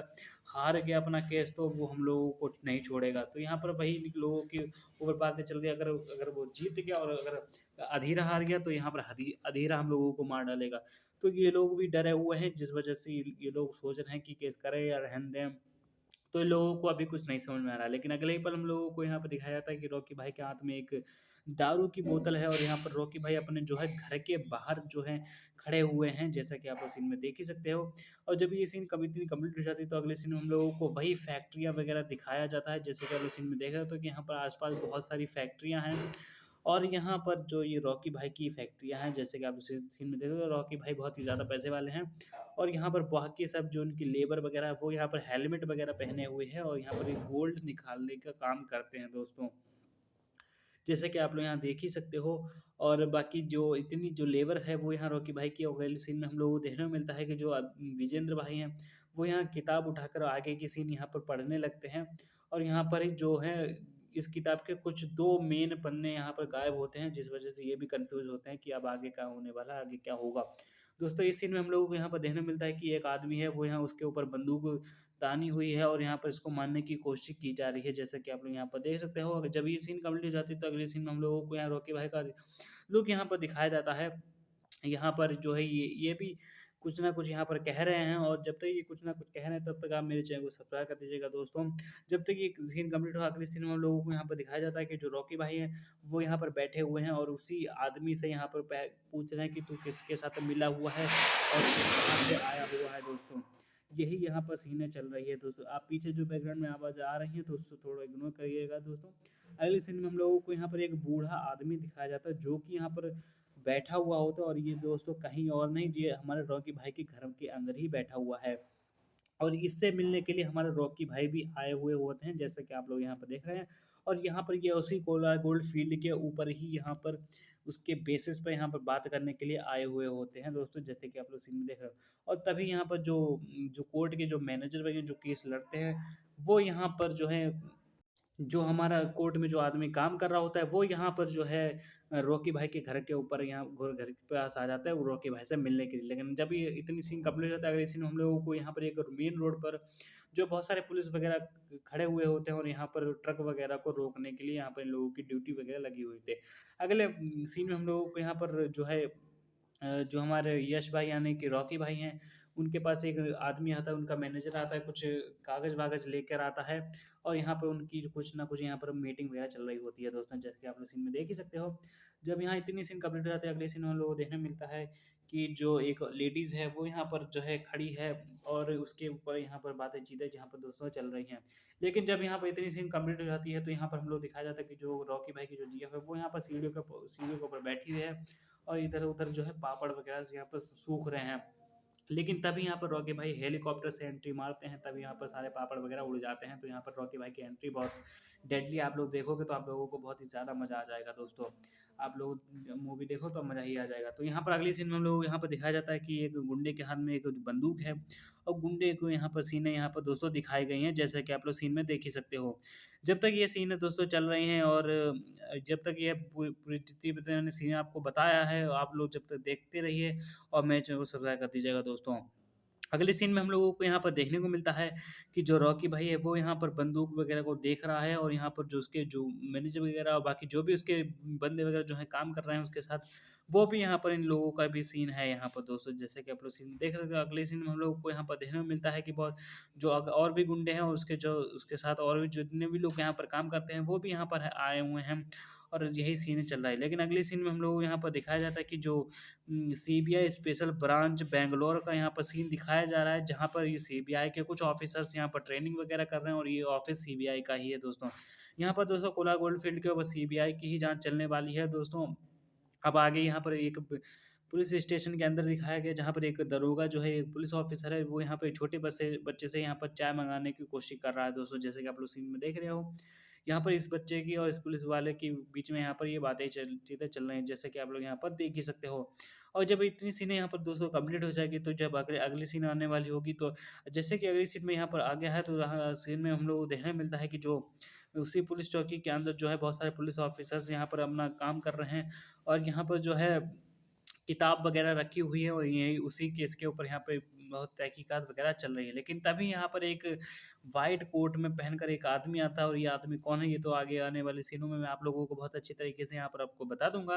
हार गया अपना केस, तो वो हम लोगों को नहीं छोड़ेगा। तो यहाँ पर वही लोगों की ऊपर बातें चल रही है, अगर अगर वो जीत गया और अगर अधीरा हार गया, तो यहाँ पर अधीरा हम लोगों को मार डालेगा। तो ये लोग भी डरे हुए हैं, जिस वजह से ये लोग सोच रहे हैं कि केस करें या रहने दें। तो इन लोगों को अभी कुछ नहीं समझ में आ रहा है। लेकिन अगले ही पल हम लोगों को यहाँ पे दिखाया जाता है कि रॉकी भाई के हाथ में एक दारू की बोतल है और यहाँ पर रॉकी भाई अपने जो है घर के बाहर जो है खड़े हुए हैं, जैसा कि आप लोग सीन में देख ही सकते हो। और जब ये सीन कभी इतनी कंप्लीट हो जाती है, तो अगले सीन में हम लोगों को वही फैक्ट्रियाँ वगैरह दिखाया जाता है, जैसे कि आप लोग सीन में देख रहे हो, तो कि यहाँ पर आसपास बहुत सारी फैक्ट्रियाँ हैं और यहाँ पर जो ये रॉकी भाई की फैक्ट्रियाँ हैं, जैसे कि आप सीन में देख रहे हो, रॉकी भाई बहुत ही ज़्यादा पैसे वाले हैं और यहाँ पर बाकी सब जो उनकी लेबर वगैरह है, वो यहाँ पर हेलमेट वगैरह पहने हुए हैं और यहाँ पर ये गोल्ड निकालने का काम करते हैं दोस्तों। जैसे कि आप लोग यहाँ देख ही सकते हो। और बाकी जो इतनी जो लेबर है, वो यहाँ रॉकी भाई की अगले सीन में हम लोगों को देखने को मिलता है कि जो विजेंद्र भाई हैं, वो यहाँ किताब उठाकर आगे की सीन यहाँ पर पढ़ने लगते हैं और यहाँ पर ही जो है इस किताब के कुछ 2 मेन पन्ने यहाँ पर गायब होते हैं, जिस वजह से ये भी कन्फ्यूज़ होते हैं कि अब आगे क्या होने वाला है, आगे क्या होगा। दोस्तों इस सीन में हम लोगों को यहाँ पर देखने को मिलता है कि एक आदमी है, वो यहाँ उसके ऊपर बंदूक तानी हुई है और यहाँ पर इसको मारने की कोशिश की जा रही है, जैसा कि आप लोग यहाँ पर देख सकते हो। अगर जब ये सीन कंप्लीट हो जाती है, तो अगले सीन में हम लोगों को यहाँ रॉकी भाई का लुक यहाँ पर दिखाया जाता है। यहाँ पर जो है ये भी कुछ ना कुछ यहाँ पर कह रहे हैं और जब तक ये कुछ ना कुछ कह रहे हैं, तब तक आप मेरे चैनल को सब्सक्राइब कर दीजिएगा दोस्तों। जब तक ये सीन कंप्लीट हो, अगले सीन में हम लोगों को यहाँ पर दिखाया जाता है कि जो रॉकी भाई हैं, वो यहाँ पर बैठे हुए हैं और उसी आदमी से यहाँ पर पूछ रहे हैं कि तू किसके साथ मिला हुआ है और कहाँ से आया हुआ है दोस्तों। यही यहाँ पर सीनें चल रही है दोस्तों। आप पीछे जो बैकग्राउंड में आवाज़ आ रही है, तो उसको थोड़ा इग्नोर करिएगा दोस्तों। अगले सीन में हम लोगों को यहाँ पर एक बूढ़ा आदमी दिखाया जाता है, जो कि यहाँ पर बैठा हुआ होता है और ये दोस्तों कहीं और नहीं, ये हमारे रॉकी भाई के घर के अंदर ही बैठा हुआ है और इससे मिलने के लिए हमारे रॉकी भाई भी आए हुए होते हैं, जैसे कि आप लोग यहाँ पर देख रहे हैं। और यहाँ पर ये उसी कोला गोल्ड फील्ड के ऊपर ही यहाँ पर उसके बेसिस पे यहाँ पर बात करने के लिए आए हुए होते हैं दोस्तों, जैसे कि आप लोग सीन में देख रहे हो। और तभी यहाँ पर जो जो कोर्ट के जो मैनेजर वगैरह जो केस लड़ते हैं, वो यहाँ पर जो है, जो हमारा कोर्ट में जो आदमी काम कर रहा होता है, वो यहाँ पर जो है रॉकी भाई के घर के ऊपर यहाँ घर के पास आ जाता है वो रॉकी भाई से मिलने के लिए। लेकिन जब ये इतनी सीन कंप्लीट होता है, अगले सीन में हम लोगों को यहाँ पर एक मेन रोड पर जो बहुत सारे पुलिस वगैरह खड़े हुए होते हैं और यहाँ पर ट्रक वगैरह को रोकने के लिए यहाँ पर इन लोगों की ड्यूटी वगैरह लगी हुई थी। अगले सीन में हम लोगों को यहाँ पर जो है जो हमारे यश भाई यानी कि रॉकी भाई हैं, उनके पास एक आदमी आता है, उनका मैनेजर आता है, कुछ कागज़-वागज़ लेकर आता है और यहाँ पर उनकी जो कुछ ना कुछ यहाँ पर मीटिंग वगैरह चल रही होती है दोस्तों, जैसे कि आप लोग सीन में देख ही सकते हो। जब यहाँ इतनी सीन कंप्लीट हो जाती है, अगले सीन में हम लोगों को देखने को मिलता है कि जो एक लेडीज़ है, वो यहाँ पर जो है खड़ी है और उसके ऊपर यहाँ पर बातें-चीतें जहाँ पर दोस्तों चल रही हैं। लेकिन जब यहाँ पर इतनी सीन कंप्लीट हो जाती है, तो यहाँ पर हम लोग दिखाया जाता है कि जो रॉकी भाई की जो जीएफ है, वो यहाँ पर सीढ़ियों के ऊपर बैठी हुई है और इधर-उधर जो है पापड़ वगैरह से यहाँ पर सूख रहे हैं। लेकिन तभी यहाँ पर रॉकी भाई हेलीकॉप्टर से एंट्री मारते हैं, तभी यहाँ पर सारे पापड़ वगैरह उड़ जाते हैं। तो यहाँ पर रॉकी भाई की एंट्री बहुत डेडली आप लोग देखोगे, तो आप लोगों को बहुत ही ज़्यादा मज़ा आ जाएगा दोस्तों। आप लोग मूवी देखो तो मज़ा ही आ जाएगा। तो यहाँ पर अगली सीन में हम लोग यहाँ पर दिखाया जाता है कि एक गुंडे के हाथ में एक बंदूक है और गुंडे को यहाँ पर सीनें यहाँ पर दोस्तों दिखाई गई हैं, जैसा कि आप लोग सीन में देख ही सकते हो। जब तक ये सीन दोस्तों चल रही हैं और जब तक ये पूरी जितनी भी मैंने सीन आपको बताया है, आप लोग जब तक देखते रहिए और मेरे चैनल को सब्सक्राइब कर दीजिएगा दोस्तों। अगले सीन में हम लोगों को यहाँ पर देखने को मिलता है कि जो रॉकी भाई है वो यहाँ पर बंदूक वगैरह को देख रहा है और यहाँ पर जो उसके जो मैनेजर वगैरह और बाकी जो भी उसके बंदे वगैरह जो है काम कर रहे हैं उसके साथ, वो भी यहाँ पर इन लोगों का भी सीन है यहाँ पर दोस्तों, जैसे कि आप लोग सीन देख रहे हो। अगले सीन में हम लोगों को यहाँ पर देखने को मिलता है कि बहुत जो और भी गुंडे हैं उसके जो उसके साथ और भी जितने भी लोग यहाँ पर काम करते हैं वो भी यहाँ पर आए हुए हैं और यही सीन चल रहा है। लेकिन अगले सीन में हम लोग को यहाँ पर दिखाया जाता है कि जो सीबीआई स्पेशल ब्रांच बैंगलोर का यहाँ पर सीन दिखाया जा रहा है, जहाँ पर ये सीबीआई के कुछ ऑफिसर्स यहाँ पर ट्रेनिंग वगैरह कर रहे हैं और ये ऑफिस सीबीआई का ही है दोस्तों। यहाँ पर दोस्तों कोला गोल्डफील्ड के ऊपर सीबीआई की ही जांच चलने वाली है दोस्तों। अब आगे यहाँ पर एक पुलिस स्टेशन के अंदर दिखाया गया, जहाँ पर एक दरोगा जो है, एक पुलिस ऑफिसर है, वो यहाँ पे छोटे बच्चे बच्चे से यहाँ पर चाय मंगाने की कोशिश कर रहा है दोस्तों, जैसे कि आप लोग सीन में देख रहे हो। यहाँ पर इस बच्चे की और इस पुलिस वाले के बीच में यहाँ पर ये बातें चीज़ें चल रही हैं, जैसे कि आप लोग यहाँ पर देख ही सकते हो। और जब इतनी सीनें यहाँ पर दोस्तों कंप्लीट हो जाएगी, तो जब अगली सीन आने वाली होगी, तो जैसे कि अगली सीन में यहाँ पर आ गया है, तो यहाँ सीन में हम लोग को देखने मिलता है कि जो उसी पुलिस चौकी के अंदर जो है बहुत सारे पुलिस ऑफिसर्स यहाँ पर अपना काम कर रहे हैं और यहाँ पर जो है किताब वगैरह रखी हुई है और यही उसी केस के ऊपर यहाँ पे बहुत तहकीकात वगैरह चल रही है। लेकिन तभी यहाँ पर एक वाइट कोट में पहनकर एक आदमी आता है और ये आदमी कौन है, ये तो आगे आने वाले सीनों में मैं आप लोगों को बहुत अच्छी तरीके से यहाँ पर आपको बता दूंगा।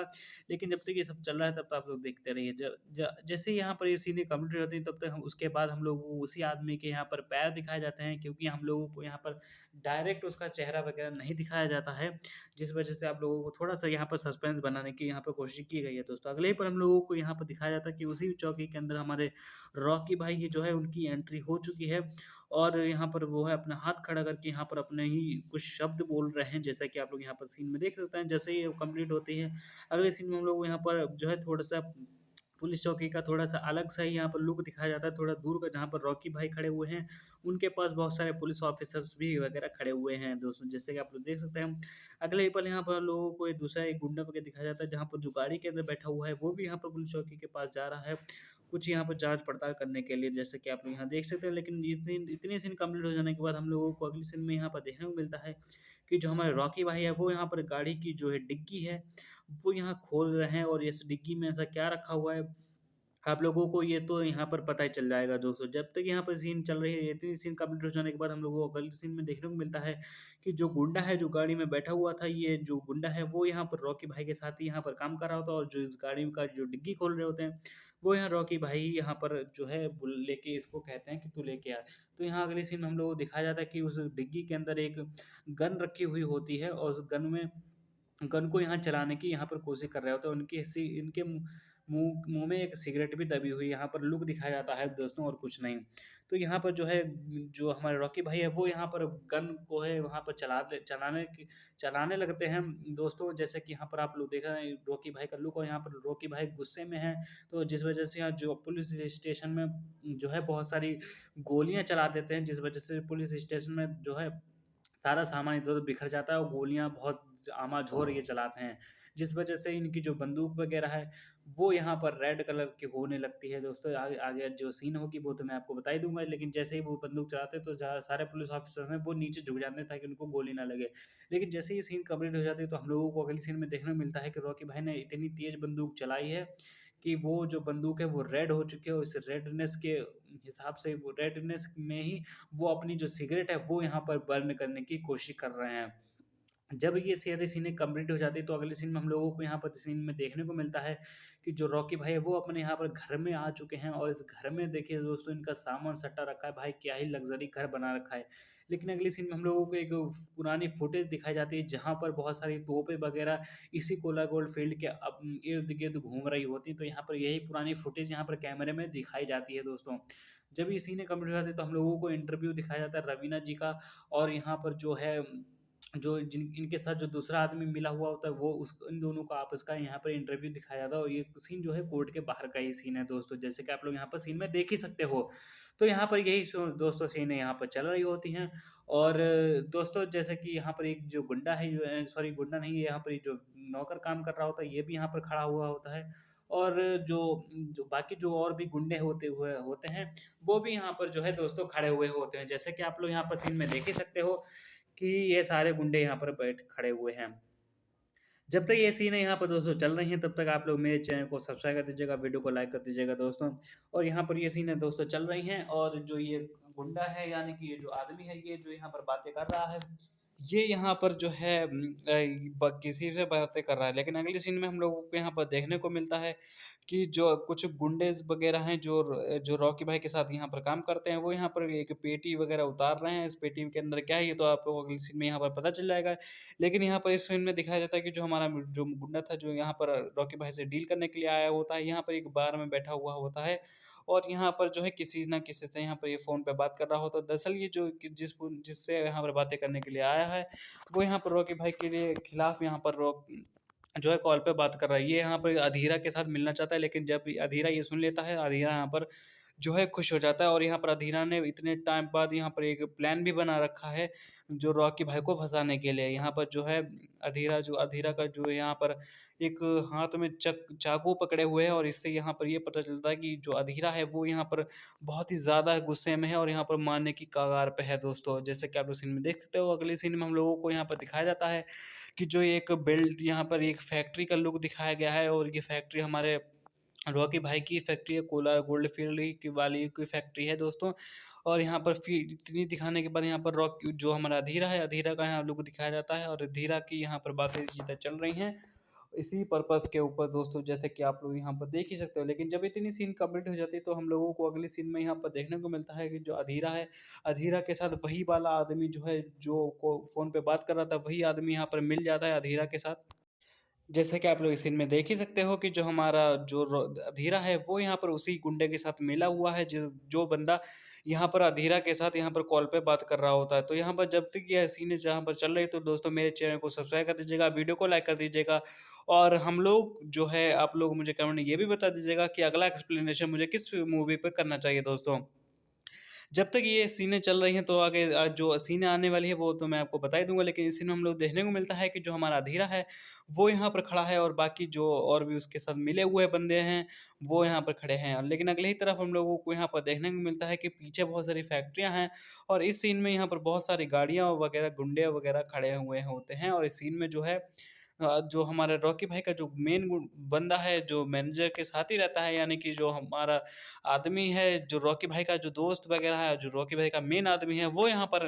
लेकिन जब तक ये सब चल रहा है तब तक आप लोग देखते रहिए। जैसे ही यहाँ पर ये सीनें कंप्लीट हो जाती हैं, तब तक हम उसके बाद हम लोग को उसी आदमी के यहाँ पर पैर दिखाए जाते हैं, क्योंकि हम लोगों को यहाँ पर डायरेक्ट उसका चेहरा वगैरह नहीं दिखाया जाता है, जिस वजह से आप लोगों को थोड़ा-सा यहाँ पर सस्पेंस बनाने की यहाँ पर कोशिश की गई है दोस्तों। अगले ही पर हम लोगों को यहाँ पर दिखाया जाता है कि उसी चौकी के अंदर हमारे रॉकी भाई ये जो है उनकी एंट्री हो चुकी है और यहाँ पर वो है अपना हाथ खड़ा करके यहाँ पर अपने ही कुछ शब्द बोल रहे हैं, जैसा कि आप लोग यहाँ पर सीन में देख सकते हैं। जैसे ही वो कंप्लीट होती है, अगले सीन में हम लोग यहाँ पर जो है थोड़ा-सा पुलिस चौकी का थोड़ा-सा अलग सा ही यहाँ पर लुक दिखाया जाता है, थोड़ा दूर का, जहाँ पर रॉकी भाई खड़े हुए हैं, उनके पास बहुत सारे पुलिस ऑफिसर्स भी वगैरह खड़े हुए हैं दोस्तों, जैसे कि आप लोग देख सकते हैं। अगले ही पल यहाँ पर लोगों को एक दूसरा एक गुंडा वगैरह दिखाया जाता है, जहाँ पर जो गाड़ी के अंदर बैठा हुआ है, वो भी यहाँ पर पुलिस चौकी के पास जा रहा है, कुछ यहाँ पर जाँच-पड़ताल करने के लिए, जैसे कि आप लोग यहाँ देख सकते हैं। लेकिन इतनी इतनी सीन कंप्लीट हो जाने के बाद हम लोगों को अगली सीन में यहाँ पर देखने को मिलता है कि जो हमारे रॉकी भाई है, वो यहाँ पर गाड़ी की जो है डिग्गी है, वो यहाँ खोल रहे हैं और इस डिग्गी में ऐसा क्या रखा हुआ है, आप लोगों को ये तो यहाँ पर पता ही चल जाएगा दोस्तों। जब तक यहाँ पर सीन चल रही है, इतनी सीन कंप्लीट हो जाने के बाद हम लोगों को अगले सीन में देखने को मिलता है कि जो गुंडा है, जो गाड़ी में बैठा हुआ था, ये जो गुंडा है वो यहाँ पर रॉकी भाई के साथ ही यहाँ पर काम कर रहा होता है और जो इस गाड़ी का जो डिग्गी खोल रहे होते हैं, वो यहाँ रॉकी भाई यहाँ पर जो है लेके इसको कहते हैं कि तू लेके आ। तो यहाँ अगले सीन में हम लोगों को दिखाया जाता है कि उस डिग्गी के अंदर एक गन रखी हुई होती है और उस गन को यहाँ चलाने की यहाँ पर कोशिश कर रहे होते हैं। इनके मुँह में एक सिगरेट भी दबी हुई यहाँ पर लुक दिखाया जाता है दोस्तों, और कुछ नहीं। तो यहाँ पर जो है, जो हमारे रॉकी भाई है, वो यहाँ पर गन को है वहाँ पर चलाने लगते हैं दोस्तों, जैसे कि यहाँ पर आप लोग देख रहे हैं रॉकी भाई का लुक, और यहाँ पर रॉकी भाई गुस्से में हैं, तो जिस वजह से यहाँ जो पुलिस स्टेशन में जो है बहुत सारी गोलियाँ चला देते हैं, जिस वजह से पुलिस स्टेशन में जो है सारा सामान इधर-उधर बिखर जाता है और गोलियाँ बहुत आमाझोर ये चलाते हैं, जिस वजह से इनकी जो बंदूक वगैरह है, वो यहाँ पर रेड कलर की होने लगती है दोस्तों। आगे आगे जो सीन होगी वो तो मैं आपको बता ही दूँगा, लेकिन जैसे ही वो बंदूक चलाते हैं तो जहाँ सारे पुलिस ऑफिसर हैं वो नीचे झुक जाते हैं ताकि उनको गोली ना लगे। लेकिन जैसे ही सीन कंप्लीट हो जाती है, तो हम लोगों को अगले सीन में देखने को मिलता है कि रॉकी भाई ने इतनी तेज़ बंदूक चलाई है कि वो जो बंदूक है वो रेड हो चुकी है, और इस रेडनेस के हिसाब से, वो रेडनेस में ही वो अपनी जो सिगरेट है वो यहाँ पर बर्न करने की कोशिश कर रहे हैं। जब ये सारी सीनें कंप्लीट हो जाती है, तो अगले सीन में हम लोगों को यहाँ पर सीन में देखने को मिलता है कि जो रॉकी भाई है वो अपने यहाँ पर घर में आ चुके हैं, और इस घर में देखिए दोस्तों इनका सामान सट्टा रखा है, भाई क्या ही लग्ज़री घर बना रखा है। लेकिन अगली सीन में हम लोगों को एक पुरानी फुटेज दिखाई जाती है, जहाँ पर बहुत सारी तोपें वगैरह इसी कोला गोल्ड फील्ड के इर्द-गिर्द घूम रही होती हैं, तो यहाँ पर यही पुरानी फुटेज यहाँ पर कैमरे में दिखाई जाती है दोस्तों। जब ये सीनें कंप्लीट हो जाती है, तो हम लोगों को इंटरव्यू दिखाया जाता है रवीना जी का, और यहाँ पर जो है जो जिन इनके साथ जो दूसरा आदमी मिला हुआ होता है वो उस इन दोनों का आपस का यहाँ पर इंटरव्यू दिखाया जाता है, और ये सीन जो है कोर्ट के बाहर का ही सीन है दोस्तों, जैसे कि आप लोग यहाँ पर सीन में देख ही सकते हो। तो यहाँ पर यही दोस्तों सीन यहाँ पर चल रही होती हैं। और दोस्तों जैसे कि यहाँ पर एक जो गुंडा है, जो सॉरी गुंडा नहीं, यहाँ पर एक जो नौकर काम कर रहा होता है ये भी यहाँ पर खड़ा हुआ होता है। और जो जो बाकी जो और भी गुंडे होते हुए होते हैं वो भी यहाँ पर जो है दोस्तों खड़े हुए होते हैं, जैसे कि आप लोग यहाँ पर सीन में देख ही सकते हो कि ये सारे गुंडे यहाँ पर बैठ खड़े हुए हैं। जब तक ये सीन है यहाँ पर दोस्तों चल रही हैं, तब तक आप लोग मेरे चैनल को सब्सक्राइब कर दीजिएगा, वीडियो को लाइक कर दीजिएगा दोस्तों। और यहाँ पर ये सीन है दोस्तों चल रही हैं, और जो ये गुंडा है यानी कि ये जो आदमी है ये जो यहाँ पर बातें कर रहा है, ये यहाँ पर जो है किसी से बातें कर रहा है। लेकिन अगली सीन में हम लोगों को यहाँ पर देखने को मिलता है कि जो कुछ गुंडेज़ वगैरह हैं जो रॉकी भाई के साथ यहाँ पर काम करते हैं, वो यहाँ पर एक पेटी वगैरह उतार रहे हैं। इस पेटी के अंदर क्या है ये तो आपको अगली सीन में यहाँ पर पता चल जाएगा। लेकिन यहाँ पर इस सीन में दिखाया जाता है कि जो हमारा जो गुंडा था जो यहाँ पर रॉकी भाई से डील करने के लिए आया होता है, यहाँ पर एक बार में बैठा हुआ होता है, और यहाँ पर जो है किसी न किसी से यहाँ पर ये फ़ोन पे बात कर रहा होता है। दरअसल ये जो जिससे यहाँ पर बातें करने के लिए आया है, वो यहाँ पर रॉकी भाई के लिए खिलाफ यहाँ पर जो है कॉल पे बात कर रहा है। ये यहाँ पर अधीरा के साथ मिलना चाहता है, लेकिन जब अधीरा ये सुन लेता है, अधीरा यहाँ पर जो है खुश हो जाता है, और यहाँ पर अधीरा ने इतने टाइम बाद यहाँ पर एक प्लान भी बना रखा है जो रॉकी भाई को फँसाने के लिए। यहाँ पर जो है अधीरा का जो यहाँ पर एक हाथ में चाकू पकड़े हुए है, और इससे यहाँ पर ये पता चलता है कि जो अधीरा है वो यहाँ पर बहुत ही ज़्यादा गुस्से में है और यहाँ पर मारने की कगार पे है दोस्तों। जैसे कि आप लोग सीन में देख सकते हो, अगले सीन में हम लोगों को यहाँ पर दिखाया जाता है कि जो एक बिल्ड यहाँ पर एक फैक्ट्री का लुक दिखाया गया है, और ये फैक्ट्री हमारे रॉकी भाई की फैक्ट्री है, कोलार गोल्ड फील्ड की वाली की फैक्ट्री है दोस्तों। और यहाँ पर इतनी दिखाने के बाद यहाँ पर रॉक जो हमारा अधीरा है, अधीरा का यहाँ लुक दिखाया जाता है, और अधीरा की यहाँ पर बातें चीज़ें चल रही हैं इसी पर्पस के ऊपर दोस्तों, जैसे कि आप लोग यहाँ पर देख ही सकते हो। लेकिन जब इतनी सीन कंप्लीट हो जाती है तो हम लोगों को अगली सीन में यहाँ पर देखने को मिलता है कि जो अधीरा है, अधीरा के साथ वही वाला आदमी जो है जो को फ़ोन पे बात कर रहा था, वही आदमी यहाँ पर मिल जाता है अधीरा के साथ। जैसे कि आप लोग इस सीन में देख ही सकते हो कि जो हमारा जो अधीरा है वो यहाँ पर उसी गुंडे के साथ मिला हुआ है, जो जो बंदा यहाँ पर अधीरा के साथ यहाँ पर कॉल पे बात कर रहा होता है। तो यहाँ पर जब तक ये सीन जहाँ पर चल रही है तो दोस्तों मेरे चैनल को सब्सक्राइब कर दीजिएगा, वीडियो को लाइक कर दीजिएगा, और हम लोग जो है आप लोग मुझे कमेंट में ये भी बता दीजिएगा कि अगला एक्सप्लेनेशन मुझे किस मूवी पे करना चाहिए दोस्तों। जब तक ये सीनें चल रही हैं तो आगे जो सीनें आने वाली है वो तो मैं आपको बता ही दूँगा, लेकिन इस सीन में हम लोग देखने को मिलता है कि जो हमारा अधीरा है, वो यहाँ पर खड़ा है, और बाकी जो और भी उसके साथ मिले हुए बंदे हैं, वो यहाँ पर खड़े हैं। लेकिन अगले ही तरफ हम लोगों को यहाँ पर देखने को मिलता है कि पीछे बहुत सारी फैक्ट्रियाँ हैं, और इस सीन में यहाँ पर बहुत सारी गाड़ियाँ वगैरह, गुंडे वगैरह खड़े हुए होते हैं, और इस सीन में जो है जो हमारे रॉकी भाई का जो मेन बंदा है, जो मैनेजर के साथ ही रहता है, यानी कि जो हमारा आदमी है, जो रॉकी भाई का जो दोस्त वगैरह है, जो रॉकी भाई का मेन आदमी है, वो यहाँ पर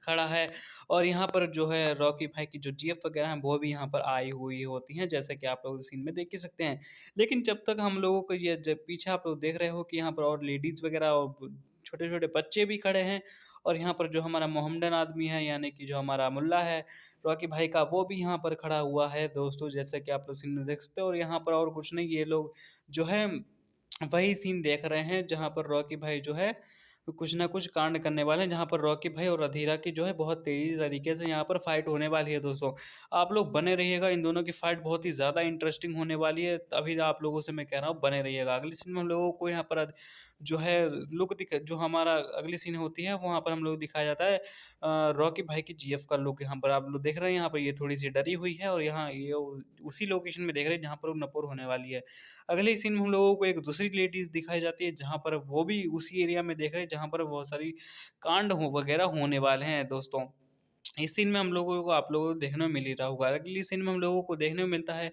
खड़ा है। और यहाँ पर जो है रॉकी भाई की जो जीएफ वगैरह हैं, वो भी यहाँ पर आई हुई होती हैं, जैसे कि आप लोग सीन में देख ही सकते हैं। लेकिन जब तक हम लोगों को ये जब पीछे आप लोग देख रहे हो कि यहाँ पर और लेडीज़ वगैरह और छोटे-छोटे बच्चे भी खड़े हैं, और यहाँ पर जो हमारा मोहम्मडन आदमी है, यानी कि जो हमारा मुल्ला है, रॉकी भाई का, वो भी यहाँ पर खड़ा हुआ है दोस्तों, जैसे कि आप लोग सीन में देख सकते हो। और यहाँ पर और कुछ नहीं, ये लोग जो है वही सीन देख रहे हैं जहाँ पर रॉकी भाई जो है कुछ ना कुछ कांड करने वाले हैं, जहाँ पर रॉकी भाई और अधीरा की जो है बहुत तेज़ी तरीके से यहाँ पर फाइट होने वाली है दोस्तों। आप लोग बने रहिएगा, इन दोनों की फाइट बहुत ही ज़्यादा इंटरेस्टिंग होने वाली है। अभी आप लोगों से मैं कह रहा हूँ बने रहिएगा। अगली सीन में हम लोगों को यहाँ पर जो है लुक जो हमारा अगली सीन होती है वहाँ पर हम लोग दिखाया जाता है रॉकी भाई की जीएफ का लुक। यहाँ पर आप लोग देख रहे हैं, यहाँ पर ये थोड़ी सी डरी हुई है, और यहाँ ये उसी लोकेशन में देख रहे हैं जहाँ पर वो नपुर होने वाली है। अगले सीन में हम लोगों को एक दूसरी लेडीज़ दिखाई जाती है, जहाँ पर वो भी उसी एरिया में देख रहे हैं जहाँ पर बहुत सारी कांड हो वगैरह होने वाले हैं दोस्तों। इस सीन में हम लोगों को आप लोगों को देखने में मिल ही रहा होगा। अगली सीन में हम लोगों को देखने को मिलता है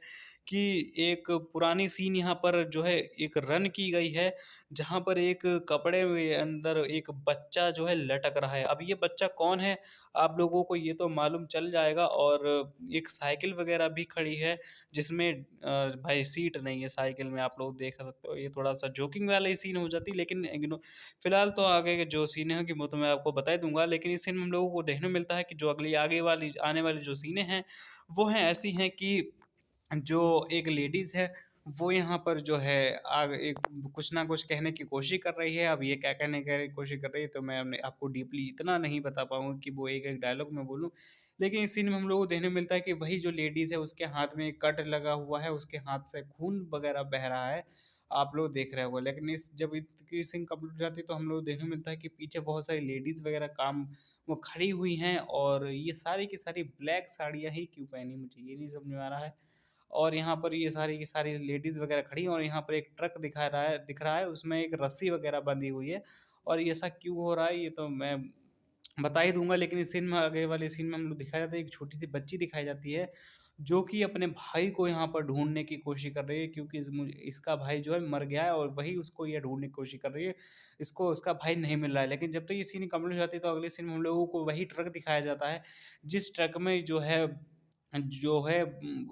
कि एक पुरानी सीन यहाँ पर जो है एक रन की गई है, जहाँ पर एक कपड़े में अंदर एक बच्चा जो है लटक रहा है। अब ये बच्चा कौन है, आप लोगों को ये तो मालूम चल जाएगा। और एक साइकिल वगैरह भी खड़ी है, जिसमें भाई सीट नहीं है साइकिल में, आप लोग देख सकते हो। ये थोड़ा-सा जोकिंग वाला ही सीन हो जाती है, लेकिन फिलहाल तो आगे के जो सीनें हैं कि वो तो मैं आपको बता ही दूँगा। लेकिन इस सीन में हम लोगों को देखने को मिलता है कि जो अगली आगे वाली आने वाली जो सीनें हैं, वो हैं ऐसी हैं कि जो एक लेडीज़ है, वो यहाँ पर जो है आग एक कुछ ना कुछ कहने की कोशिश कर रही है। अब ये क्या कहने की कोशिश कर रही है तो मैं आपको डीपली इतना नहीं बता पाऊँगा कि वो एक-एक डायलॉग मैं बोलूँ। लेकिन इस सीन में हम लोगों को देखने को मिलता है कि वही जो लेडीज़ है उसके हाथ में एक कट लगा हुआ है, उसके हाथ से खून वगैरह बह रहा है, आप लोग देख रहे होंगे। लेकिन जब इसकी सीन कंप्लीट हो जाती है तो हम लोग को देखने को मिलता है कि पीछे बहुत सारी लेडीज़ वगैरह काम वो खड़ी हुई हैं और ये सारी की सारी ब्लैक साड़ियाँ ही क्यों पहनी मुझे ये नहीं समझ में आ रहा है। और यहाँ पर ये सारी की सारी लेडीज़ वगैरह खड़ी हैं और यहाँ पर एक ट्रक दिख रहा है उसमें एक रस्सी वगैरह बंधी हुई है और ये ऐसा क्यों हो रहा है ये तो मैं बता ही दूँगा। लेकिन इस सीन में आगे वाले सीन में हम लोग दिखाया जाता है एक छोटी-सी बच्ची दिखाई जाती है, जो कि अपने भाई को यहाँ पर ढूँढने की कोशिश कर रही है क्योंकि इसका भाई जो है मर गया है और वही उसको ये ढूँढने की कोशिश कर रही है। इसको उसका भाई नहीं मिल रहा है। लेकिन जब तक ये सीन कंप्लीट हो जाती है तो अगले सीन में हम लोगों को वही ट्रक दिखाया जाता है, जिस ट्रक में जो है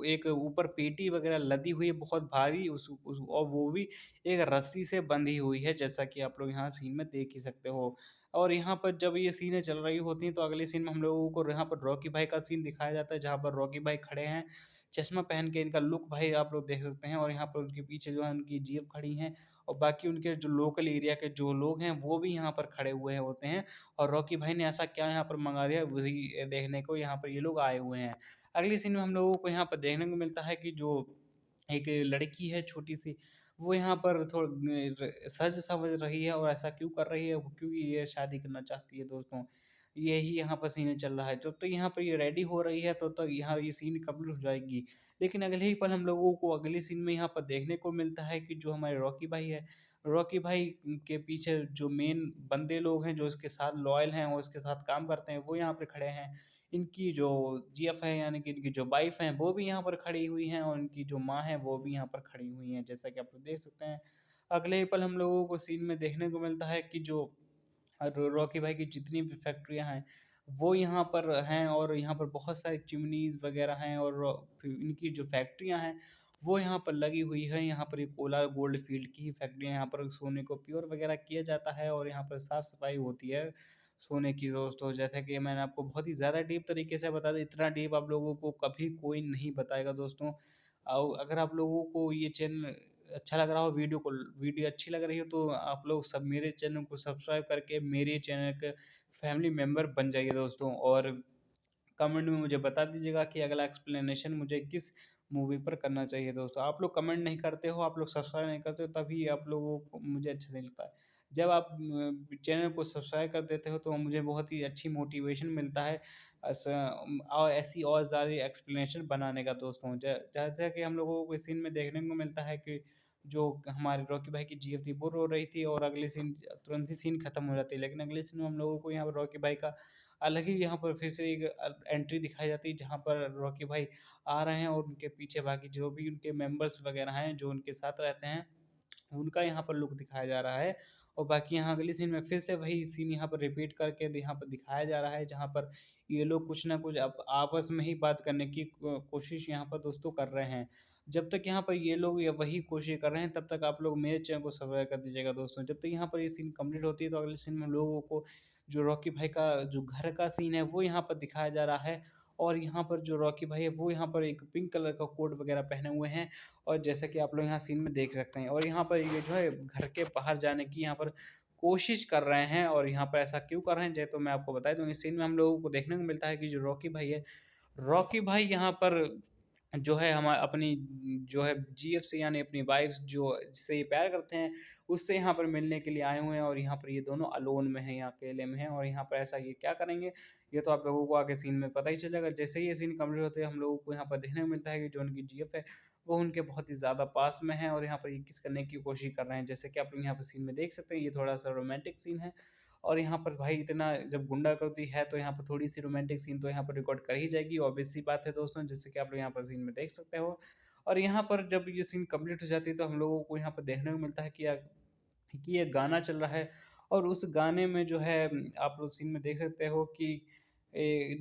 एक ऊपर पेटी वगैरह लदी हुई है बहुत भारी उस और वो भी एक रस्सी से बंधी हुई है, जैसा कि आप लोग यहाँ सीन में देख ही सकते हो। और यहाँ पर जब ये सीनें चल रही होती हैं तो अगले सीन में हम लोगों को यहाँ पर रॉकी भाई का सीन दिखाया जाता है, जहाँ पर रॉकी भाई खड़े हैं, चश्मा पहन के इनका लुक भाई आप लोग देख सकते हैं और यहाँ पर उनके पीछे जो है उनकी जीप खड़ी हैं और बाकी उनके जो लोकल एरिया के जो लोग हैं वो भी यहाँ पर खड़े हुए होते हैं और रॉकी भाई ने ऐसा क्या यहाँ पर मंगा दिया वही देखने को यहाँ पर ये लोग आए हुए हैं। अगली सीन में हम लोगों को यहाँ पर देखने को मिलता है कि जो एक लड़की है छोटी-सी, वो यहाँ पर सज-संवर रही है और ऐसा क्यों कर रही है? क्योंकि ये शादी करना चाहती है दोस्तों। यही यहाँ पर सीन चल रहा है। जब तक यहाँ पर ये रेडी हो रही है, तब तक यहाँ ये सीन कंप्लीट हो जाएगी। लेकिन अगले ही पल हम लोगों को अगले सीन में यहाँ पर देखने को मिलता है कि जो हमारे रॉकी भाई है, रॉकी भाई के पीछे जो मेन बंदे लोग हैं, जो इसके साथ लॉयल हैं और इसके साथ काम करते हैं, वो यहाँ पे खड़े हैं। इनकी जो जीएफ है यानी कि इनकी जो वाइफ़ हैं वो भी यहाँ पर खड़ी हुई हैं और इनकी जो माँ है वो भी यहाँ पर खड़ी हुई हैं, जैसा कि आप लोग देख सकते हैं। अगले ही पल हम लोगों को सीन में देखने को मिलता है कि जो रॉकी भाई की जितनी भी फैक्ट्रियाँ हैं, वो यहाँ पर हैं और यहाँ पर बहुत सारी चिमनीज़ वगैरह हैं और फिर इनकी जो फैक्ट्रियाँ हैं, वो यहाँ पर लगी हुई हैं। यहाँ पर एक ओला गोल्ड फ़ील्ड की फैक्ट्रियाँ, यहाँ पर सोने को प्योर वगैरह किया जाता है और यहाँ पर साफ-सफाई होती है सोने की दोस्तों। जैसा कि मैंने आपको बहुत ही ज़्यादा डीप तरीके से बता दिया, इतना डीप आप लोगों को कभी कोई नहीं बताएगा दोस्तों। और अगर आप लोगों को ये चैनल अच्छा लग रहा हो वीडियो अच्छी लग रही हो तो आप लोग सब मेरे चैनल को सब्सक्राइब करके मेरे चैनल के फैमिली मेंबर बन जाइए दोस्तों और कमेंट में मुझे बता दीजिएगा कि अगला एक्सप्लेनेशन मुझे किस मूवी पर करना चाहिए दोस्तों। आप लोग कमेंट नहीं करते हो, आप लोग सब्सक्राइब नहीं करते हो तभी आप लोगों को मुझे अच्छा नहीं लगता है। जब आप चैनल को सब्सक्राइब कर देते हो तो मुझे बहुत ही अच्छी मोटिवेशन मिलता है और ऐसी और ज़्यादा एक्सप्लेनेशन बनाने का दोस्तों। जैसा कि हम लोगों को इस सीन में देखने को मिलता है कि जो हमारे रॉकी भाई की जीएफ थी वो रो रही थी और अगले सीन तुरंत ही सीन खत्म हो जाती है। लेकिन अगले सीन में हम लोगों को यहाँ पर रॉकी भाई का अलग ही यहाँ पर फिर से एक एंट्री दिखाई जाती है जहाँ पर रॉकी भाई आ रहे हैं और उनके पीछे बाकी जो भी उनके मेंबर्स वगैरह हैं जो उनके साथ रहते हैं, उनका यहाँ पर लुक दिखाया जा रहा है। और बाकी यहाँ अगली सीन में फिर से वही सीन यहाँ पर रिपीट करके यहाँ पर दिखाया जा रहा है जहाँ पर ये लोग कुछ ना कुछ आपस में ही बात करने की कोशिश यहाँ पर दोस्तों कर रहे हैं। जब तक यहाँ पर ये लोग या वही कोशिश कर रहे हैं तब तक आप लोग मेरे चैनल को सब्सक्राइब कर दीजिएगा दोस्तों। जब तक यहाँ पर ये सीन कंप्लीट होती है तो अगले सीन में हम लोगों को जो रॉकी भाई का जो घर का सीन है वो यहाँ पर दिखाया जा रहा है और यहाँ पर जो रॉकी भाई है वो यहाँ पर एक पिंक कलर का कोट वगैरह पहने हुए हैं और जैसा कि आप लोग यहाँ सीन में देख सकते हैं और यहाँ पर ये जो है घर के बाहर जाने की यहाँ पर कोशिश कर रहे हैं और यहाँ पर ऐसा क्यों कर रहे हैं तो मैं आपको बता दूँ। इस सीन में हम लोगों को देखने को मिलता है कि जो रॉकी भाई है, रॉकी भाई यहाँ पर जो है अपनी जो है जीएफ से यानी अपनी वाइफ जो जिससे ये प्यार करते हैं, उससे यहाँ पर मिलने के लिए आए हुए हैं और यहाँ पर ये दोनों अलोन में हैं, यहाँ अकेले में हैं और यहाँ पर ऐसा ये क्या करेंगे, ये तो आप लोगों को आगे सीन में पता ही चलेगा। जैसे ही ये सीन कंप्लीट होते हैं, हम लोगों को यहाँ पर देखने को मिलता है कि जो उनकी जीएफ है, वो उनके बहुत ही ज़्यादा पास में है और यहाँ पर ये किस करने की कोशिश कर रहे हैं। जैसे कि आप लोग यहाँ पर सीन में देख सकते हैं, ये थोड़ा-सा रोमांटिक सीन है और यहाँ पर भाई इतना जब गुंडागर्दी है तो यहाँ पर थोड़ी-सी रोमांटिक सीन तो यहाँ पर रिकॉर्ड कर ही जाएगी, ऑब्वियस सी बात है दोस्तों, जैसे कि आप लोग यहाँ पर सीन में देख सकते हो। और यहाँ पर जब ये सीन कंप्लीट हो जाती है तो हम लोगों को यहाँ पर देखने को मिलता है कि ये गाना चल रहा है और उस गाने में जो है आप लोग सीन में देख सकते हो कि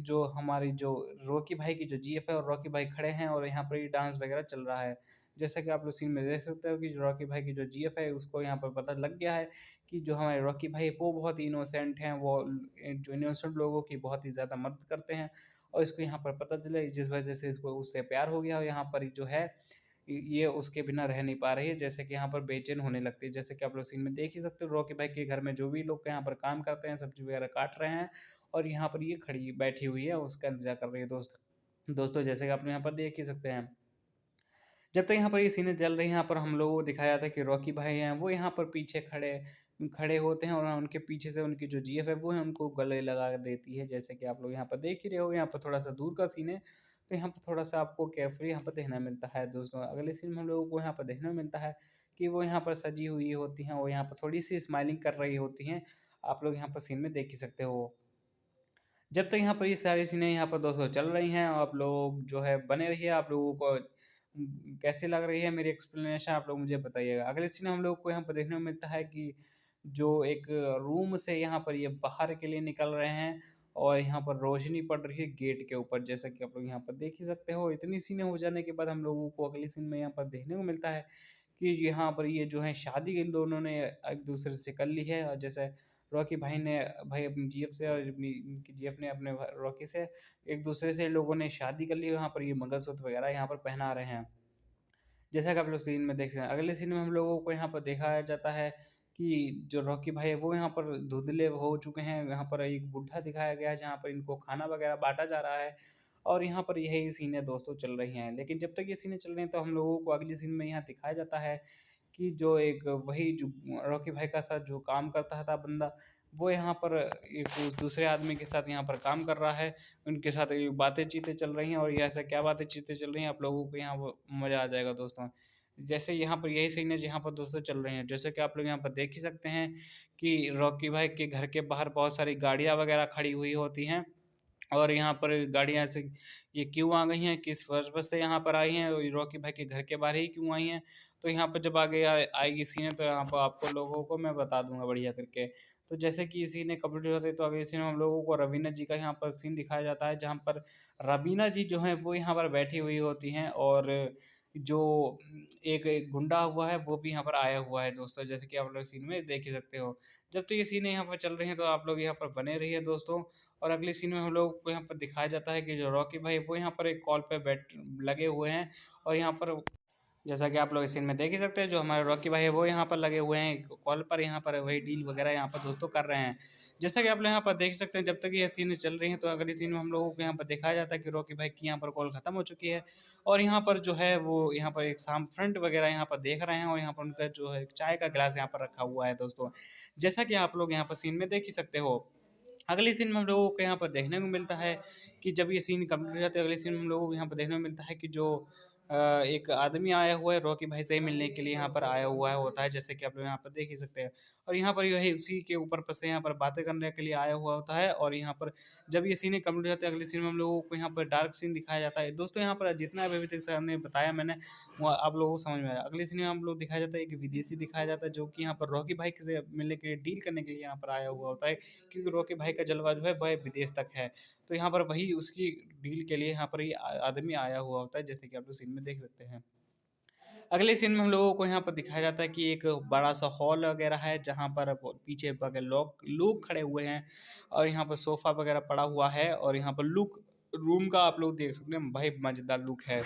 जो हमारी जो रॉकी भाई की जो जीएफ है और रॉकी भाई खड़े हैं और यहाँ पर ये डांस वगैरह चल रहा है। जैसा कि आप लोग सीन में देख सकते हो कि जो रॉकी भाई की जो जीएफ है उसको यहाँ पर पता लग गया है कि जो हमारे रॉकी भाई है वो बहुत ही इनोसेंट हैं, वो जो इनोसेंट लोगों की बहुत ही ज़्यादा मदद करते हैं और इसको यहाँ पर पता चला जिस वजह से इसको उससे प्यार हो गया और यहाँ पर जो है ये उसके बिना रह नहीं पा रही है, जैसे कि यहाँ पर बेचैन होने लगती है। जैसे कि आप लोग सीन में देख ही सकते हो रॉकी भाई के घर में जो भी लोग यहाँ पर काम करते हैं, सब्जी वगैरह काट रहे हैं और यहाँ पर ये खड़ी बैठी हुई है, उसका इंतज़ार कर रही है दोस्तों जैसे कि आप यहाँ पर देख ही सकते हैं। जब तक यहाँ पर ये सीनें चल रही हैं, यहाँ पर हम लोगों को दिखाया जाता है कि रॉकी भाई हैं, वो यहाँ पर पीछे खड़े खड़े होते हैं और उनके पीछे से उनकी जो जीएफ है, वो है उनको गले लगा देती है। जैसे कि आप लोग यहाँ पर देख ही रहे हो, यहाँ पर थोड़ा-सा दूर का सीन है, तो यहाँ पर थोड़ा-सा आपको केयरफुली यहाँ पर देखना मिलता है दोस्तों। अगले सीन में हम लोगों को यहाँ पर देखने को मिलता है कि वो यहाँ पर सजी हुई होती हैं और यहाँ पर थोड़ी-सी स्माइलिंग कर रही होती हैं। आप लोग यहाँ पर सीन में देख ही सकते हो। जब तक यहाँ पर ये सारी चीज़ें यहाँ पर दोस्तों चल रही हैं, आप लोग जो है बने रहिए। आप लोगों को कैसी लग रही है मेरी एक्सप्लेनेशन, आप लोग मुझे बताइएगा। अगले सीन में हम लोग को यहाँ पर देखने को मिलता है कि जो एक रूम से यहाँ पर ये बाहर के लिए निकल रहे हैं और यहाँ पर रोशनी पड़ रही है गेट के ऊपर, जैसा कि आप लोग यहाँ पर देख ही सकते हो। इतनी सीनें हो जाने के बाद हम लोगों को अगले सीन में यहाँ पर देखने को मिलता है कि यहाँ पर ये जो है शादी इन दोनों ने एक दूसरे से कर ली है, और जैसे रॉकी भाई ने भाई अपनी जीएफ से और अपनी इनकी जीएफ ने अपने रॉकी से एक दूसरे से लोगों ने शादी कर ली। यहाँ पर ये मंगलसूत्र वगैरह यहाँ पर पहना रहे हैं, जैसा कि आप लोग सीन में देख सकते हैं। अगले सीन में हम लोगों को यहाँ पर दिखाया जाता है कि जो रॉकी भाई है वो यहाँ पर धुंधले हो चुके हैं। यहाँ पर एक बुड्ढा दिखाया गया है जहाँ पर इनको खाना वगैरह बाँटा जा रहा है, और यहाँ पर यही सीनें दोस्तों चल रही हैं। लेकिन जब तक ये सीनें चल रही हैं तो हम लोगों को अगली सीन में यहाँ दिखाया जाता है कि जो एक वही जो रॉकी भाई का साथ जो काम करता था बंदा, वो यहाँ पर एक दूसरे आदमी के साथ यहाँ पर काम कर रहा है। उनके साथ ये बातें-चीतें चल रही हैं, और ये ऐसा क्या बातें-चीतें चल रही हैं, आप लोगों को यहाँ वो मज़ा आ जाएगा दोस्तों। जैसे यहाँ पर यही सीन है जहाँ पर दोस्तों चल रहे हैं। जैसे कि आप लोग यहाँ पर देख ही सकते हैं कि रॉकी भाई के घर के बाहर बहुत सारी गाड़ियाँ वगैरह खड़ी हुई होती हैं, और यहाँ पर गाड़ियाँ ऐसे ये क्यों आ गई हैं, किस पर्पज़ से यहाँ पर आई हैं, और रॉकी भाई के घर के बाहर ही क्यों आई हैं। तो यहाँ पर जब आगे आएगी सीनें तो यहाँ पर आपको लोगों को मैं बता दूँगा बढ़िया करके। तो जैसे कि ये सीनें कंप्लीट हो जाती है तो अगले सीन में हम लोगों को रवीना जी का यहाँ पर सीन दिखाया जाता है, जहाँ पर रवीना जी जो हैं वो यहाँ पर बैठी हुई होती हैं, और जो एक गुंडा हुआ है वो भी यहाँ पर आया हुआ है दोस्तों, जैसे कि आप लोग सीन में देख ही सकते हो। जब तक ये सीनें यहाँ पर चल रही हैं तो आप लोग यहाँ पर बने रहिए दोस्तों। और अगले सीन में हम लोगों को यहाँ पर दिखाया जाता है कि जो रॉकी भाई वो यहाँ पर एक कॉल पे बैठ लगे हुए हैं, और यहाँ पर जैसा कि आप लोग इस सीन में देख ही सकते हैं जो हमारे रॉकी भाई है वो यहाँ पर लगे हुए हैं कॉल पर, यहाँ पर वही डील वगैरह यहाँ पर दोस्तों कर रहे हैं। जैसा कि आप लोग यहाँ पर देख सकते हैं जब तक ये सीन चल रही हैं तो अगली सीन में हम लोगों को यहाँ पर दिखाया जाता है कि रॉकी भाई की यहाँ पर कॉल खत्म हो चुकी है, और यहाँ पर जो है वो यहाँ पर एक शाम फ्रंट वगैरह यहाँ पर देख रहे हैं, और यहाँ पर उनका जो है चाय का गिलास यहाँ पर रखा हुआ है दोस्तों, जैसा कि आप लोग यहाँ पर सीन में देख ही सकते हो। अगली सीन में हम लोगों को यहाँ पर देखने को मिलता है कि जब ये सीन कंप्लीट हो जाता है, अगले सीन में हम लोगों को यहाँ पर देखने को मिलता है कि जो एक आदमी आया हुआ है रॉकी भाई से मिलने के लिए यहाँ पर आया हुआ है होता है, जैसे कि आप लोग यहाँ पर देख ही सकते हैं। और यहाँ पर यही उसी के ऊपर पर से यहाँ पर बातें करने के लिए आया हुआ होता है, और यहाँ पर जब ये सीन कंप्लीट हो जाते हैं अगले सीन में हम लोगों को यहाँ पर डार्क सीन दिखाया जाता है दोस्तों। यहाँ पर जितना अभी तक सर ने बताया मैंने वो आप लोगों को समझ में आया। अगले सीन में हम लोग दिखाया जाता है कि विदेशी दिखाया जाता है जो कि यहाँ पर रॉकी भाई से मिलने के लिए डील करने के लिए यहाँ पर आया हुआ होता है, क्योंकि रॉकी भाई का जलवा जो है वह विदेश तक है। तो यहाँ पर वही उसकी डील के लिए यहाँ पर ये आदमी आया हुआ होता है, जैसे कि आप लोग सीन में देख सकते हैं। अगले सीन में हम लोगों को यहाँ पर दिखाया जाता है कि एक बड़ा-सा हॉल वगैरह है जहाँ पर पीछे बगल लोग लोग खड़े हुए हैं, और यहाँ पर सोफ़ा वगैरह पड़ा हुआ है, और यहाँ पर लुक रूम का आप लोग देख सकते हैं भाई मज़ेदार लुक है।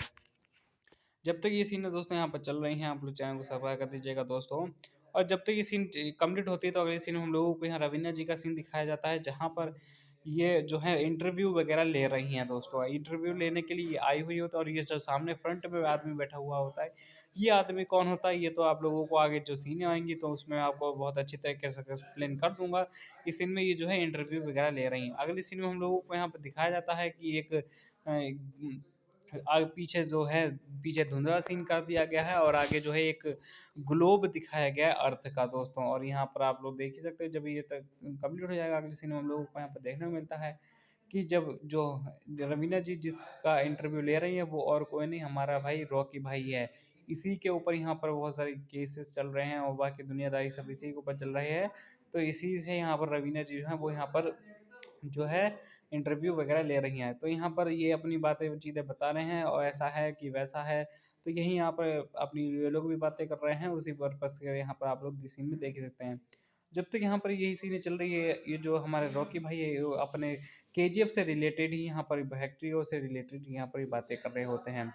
जब तक ये सीन दोस्तों यहाँ पर चल रही हैं आप लोग चैनल को सब्सक्राइब कर दीजिएगा दोस्तों। और जब तक ये सीन कंप्लीट होती है तो अगले सीन में हम लोगों को यहाँ रवीना जी का सीन दिखाया जाता है, जहाँ पर ये जो है इंटरव्यू वगैरह ले रही हैं दोस्तों। इंटरव्यू लेने के लिए ये आई हुई होती है, और ये जो सामने फ्रंट पे आदमी बैठा हुआ होता है, ये आदमी कौन होता है ये तो आप लोगों को आगे जो सीनें आएंगी तो उसमें आपको बहुत अच्छी तरीके से एक्सप्लेन कर दूंगा। इस सीन में ये जो है इंटरव्यू वगैरह ले रही हैं। अगले सीन में हम लोगों को यहाँ पर दिखाया जाता है कि एक आगे पीछे जो है पीछे धुंधला सीन कर दिया गया है, और आगे जो है एक ग्लोब दिखाया गया है अर्थ का दोस्तों। और यहाँ पर आप लोग देख ही सकते हैं जब ये तक कंप्लीट हो जाएगा अगले सीन में हम लोगों को यहाँ पर देखने को मिलता है कि जब जो रवीना जी जिसका इंटरव्यू ले रही है वो और कोई नहीं हमारा भाई रॉकी भाई है। इसी के ऊपर यहाँ पर बहुत सारे केसेस चल रहे हैं, और बाकी दुनियादारी सब इसी के ऊपर चल रहे हैं। तो इसी से यहाँ पर रवीना जी जो है वो यहाँ पर जो है इंटरव्यू वगैरह ले रही हैं। तो यहाँ पर ये अपनी बातें चीज़ें बता रहे हैं, और ऐसा है कि वैसा है। तो यही यहाँ पर अपनी ये लोग भी बातें कर रहे हैं, उसी पर्पज़ से यहाँ पर आप लोग इस सीन में देख ही सकते हैं। जब तक यहाँ पर यही सीनें चल रही है, ये जो हमारे रॉकी भाई है वो अपने केजीएफ से रिलेटेड ही यहाँ पर फैक्ट्रियों से रिलेटेड यहाँ पर ये बातें कर रहे होते हैं।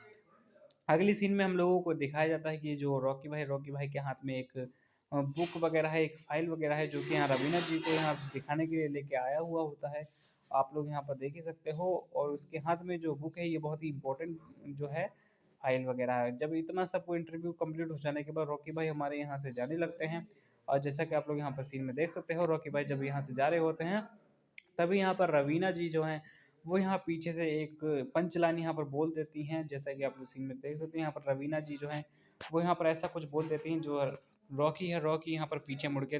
अगली सीन में हम लोगों को दिखाया जाता है कि जो रॉकी भाई के हाथ में एक बुक वगैरह है, एक फ़ाइल वगैरह है, जो कि यहाँ रवीना जी को यहाँ दिखाने के लिए लेके आया हुआ होता है। आप लोग यहाँ पर देख ही सकते हो, और उसके हाथ में जो बुक है ये बहुत ही इम्पोर्टेंट जो है फ़ाइल वगैरह है। जब इतना सब वो इंटरव्यू कंप्लीट हो जाने के बाद रॉकी भाई हमारे यहाँ से जाने लगते हैं, और जैसा कि आप लोग यहाँ पर सीन में देख सकते हो, रॉकी भाई जब यहाँ से जा रहे होते हैं, तभी यहाँ पर रवीना जी जो हैं वो यहाँ पीछे से एक पंच लाइन यहाँ पर बोल देती हैं। जैसा कि आप लोग सीन में देख सकते हैं, यहाँ पर रवीना जी जो हैं वो यहाँ पर ऐसा कुछ बोल देती हैं, जो रॉकी है, रॉकी यहाँ पर पीछे मुड़ के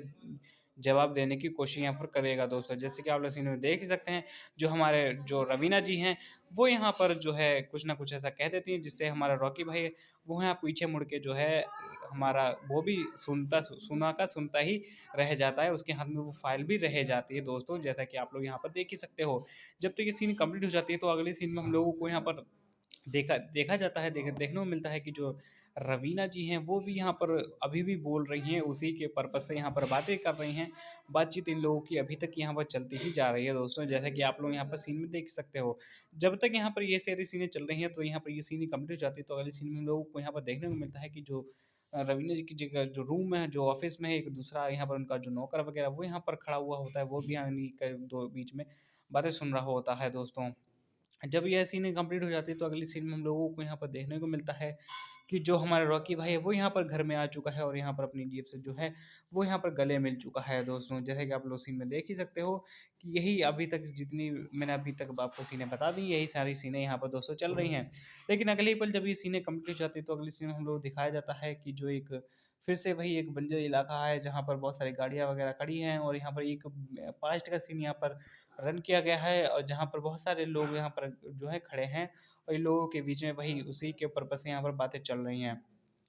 जवाब देने की कोशिश यहाँ पर करेगा दोस्तों। जैसे कि आप लोग सीन में देख ही सकते हैं, जो हमारे जो रवीना जी हैं वो यहाँ पर जो है कुछ ना कुछ ऐसा कह देती हैं, जिससे हमारा रॉकी भाई है वो यहाँ पीछे मुड़ के जो है हमारा वो भी सुनता ही रह जाता है। उसके हाथ में वो फाइल भी रह जाती है दोस्तों, जैसा कि आप लोग यहाँ पर देख ही सकते हो। जब तक ये सीन कंप्लीट हो जाती है तो अगले सीन में हम लोगों को यहाँ पर देखा देखा जाता है, देखने को मिलता है कि जो रवीना जी हैं वो भी यहाँ पर अभी भी बोल रही हैं, उसी के पर्पज़ से यहाँ पर बातें कर रही हैं। बातचीत इन लोगों की अभी तक यहाँ पर चलती ही जा रही है दोस्तों, जैसा कि आप लोग यहाँ पर सीन में देख सकते हो। जब तक यहाँ पर ये सारी सीनें चल रही हैं तो यहाँ पर ये सीन कंप्लीट हो जाती है, तो अगली सीन में हम लोगों को यहाँ पर देखने को मिलता है कि जो रवीना जी की जगह जो रूम है, जो ऑफिस में है, एक दूसरा यहाँ पर उनका जो नौकर वगैरह वो यहाँ पर खड़ा हुआ होता है, वो भी यहाँ इन्हीं के दो बीच में बातें सुन रहा होता है दोस्तों। जब यह सीन कंप्लीट हो जाती है तो अगली सीन में हम लोगों को यहाँ पर देखने को मिलता है कि जो हमारा रॉकी भाई है वो यहाँ पर घर में आ चुका है, और यहाँ पर अपनी जीप से जो है वो यहाँ पर गले मिल चुका है दोस्तों। जैसे कि आप लोग सीन में देख ही सकते हो कि यही अभी तक जितनी मैंने अभी तक आपको सीनें बता दी, यही सारी सीनें यहाँ पर दोस्तों चल रही हैं। लेकिन अगले ही पल जब ये सीनें कंप्लीट हो जाती है तो अगली सीन में हम लोग दिखाया जाता है कि जो एक फिर से वही एक बंजर इलाका है, जहाँ पर बहुत सारी गाड़ियाँ वगैरह खड़ी हैं, और यहाँ पर एक पास्ट का सीन यहाँ पर रन किया गया है, और जहाँ पर बहुत सारे लोग यहाँ पर जो है खड़े हैं, और इन लोगों के बीच में वही उसी के पर्पस से यहाँ पर बातें चल रही हैं।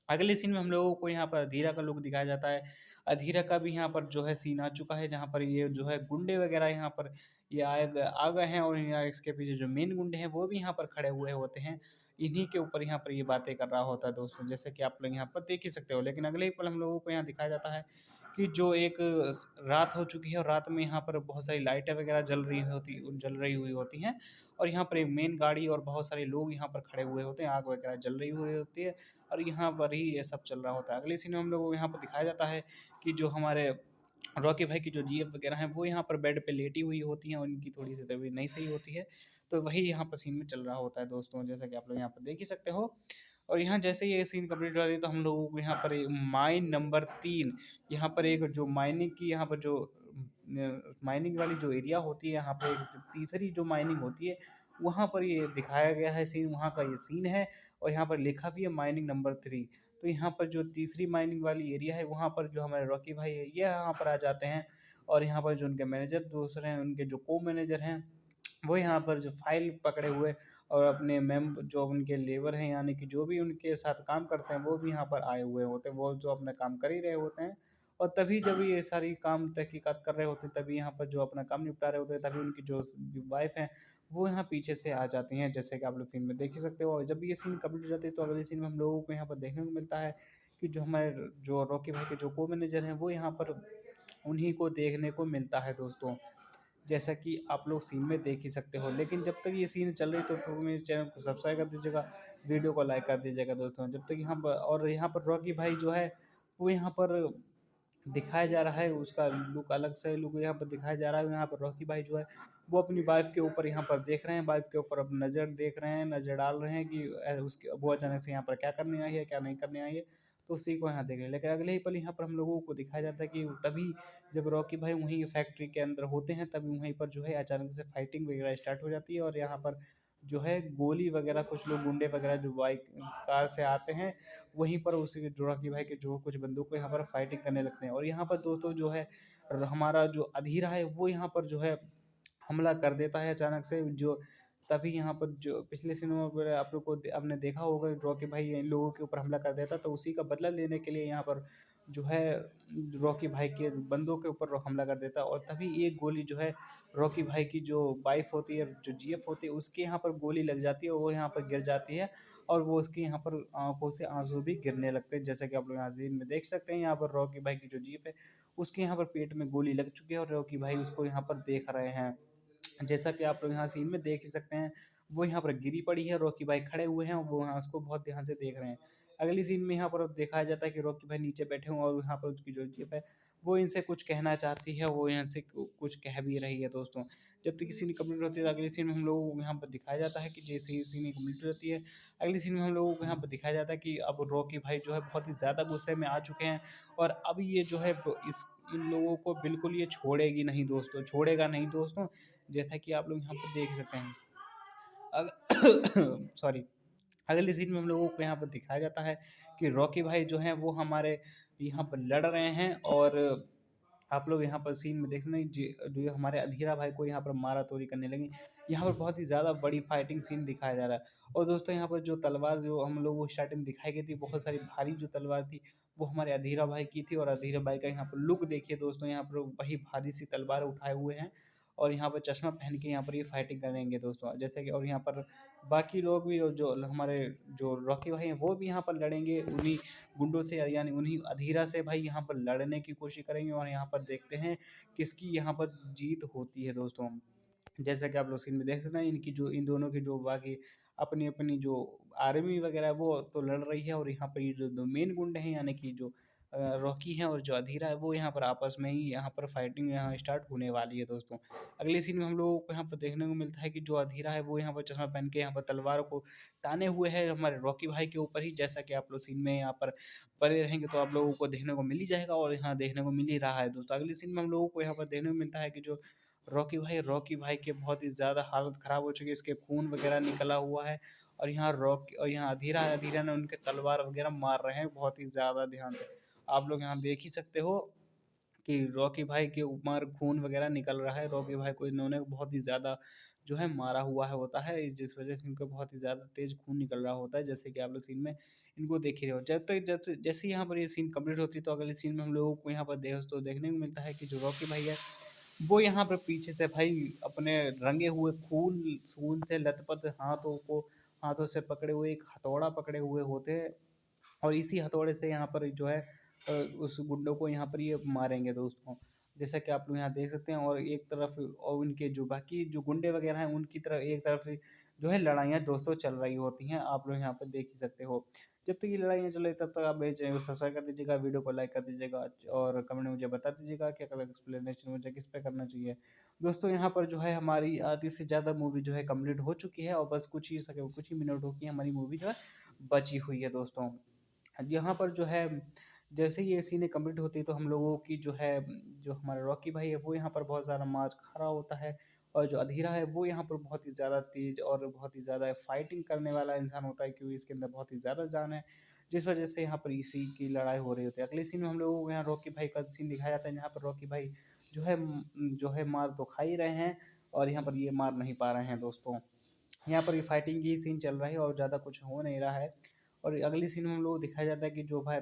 अगले सीन में हम लोगों को यहाँ पर अधीरा का लुक दिखाया जाता है। अधीरा का भी यहाँ पर जो है सीन आ चुका है, जहाँ पर ये जो है गुंडे वगैरह यहाँ पर ये आ गए हैं, और यहाँ इसके पीछे जो मेन गुंडे हैं वो भी यहाँ पर खड़े हुए होते हैं। इन्हीं के ऊपर यहाँ पर ये बातें कर रहा होता है दोस्तों, जैसे कि आप लोग यहाँ पर देख ही सकते हो। लेकिन अगले ही पल हम लोगों को यहाँ दिखाया जाता है कि जो एक रात हो चुकी है, और रात में यहाँ पर बहुत सारी लाइटें वगैरह जल रही हुई होती हैं, और यहाँ पर एक मेन गाड़ी और बहुत सारे लोग यहाँ पर खड़े हुए होते हैं, आग वगैरह जल रही हुई होती है, और यहाँ पर ही ये सब चल रहा होता है। अगले सीन में हम लोग को यहाँ पर दिखाया जाता है कि जो हमारे रॉकी भाई की जो जीएफ वगैरह हैं वो यहाँ पर बेड पे लेटी हुई होती हैं, और उनकी थोड़ी सी तबीयत नहीं सही होती है, तो वही यहाँ पर सीन में चल रहा होता है दोस्तों, जैसा कि आप लोग यहाँ पर देख ही सकते हो। और यहाँ जैसे ये सीन कंप्लीट हो जाती है तो हम लोगों को यहाँ पर माइन नंबर 3, यहाँ पर एक जो माइनिंग की यहाँ पर जो माइनिंग वाली जो एरिया होती है, यहाँ पर एक तीसरी जो माइनिंग होती है वहाँ पर ये दिखाया गया है सीन, वहाँ का ये सीन है, और यहाँ पर लिखा भी है माइनिंग नंबर 3। तो यहाँ पर जो तीसरी माइनिंग वाली एरिया है वहाँ पर जो हमारे रॉकी भाई है ये यहाँ पर आ जाते हैं, और यहाँ पर जो उनके मैनेजर दूसरे हैं, उनके जो को मैनेजर हैं, वो यहाँ पर जो फाइल पकड़े हुए और अपने जो उनके लेबर हैं, यानी कि जो भी उनके साथ काम करते हैं वो भी यहाँ पर आए हुए होते हैं, वो जो अपना काम कर ही रहे होते हैं। और तभी जब ये सारी काम तहकीकात कर रहे होते हैं, तभी यहाँ पर जो अपना काम निपटा रहे होते हैं, तभी उनकी जो वाइफ हैं वो यहाँ पीछे से आ जाती हैं, जैसे कि आप लोग सीन में देख ही सकते हो। और जब ये सीन कंप्लीट हो जाती है तो अगले सीन में हम लोगों को यहाँ पर देखने को मिलता है कि जो हमारे जो रॉकी भाई के जो को मैनेजर हैं वो यहाँ पर उन्हीं को देखने को मिलता है दोस्तों, जैसा कि आप लोग सीन में देख ही सकते हो। लेकिन जब तक ये सीन चल रही तो मेरे चैनल को सब्सक्राइब कर दीजिएगा, वीडियो को लाइक कर दीजिएगा दोस्तों। जब तक यहाँ पर, और यहाँ पर रॉकी भाई जो है वो यहाँ पर दिखाया जा रहा है, उसका लुक अलग से लुक यहाँ पर दिखाया जा रहा है। यहाँ पर रॉकी भाई जो है वो अपनी वाइफ के ऊपर यहाँ पर देख रहे हैं, वाइफ के ऊपर अपनी नज़र देख रहे हैं, नज़र डाल रहे हैं कि उसके वो अचानक से यहाँ पर क्या करने आई है, क्या नहीं करने आई है, तो उसी को यहाँ देख रहे हैं। लेकिन अगले ही पल यहाँ पर हम लोगों को दिखाया जाता है कि तभी जब रॉकी भाई वहीं फैक्ट्री के अंदर होते हैं, तभी वहीं पर जो है अचानक से फाइटिंग वगैरह स्टार्ट हो जाती है, और यहाँ पर जो है गोली वगैरह कुछ लोग गुंडे वगैरह जो बाइक कार से आते हैं, वहीं पर उसी जो रॉकी भाई के जो कुछ बंदूक को यहाँ पर फाइटिंग करने लगते हैं। और यहाँ पर दोस्तों जो है हमारा जो अधीरा है वो यहाँ पर जो है हमला कर देता है अचानक से, जो तभी यहाँ पर जो पिछले सिनेमा में आप लोग को आपने देखा होगा रॉकी भाई इन लोगों के ऊपर हमला कर देता, तो उसी का बदला लेने के लिए यहाँ पर जो है रॉकी भाई के बंदों के ऊपर हमला कर देता, और तभी एक गोली जो है रॉकी भाई की जो वाइफ होती है, जो जीएफ होती है, उसके यहाँ पर गोली लग जाती है, और वो यहाँ पर गिर जाती है, और वो उसके यहाँ पर आंखों से आंसू भी गिरने लगते हैं, जैसा कि आप लोग यहाँ सीन में देख सकते हैं। यहाँ पर रॉकी भाई की जो जीप है उसके यहाँ पर पेट में गोली लग चुकी है, और रॉकी भाई उसको यहाँ पर देख रहे हैं, जैसा कि आप लोग यहाँ सीन में देख ही सकते हैं। वो यहाँ पर गिरी पड़ी है, रॉकी भाई खड़े हुए हैं, वो यहाँ उसको बहुत ध्यान से देख रहे हैं। अगली सीन में यहाँ पर दिखाया जाता है कि रॉकी भाई नीचे बैठे हुए हैं और यहाँ पर उसकी जो जीप है वो इनसे कुछ कहना चाहती है, वो यहाँ से कुछ कह भी रही है दोस्तों। जब तक सीन कंप्लीट होती है तो अगली सीन में हम लोगों को यहाँ पर दिखाया जाता है कि जैसे ही सीन कंप्लीट होती है अगली सीन में हम लोगों को यहाँ पर दिखाया जाता है कि अब रॉकी भाई जो है बहुत ही ज़्यादा गुस्से में आ चुके हैं और अब ये जो है इस इन लोगों को बिल्कुल ये छोड़ेगी नहीं दोस्तों, छोड़ेगा नहीं दोस्तों, जैसा कि आप लोग यहाँ पर देख सकते हैं। सॉरी। अगली सीन में हम लोगों को यहाँ पर दिखाया जाता है कि रॉकी भाई जो हैं वो हमारे यहाँ पर लड़ रहे हैं और आप लोग यहाँ पर सीन में देख सकते हैं जो हमारे अधीरा भाई को यहाँ पर मारा तोड़ी करने लगी। यहाँ पर बहुत ही ज़्यादा बड़ी फाइटिंग सीन दिखाया जा रहा है और दोस्तों यहाँ पर जो तलवार जो हम लोग को स्टार्टिंग में दिखाई गई थी, बहुत सारी भारी जो तलवार थी वो हमारे अधीरा भाई की थी और अधीरा भाई का यहाँ पर लुक देखिए दोस्तों, यहाँ पर वही भारी सी तलवार उठाए हुए हैं और यहाँ पर चश्मा पहन के यहाँ पर ये फाइटिंग करेंगे दोस्तों, जैसे कि और यहाँ पर बाकी लोग भी और जो हमारे जो रॉकी भाई हैं वो भी यहाँ पर लड़ेंगे उन्हीं गुंडों से, यानी उन्हीं अधीरा से भाई यहाँ पर लड़ने की कोशिश करेंगे और यहाँ पर देखते हैं किसकी यहाँ पर जीत होती है दोस्तों। जैसा कि आप लोग सीन में देख सकते हैं इनकी जो इन दोनों की जो बाकी अपनी अपनी जो आर्मी वगैरह है वो तो लड़ रही है और यहाँ पर ये जो मेन गुंडे हैं यानी कि जो रॉकी हैं और जो अधीरा है वो यहाँ पर आपस में ही यहाँ पर फाइटिंग यहाँ स्टार्ट होने वाली है दोस्तों। अगले सीन में हम लोगों को यहाँ पर देखने को मिलता है कि जो अधीरा है वो यहाँ पर चश्मा पहन के यहाँ पर तलवार को ताने हुए है हमारे रॉकी भाई के ऊपर ही, जैसा कि आप लोग सीन में यहाँ पर पड़े रहेंगे तो आप लोगों को देखने को मिल ही जाएगा और यहाँ देखने को मिल ही रहा है दोस्तों। अगले सीन में हम लोगों को यहाँ पर देखने को मिलता है कि जो रॉकी भाई के बहुत ही ज़्यादा हालत ख़राब हो चुकी है, इसके खून वगैरह निकला हुआ है और यहाँ अधीरा ने उनके तलवार वगैरह मार रहे हैं बहुत ही ज़्यादा ध्यान से। आप लोग यहाँ देख ही सकते हो कि रॉकी भाई के ऊपर खून वगैरह निकल रहा है, रॉकी भाई को इन्होंने बहुत ही ज़्यादा जो है मारा हुआ है होता है, जिस वजह से इनको बहुत ही ज़्यादा तेज़ खून निकल रहा होता है, जैसे कि आप लोग सीन में इनको देख ही रहे हो। जब तक जैसे यहाँ पर ये सीन कंप्लीट होती है तो अगले सीन में हम लोगों को यहाँ पर दोस्तों देखने को मिलता है कि जो रॉकी भाई है वो यहाँ पर पीछे से भाई अपने रंगे हुए खून खून से लथपथ हाथों से पकड़े हुए एक हथौड़ा पकड़े हुए होते हैं और इसी हथौड़े से यहाँ पर जो है उस गुंडों को यहाँ पर ये मारेंगे दोस्तों, जैसा कि आप लोग यहाँ देख सकते हैं। और एक तरफ और उनके जो बाकी जो गुंडे वगैरह हैं उनकी तरफ एक तरफ जो है लड़ाइयाँ दोस्तों चल रही होती हैं, आप लोग यहाँ पर देख ही सकते हो। जब तक ये लड़ाइयाँ चल रही तब तक आप मेरे चैनल को सब्सक्राइब कर दीजिएगा, वीडियो को लाइक कर दीजिएगा और कमेंट में मुझे बता दीजिएगा कि अगर एक्सप्लेनेशन मुझे किस पे करना चाहिए। दोस्तों यहाँ पर जो है हमारी आधी से ज़्यादा मूवी जो है कंप्लीट हो चुकी है और बस कुछ ही मिनटों की हमारी मूवी जो है बची हुई है दोस्तों। यहाँ पर जो है जैसे ही ये सीनें कंप्लीट होती है तो हम लोगों की जो है जो हमारा रॉकी भाई है वो यहाँ पर बहुत ज़्यादा मार खा रहा होता है और जो अधीरा है वो यहाँ पर बहुत ही ज़्यादा तेज और बहुत ही ज़्यादा फाइटिंग करने वाला इंसान होता है क्योंकि इसके अंदर बहुत ही ज़्यादा जान है, जिस वजह से यहाँ पर इसी की लड़ाई हो रही होती है। अगले सीन में हम लोगों को यहाँ रॉकी भाई का सीन दिखाया जाता है जहाँ पर रॉकी भाई जो है मार तो खा ही रहे हैं और यहाँ पर ये मार नहीं पा रहे हैं दोस्तों। यहाँ पर ये फाइटिंग की सीन चल रहा है और ज़्यादा कुछ हो नहीं रहा है और अगली सीन में हम लोग को दिखाया जाता है कि जो भाई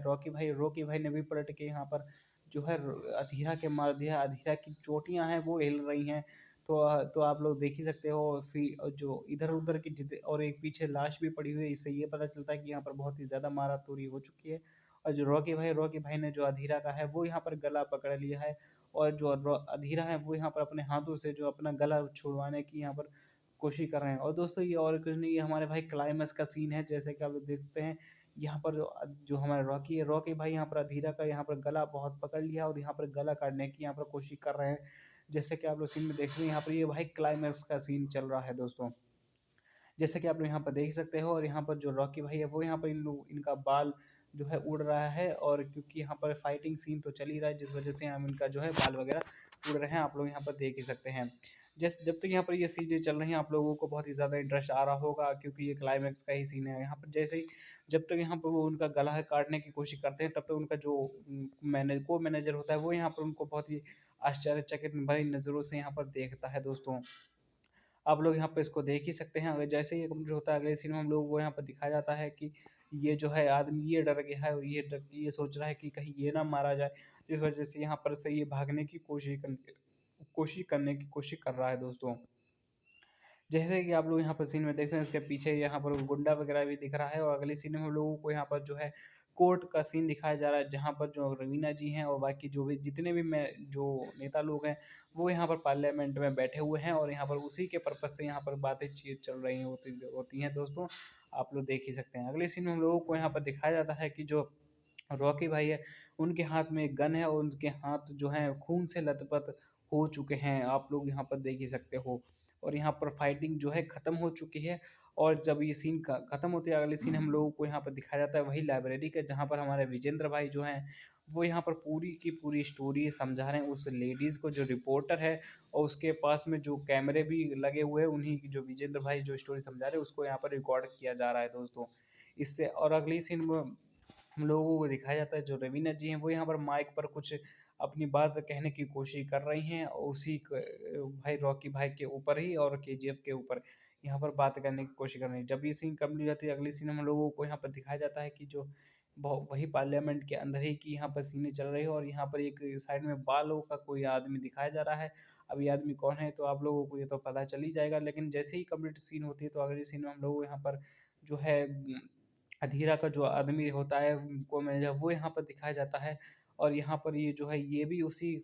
रॉकी भाई ने भी पलट के यहाँ पर जो है अधीरा के मार दिया, अधीरा की चोटियाँ हैं वो हिल रही हैं। तो आप लोग देख ही सकते हो फिर जो इधर उधर की जित और एक पीछे लाश भी पड़ी हुई है, इससे ये पता चलता है कि यहाँ पर बहुत ही ज़्यादा मारा तोड़ी हो चुकी है और जो रॉकी भाई ने जो अधीरा का है वो यहाँ पर गला पकड़ लिया है और जो अधीरा है वो यहाँ पर अपने हाथों से जो अपना गला छुड़वाने की यहाँ पर कोशिश कर रहे हैं। और दोस्तों ये और कुछ नहीं, ये हमारे भाई क्लाइमेक्स का सीन है, जैसे कि आप लोग देख सकते हैं यहाँ पर जो हमारा रॉकी भाई यहाँ पर अधीरा का यहाँ पर गला बहुत पकड़ लिया और यहाँ पर गला काटने की यहाँ पर कोशिश कर रहे हैं, जैसे कि आप लोग सीन में देख रहे हैं यहाँ पर ये भाई क्लाइमेक्स का सीन चल रहा है दोस्तों, जैसे कि आप लोग यहाँ पर देख सकते हो। और यहाँ पर जो रॉकी भाई है वो यहाँ पर इनका बाल जो है उड़ रहा है और क्योंकि यहाँ पर फाइटिंग सीन तो चल ही रहा है जिस वजह से हम इनका जो है बाल वगैरह उड़ रहे हैं, आप लोग यहाँ पर देख ही सकते हैं। जब तक यहाँ पर ये चीज़ें चल रही हैं आप लोगों को बहुत ही ज़्यादा इंटरेस्ट आ रहा होगा क्योंकि ये क्लाइमैक्स का ही सीन है। यहाँ पर जैसे ही जब तक यहाँ पर वो उनका गला है काटने की कोशिश करते हैं तब तक उनका जो मैनेजर होता है वो यहाँ पर उनको बहुत ही आश्चर्यचकित भरी नज़रों से यहाँ पर देखता है दोस्तों। आप लोग यहाँ पे इसको देख ही सकते हैं। अगर जैसे ही ये कंप्लीट होता है अगले सीन में हम लोगों को यहाँ पर दिखाया जाता है कि ये जो है आदमी ये डर गया है, ये सोच रहा है कि कहीं ये ना मारा जाए, इस वजह से यहाँ पर से ये भागने की कोशिश कर रहा है दोस्तों। जैसे कि आप लोग यहाँ पर सीन में देख रहे हैं इसके पीछे यहाँ पर गुंडा वगैरह भी दिख रहा है और अगले सीन में हम लोगों को यहाँ पर जो है कोर्ट का सीन दिखाया जा रहा है जहाँ पर जो रवीना जी हैं और बाकी जो भी जितने भी जो नेता लोग हैं वो यहाँ पर पार्लियामेंट में बैठे हुए हैं और यहाँ पर उसी के पर्पज़ से यहाँ पर बातें चल रही होती हैं दोस्तों। आप लोग देख ही सकते हैं। अगले सीन में हम लोगों को यहाँ पर दिखाया जाता है कि जो रॉकी भाई है, उनके हाथ में एक गन है और उनके हाथ जो हैं खून से लथपथ हो चुके हैं, आप लोग यहाँ पर देख ही सकते हो। और यहाँ पर फाइटिंग जो है ख़त्म हो चुकी है और जब ये सीन ख़त्म होती है, अगले सीन हम लोगों को यहाँ पर दिखाया जाता है वही लाइब्रेरी का, जहाँ पर हमारे विजेंद्र भाई जो हैं, वो यहाँ पर पूरी की पूरी स्टोरी समझा रहे हैं उस लेडीज़ को जो रिपोर्टर है, और उसके पास में जो कैमरे भी लगे हुए हैं, उन्हीं की जो विजेंद्र भाई जो स्टोरी समझा रहे हैं, उसको यहाँ पर रिकॉर्ड किया जा रहा है दोस्तों। इससे और अगली सीन में हम लोगों को दिखाया जाता है जो रवीना जी हैं, वो यहाँ पर माइक पर कुछ अपनी बात कहने की कोशिश कर रही हैं, और उसी भाई रॉकी भाई के ऊपर ही और केजीएफ के ऊपर यहाँ पर बात करने की कोशिश कर रही हैं। जब ये सीन कम्प्लीट हो जाती है, अगली सीन हम लोगों को यहाँ पर दिखाया जाता है कि जो वही पार्लियामेंट के अंदर ही की यहाँ पर सीनें चल रही है, और यहाँ पर एक साइड में बालों का कोई आदमी दिखाया जा रहा है। अब ये आदमी कौन है तो आप लोगों को ये तो पता चल ही जाएगा, लेकिन जैसे ही कंप्लीट सीन होती है तो अगली सीन में हम लोग यहाँ पर जो है अधीरा का जो आदमी होता है को मैनेजर, वो यहाँ पर दिखाया जाता है। और यहाँ पर ये जो है ये भी उसी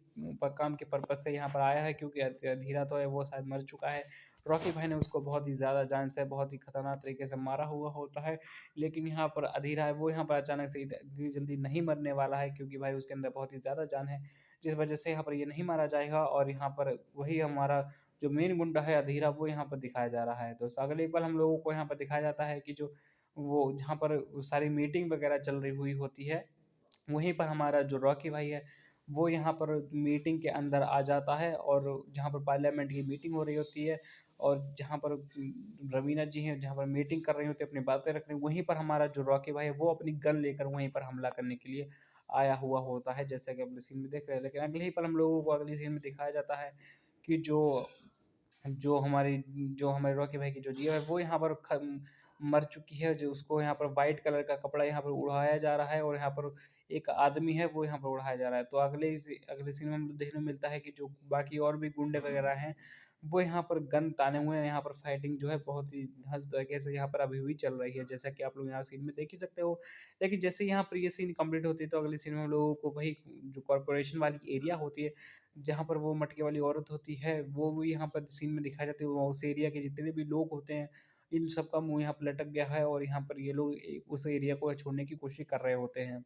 काम के पर्पज़ से यहाँ पर आया है, क्योंकि अधीरा तो है वो शायद मर चुका है। रॉकी भाई ने उसको बहुत ही ज़्यादा जान से बहुत ही खतरनाक तरीके से मारा हुआ होता है, लेकिन यहाँ पर अधीरा है वो यहाँ पर अचानक से इतनी जल्दी नहीं मरने वाला है, क्योंकि भाई उसके अंदर बहुत ही ज़्यादा जान है, जिस वजह से यहाँ पर ये नहीं मारा जाएगा। और यहाँ पर वही हमारा जो मेन गुंडा है अधीरा, वो यहाँ पर दिखाया जा रहा है। तो अगले पल हम लोगों को यहाँ पर दिखाया जाता है कि जो वो जहाँ पर सारी मीटिंग वगैरह चल रही हुई होती है, वहीं पर हमारा जो रॉकी भाई है, वो यहाँ पर मीटिंग के अंदर आ जाता है, और जहाँ पर पार्लियामेंट की मीटिंग हो रही होती है, और जहाँ पर रवीना जी हैं, जहाँ पर मीटिंग कर रही होती है, अपनी बातें रख रही, वहीं पर हमारा जो रॉकी भाई है, वो अपनी गन लेकर वहीं पर हमला करने के लिए आया हुआ होता है, जैसा कि अगले सीन में देख रहे हैं। लेकिन अगले ही पल हम लोगों को अगले सीन में दिखाया जाता है कि जो हमारे रॉकी भाई की जो जिया है, वो यहाँ पर मर चुकी है, जो उसको यहाँ पर वाइट कलर का कपड़ा यहाँ पर उड़ाया जा रहा है, और यहाँ पर एक आदमी है वो यहाँ पर उड़ाया जा रहा है। तो अगले सीन में हम देखने को मिलता है कि जो बाकी और भी गुंडे वगैरह हैं, वो यहाँ पर गन ताने हुए हैं, यहाँ पर फाइटिंग जो है बहुत ही हंस तरीके से यहाँ पर अभी भी चल रही है, जैसा कि आप लोग यहाँ सीन में देख ही सकते हो। लेकिन जैसे यहाँ पर ये सीन कंप्लीट होती है, तो अगले सीन में हम लोगों को वही जो कॉरपोरेशन वाली एरिया होती है, जहाँ पर वो मटके वाली औरत होती है, वो भी यहाँ पर सीन में दिखाया जाता है। वो उस एरिया के जितने भी लोग होते हैं, इन सब का मुँह यहाँ पर लटक गया है, और यहाँ पर ये लोग उस एरिया को छोड़ने की कोशिश कर रहे होते हैं।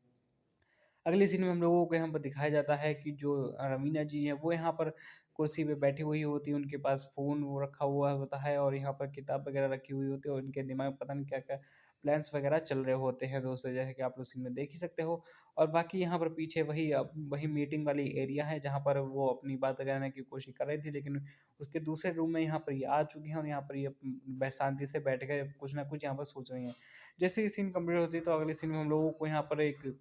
अगले सीन में हम लोगों को यहाँ पर दिखाया जाता है कि जो रवीना जी हैं, वो यहाँ पर कुर्सी पे बैठी हुई होती है, उनके पास फ़ोन वो रखा हुआ होता है, और यहाँ पर किताब वगैरह रखी हुई होती है, और उनके दिमाग में पता नहीं क्या-क्या प्लान्स वगैरह चल रहे होते हैं दोस्तों, जैसे कि आप लोग सीन में देख ही सकते हो। और बाकी यहाँ पर पीछे वही मीटिंग वाली एरिया है, जहाँ पर वो अपनी बात कहने की कोशिश कर रही थी, लेकिन उसके दूसरे रूम में यहाँ पर ये आ चुकी हैं, और यहाँ पर ये शांति से बैठ के कुछ ना कुछ यहाँ पर सोच रही हैं। जैसे ही सीन कंप्लीट होती है, तो अगले सीन में हम लोगों को यहाँ पर एक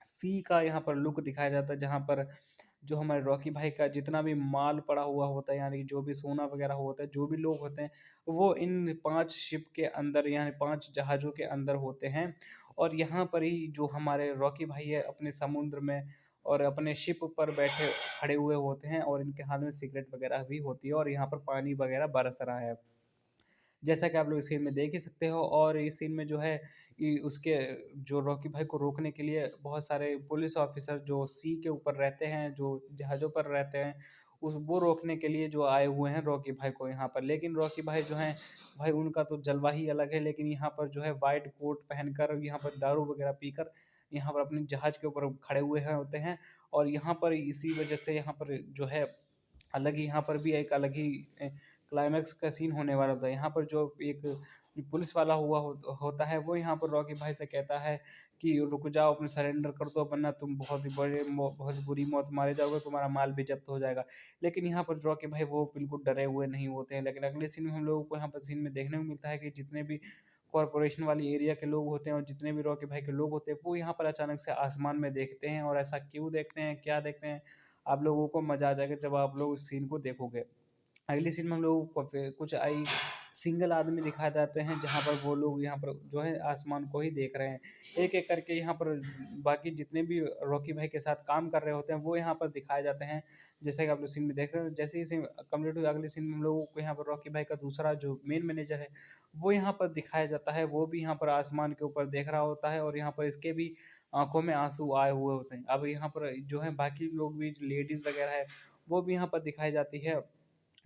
सी का यहाँ पर लुक दिखाया जाता है, जहाँ पर जो हमारे रॉकी भाई का जितना भी माल पड़ा हुआ होता है, यानी कि जो भी सोना वगैरह होता है, जो भी लोग होते हैं, वो इन 5 शिप के अंदर यानी 5 जहाज़ों के अंदर होते हैं। और यहाँ पर ही जो हमारे रॉकी भाई है अपने समुद्र में और अपने शिप पर बैठे खड़े हुए होते हैं, और इनके हाथ में सिगरेट वगैरह भी होती है, और यहाँ पर पानी वगैरह बरस रहा है। जैसा कि आप लोग इस सीन में देख ही सकते हो, और इस सीन में जो है उसके जो रॉकी भाई को रोकने के लिए बहुत सारे पुलिस ऑफिसर जो सी के ऊपर रहते हैं, जो जहाज़ों पर रहते हैं, उस वो रोकने के लिए जो आए हुए हैं रॉकी भाई को यहाँ पर। लेकिन रॉकी भाई जो हैं, भाई उनका तो जलवा ही अलग है, लेकिन यहाँ पर जो है वाइट कोट पहनकर, यहाँ पर दारू वगैरह पीकर यहाँ पर अपने जहाज़ के ऊपर खड़े हुए हैं होते हैं। और यहाँ पर इसी वजह से यहाँ पर जो है अलग ही, यहाँ पर भी एक अलग ही क्लाइमैक्स का सीन होने वाला था। यहाँ पर जो एक पुलिस वाला होता है, वो यहाँ पर रॉकी भाई से कहता है कि रुक जाओ, अपने सरेंडर कर दो, वरना तुम बहुत बुरी मौत मारे जाओगे, तुम्हारा माल भी जब्त हो जाएगा। लेकिन यहाँ पर रॉकी भाई वो बिल्कुल डरे हुए नहीं होते हैं। लेकिन अगले सीन में हम लोगों को यहाँ पर सीन में देखने को मिलता है कि जितने भी कॉरपोरेशन वाली एरिया के लोग होते हैं, और जितने भी रॉकी भाई के लोग होते हैं, वो यहाँ पर अचानक से आसमान में देखते हैं। और ऐसा क्यों देखते हैं, क्या देखते हैं, आप लोगों को मज़ा आ जाएगा जब आप लोग इस सीन को देखोगे। अगली सीन में हम लोगों को फिर कुछ सिंगल आदमी दिखाए जाते हैं, जहाँ पर वो लोग यहाँ पर जो है आसमान को ही देख रहे हैं। एक-एक करके यहाँ पर बाकी जितने भी रॉकी भाई के साथ काम कर रहे होते हैं, वो यहाँ पर दिखाए जाते हैं। जैसे कि आप लोग सीन में देख रहे हो, जैसे ही सीन कंप्लीट हुआ, अगले सीन में हम लोगों को यहाँ पर रॉकी भाई का दूसरा जो मेन मैनेजर है, वो यहाँ पर दिखाया जाता है। वो भी यहाँ पर आसमान के ऊपर देख रहा होता है, और यहाँ पर इसके भी आँखों में आँसू आए हुए होते हैं। अब यहाँ पर जो है बाकी लोग भी, जो लेडीज़ वगैरह है, वो भी यहाँ पर दिखाई जाती है।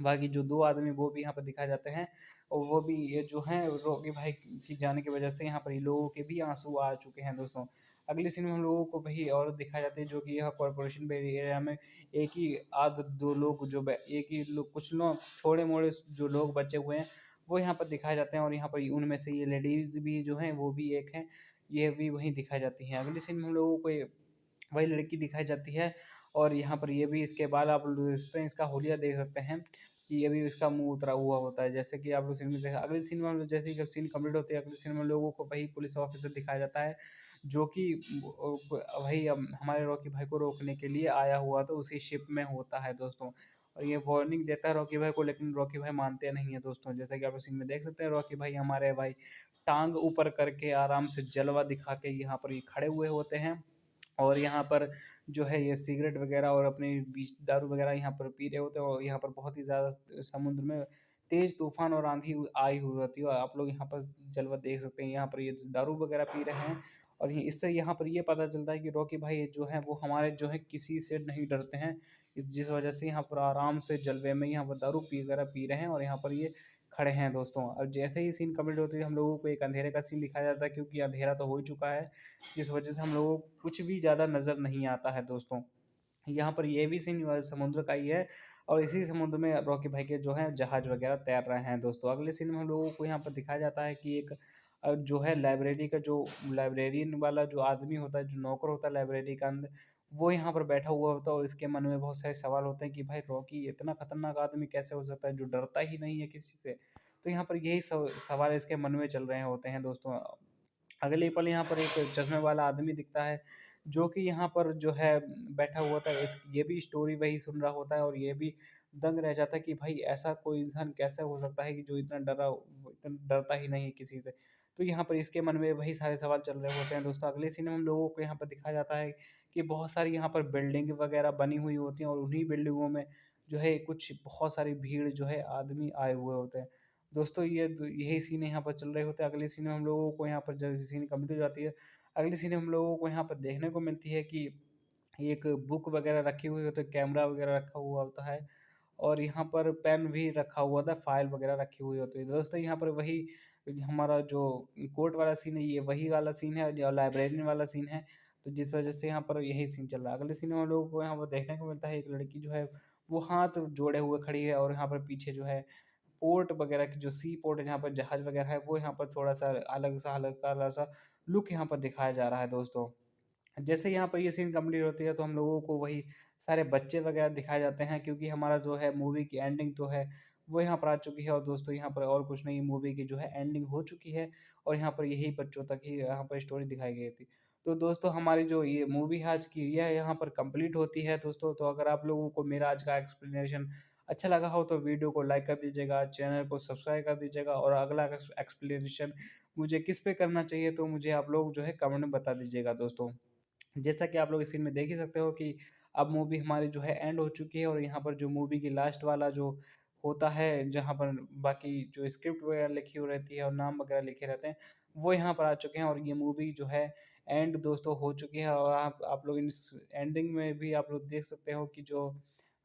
बाकी जो 2 आदमी वो भी यहाँ पर दिखाए जाते हैं और वो भी ये जो हैं रॉकी भाई की जाने की वजह से यहाँ पर ये लोगों के भी आँसू आ चुके हैं दोस्तों। अगले सीन में हम लोगों को वही और दिखाया जाता है जो कि यह कॉर्पोरेशन एरिया में एक ही आध 2 लोग जो एक ही लोग कुछ लोग छोड़े-मोड़े जो लोग बचे हुए हैं, वो यहाँ पर दिखाए जाते हैं और यहाँ पर उनमें से ये लेडीज़ भी जो हैं वो भी एक हैं, ये भी वहीं दिखाई जाती हैं। अगले सीन में हम लोगों को वही लड़की दिखाई जाती है और यहाँ पर ये भी इसके बाद आप लोग इस पे इसका हुलिया देख सकते हैं कि ये भी इसका मुंह उतरा हुआ होता है, जैसे कि आप लोग सीन में देखा। अगले सीन में हम लोग जैसे ही जब सीन कंप्लीट होती है अगले सीन में लोगों को वही पुलिस ऑफिसर दिखाया जाता है जो कि वही हमारे रॉकी भाई को रोकने के लिए आया हुआ था, उसी शिप में होता है दोस्तों। और ये वार्निंग देता है रॉकी भाई को, लेकिन रॉकी भाई मानते नहीं है दोस्तों। जैसे कि आप लोग सीन में देख सकते हैं रॉकी भाई हमारे भाई टांग ऊपर करके आराम से जलवा दिखा के यहाँ पर ये खड़े हुए होते हैं और यहाँ पर जो है ये सिगरेट वगैरह और अपनी बीच दारू वगैरह यहाँ पर पी रहे होते हैं और यहाँ पर बहुत ही ज़्यादा समुद्र में तेज़ तूफान और आंधी आई हुई होती है और आप लोग यहाँ पर जलवा देख सकते हैं। यहाँ पर ये दारू वगैरह पी रहे हैं और ये इससे यहाँ पर ये पता चलता है कि रॉकी भाई जो है वो हमारे जो है किसी से नहीं डरते हैं, जिस वजह से यहाँ पर आराम से जलवे में यहाँ पर दारू पी वगैरह पी रहे हैं और यहाँ पर ये खड़े हैं दोस्तों। और जैसे ही सीन कंप्लीट होती है हम लोगों को एक अंधेरे का सीन दिखाया जाता है क्योंकि अंधेरा तो हो चुका है, जिस वजह से हम लोगों को कुछ भी ज़्यादा नज़र नहीं आता है दोस्तों। यहाँ पर ये भी सीन समुद्र का ही है और इसी समुद्र में रॉकी भाई के जो है जहाज वगैरह तैर रहे हैं दोस्तों। अगले सीन में हम लोगों को यहाँ पर दिखाया जाता है कि एक जो है लाइब्रेरी का जो लाइब्रेरियन वाला जो आदमी होता है, जो नौकर होता है लाइब्रेरी का अंदर, वो यहाँ पर बैठा हुआ होता है और इसके मन में बहुत सारे सवाल होते हैं कि भाई रॉकी इतना खतरनाक आदमी कैसे हो सकता है जो डरता ही नहीं है किसी से। तो यहाँ पर यही सवाल इसके मन में चल रहे होते हैं दोस्तों। अगले पल यहाँ पर एक चश्मे वाला आदमी दिखता है जो कि यहाँ पर जो है बैठा हुआ था, इस ये भी स्टोरी वही सुन रहा होता है और ये भी दंग रह जाता है कि भाई ऐसा कोई इंसान कैसे हो सकता है कि जो इतना डरता ही नहीं है किसी से। तो यहाँ पर इसके मन में वही सारे सवाल चल रहे होते हैं दोस्तों। अगले सीन में हम लोगों को यहाँ पर दिखाया जाता है कि बहुत सारी यहाँ पर बिल्डिंग वगैरह बनी हुई होती हैं और उन्हीं बिल्डिंगों में जो है कुछ बहुत सारी भीड़ जो है आदमी आए हुए होते हैं दोस्तों। यही सीन यहाँ पर चल रहे होते हैं। अगले सीन में हम लोगों को यहाँ पर जब सीन कंप्लीट हो जाती है अगली सीन में हम लोगों को यहाँ पर देखने को मिलती है कि एक बुक वगैरह रखी हुई होती है, कैमरा वगैरह रखा हुआ होता है और यहाँ पर पेन भी रखा हुआ था, फाइल वगैरह रखी हुई होती है दोस्तों। यहाँ पर वही हमारा जो कोर्ट वाला सीन है ये वही वाला सीन है और लाइब्रेरियन वाला सीन है, तो जिस वजह से यहाँ पर यही सीन चल रहा है। अगले सीन में हम लोगों को यहाँ पर देखने को मिलता है एक लड़की जो है वो हाथ जोड़े हुए खड़ी है और यहाँ पर पीछे जो है पोर्ट वगैरह की जो सी पोर्ट है जहाँ पर जहाज वगैरह है वो यहाँ पर थोड़ा-सा अलग-सा हल्का-सा लुक यहाँ पर दिखाया जा रहा है दोस्तों। जैसे यहाँ पर ये सीन कंप्लीट होती है तो हम लोगों को वही सारे बच्चे वगैरह दिखाए जाते हैं क्योंकि हमारा जो है मूवी की एंडिंग तो है वो यहाँ पर आ चुकी है और दोस्तों यहाँ पर और कुछ नहीं, मूवी की जो है एंडिंग हो चुकी है और यहाँ पर यही बच्चों तक ही यहाँ पर स्टोरी दिखाई गई थी। तो दोस्तों हमारी जो ये मूवी आज की यह यहाँ पर कंप्लीट होती है दोस्तों। तो अगर आप लोगों को मेरा आज का एक्सप्लेनेशन अच्छा लगा हो तो वीडियो को लाइक कर दीजिएगा, चैनल को सब्सक्राइब कर दीजिएगा और अगला एक्सप्लेनेशन मुझे किस पे करना चाहिए तो मुझे आप लोग जो है कमेंट में बता दीजिएगा दोस्तों। जैसा कि आप लोग इस सीन में देख ही सकते हो कि अब मूवी हमारी जो है एंड हो चुकी है और यहाँ पर जो मूवी की लास्ट वाला जो होता है जहाँ पर बाकी जो स्क्रिप्ट वगैरह लिखी हुई रहती है और नाम वगैरह लिखे रहते हैं वो यहाँ पर आ चुके हैं और ये मूवी जो है एंड दोस्तों हो चुकी है। और आप लोग इस एंडिंग में भी आप लोग देख सकते हो कि जो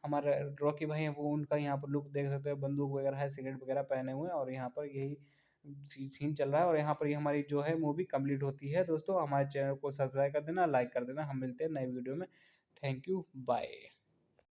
हमारे रॉकी भाई हैं वो उनका यहाँ पर लुक देख सकते हो, बंदूक वगैरह है, सिगरेट वगैरह पहने हुए हैं और यहाँ पर यही सीन चल रहा है और यहाँ पर ये हमारी जो है मूवी कंप्लीट होती है दोस्तों। हमारे चैनल को सब्सक्राइब कर देना, लाइक कर देना। हम मिलते हैं नए वीडियो में। Thank you, bye.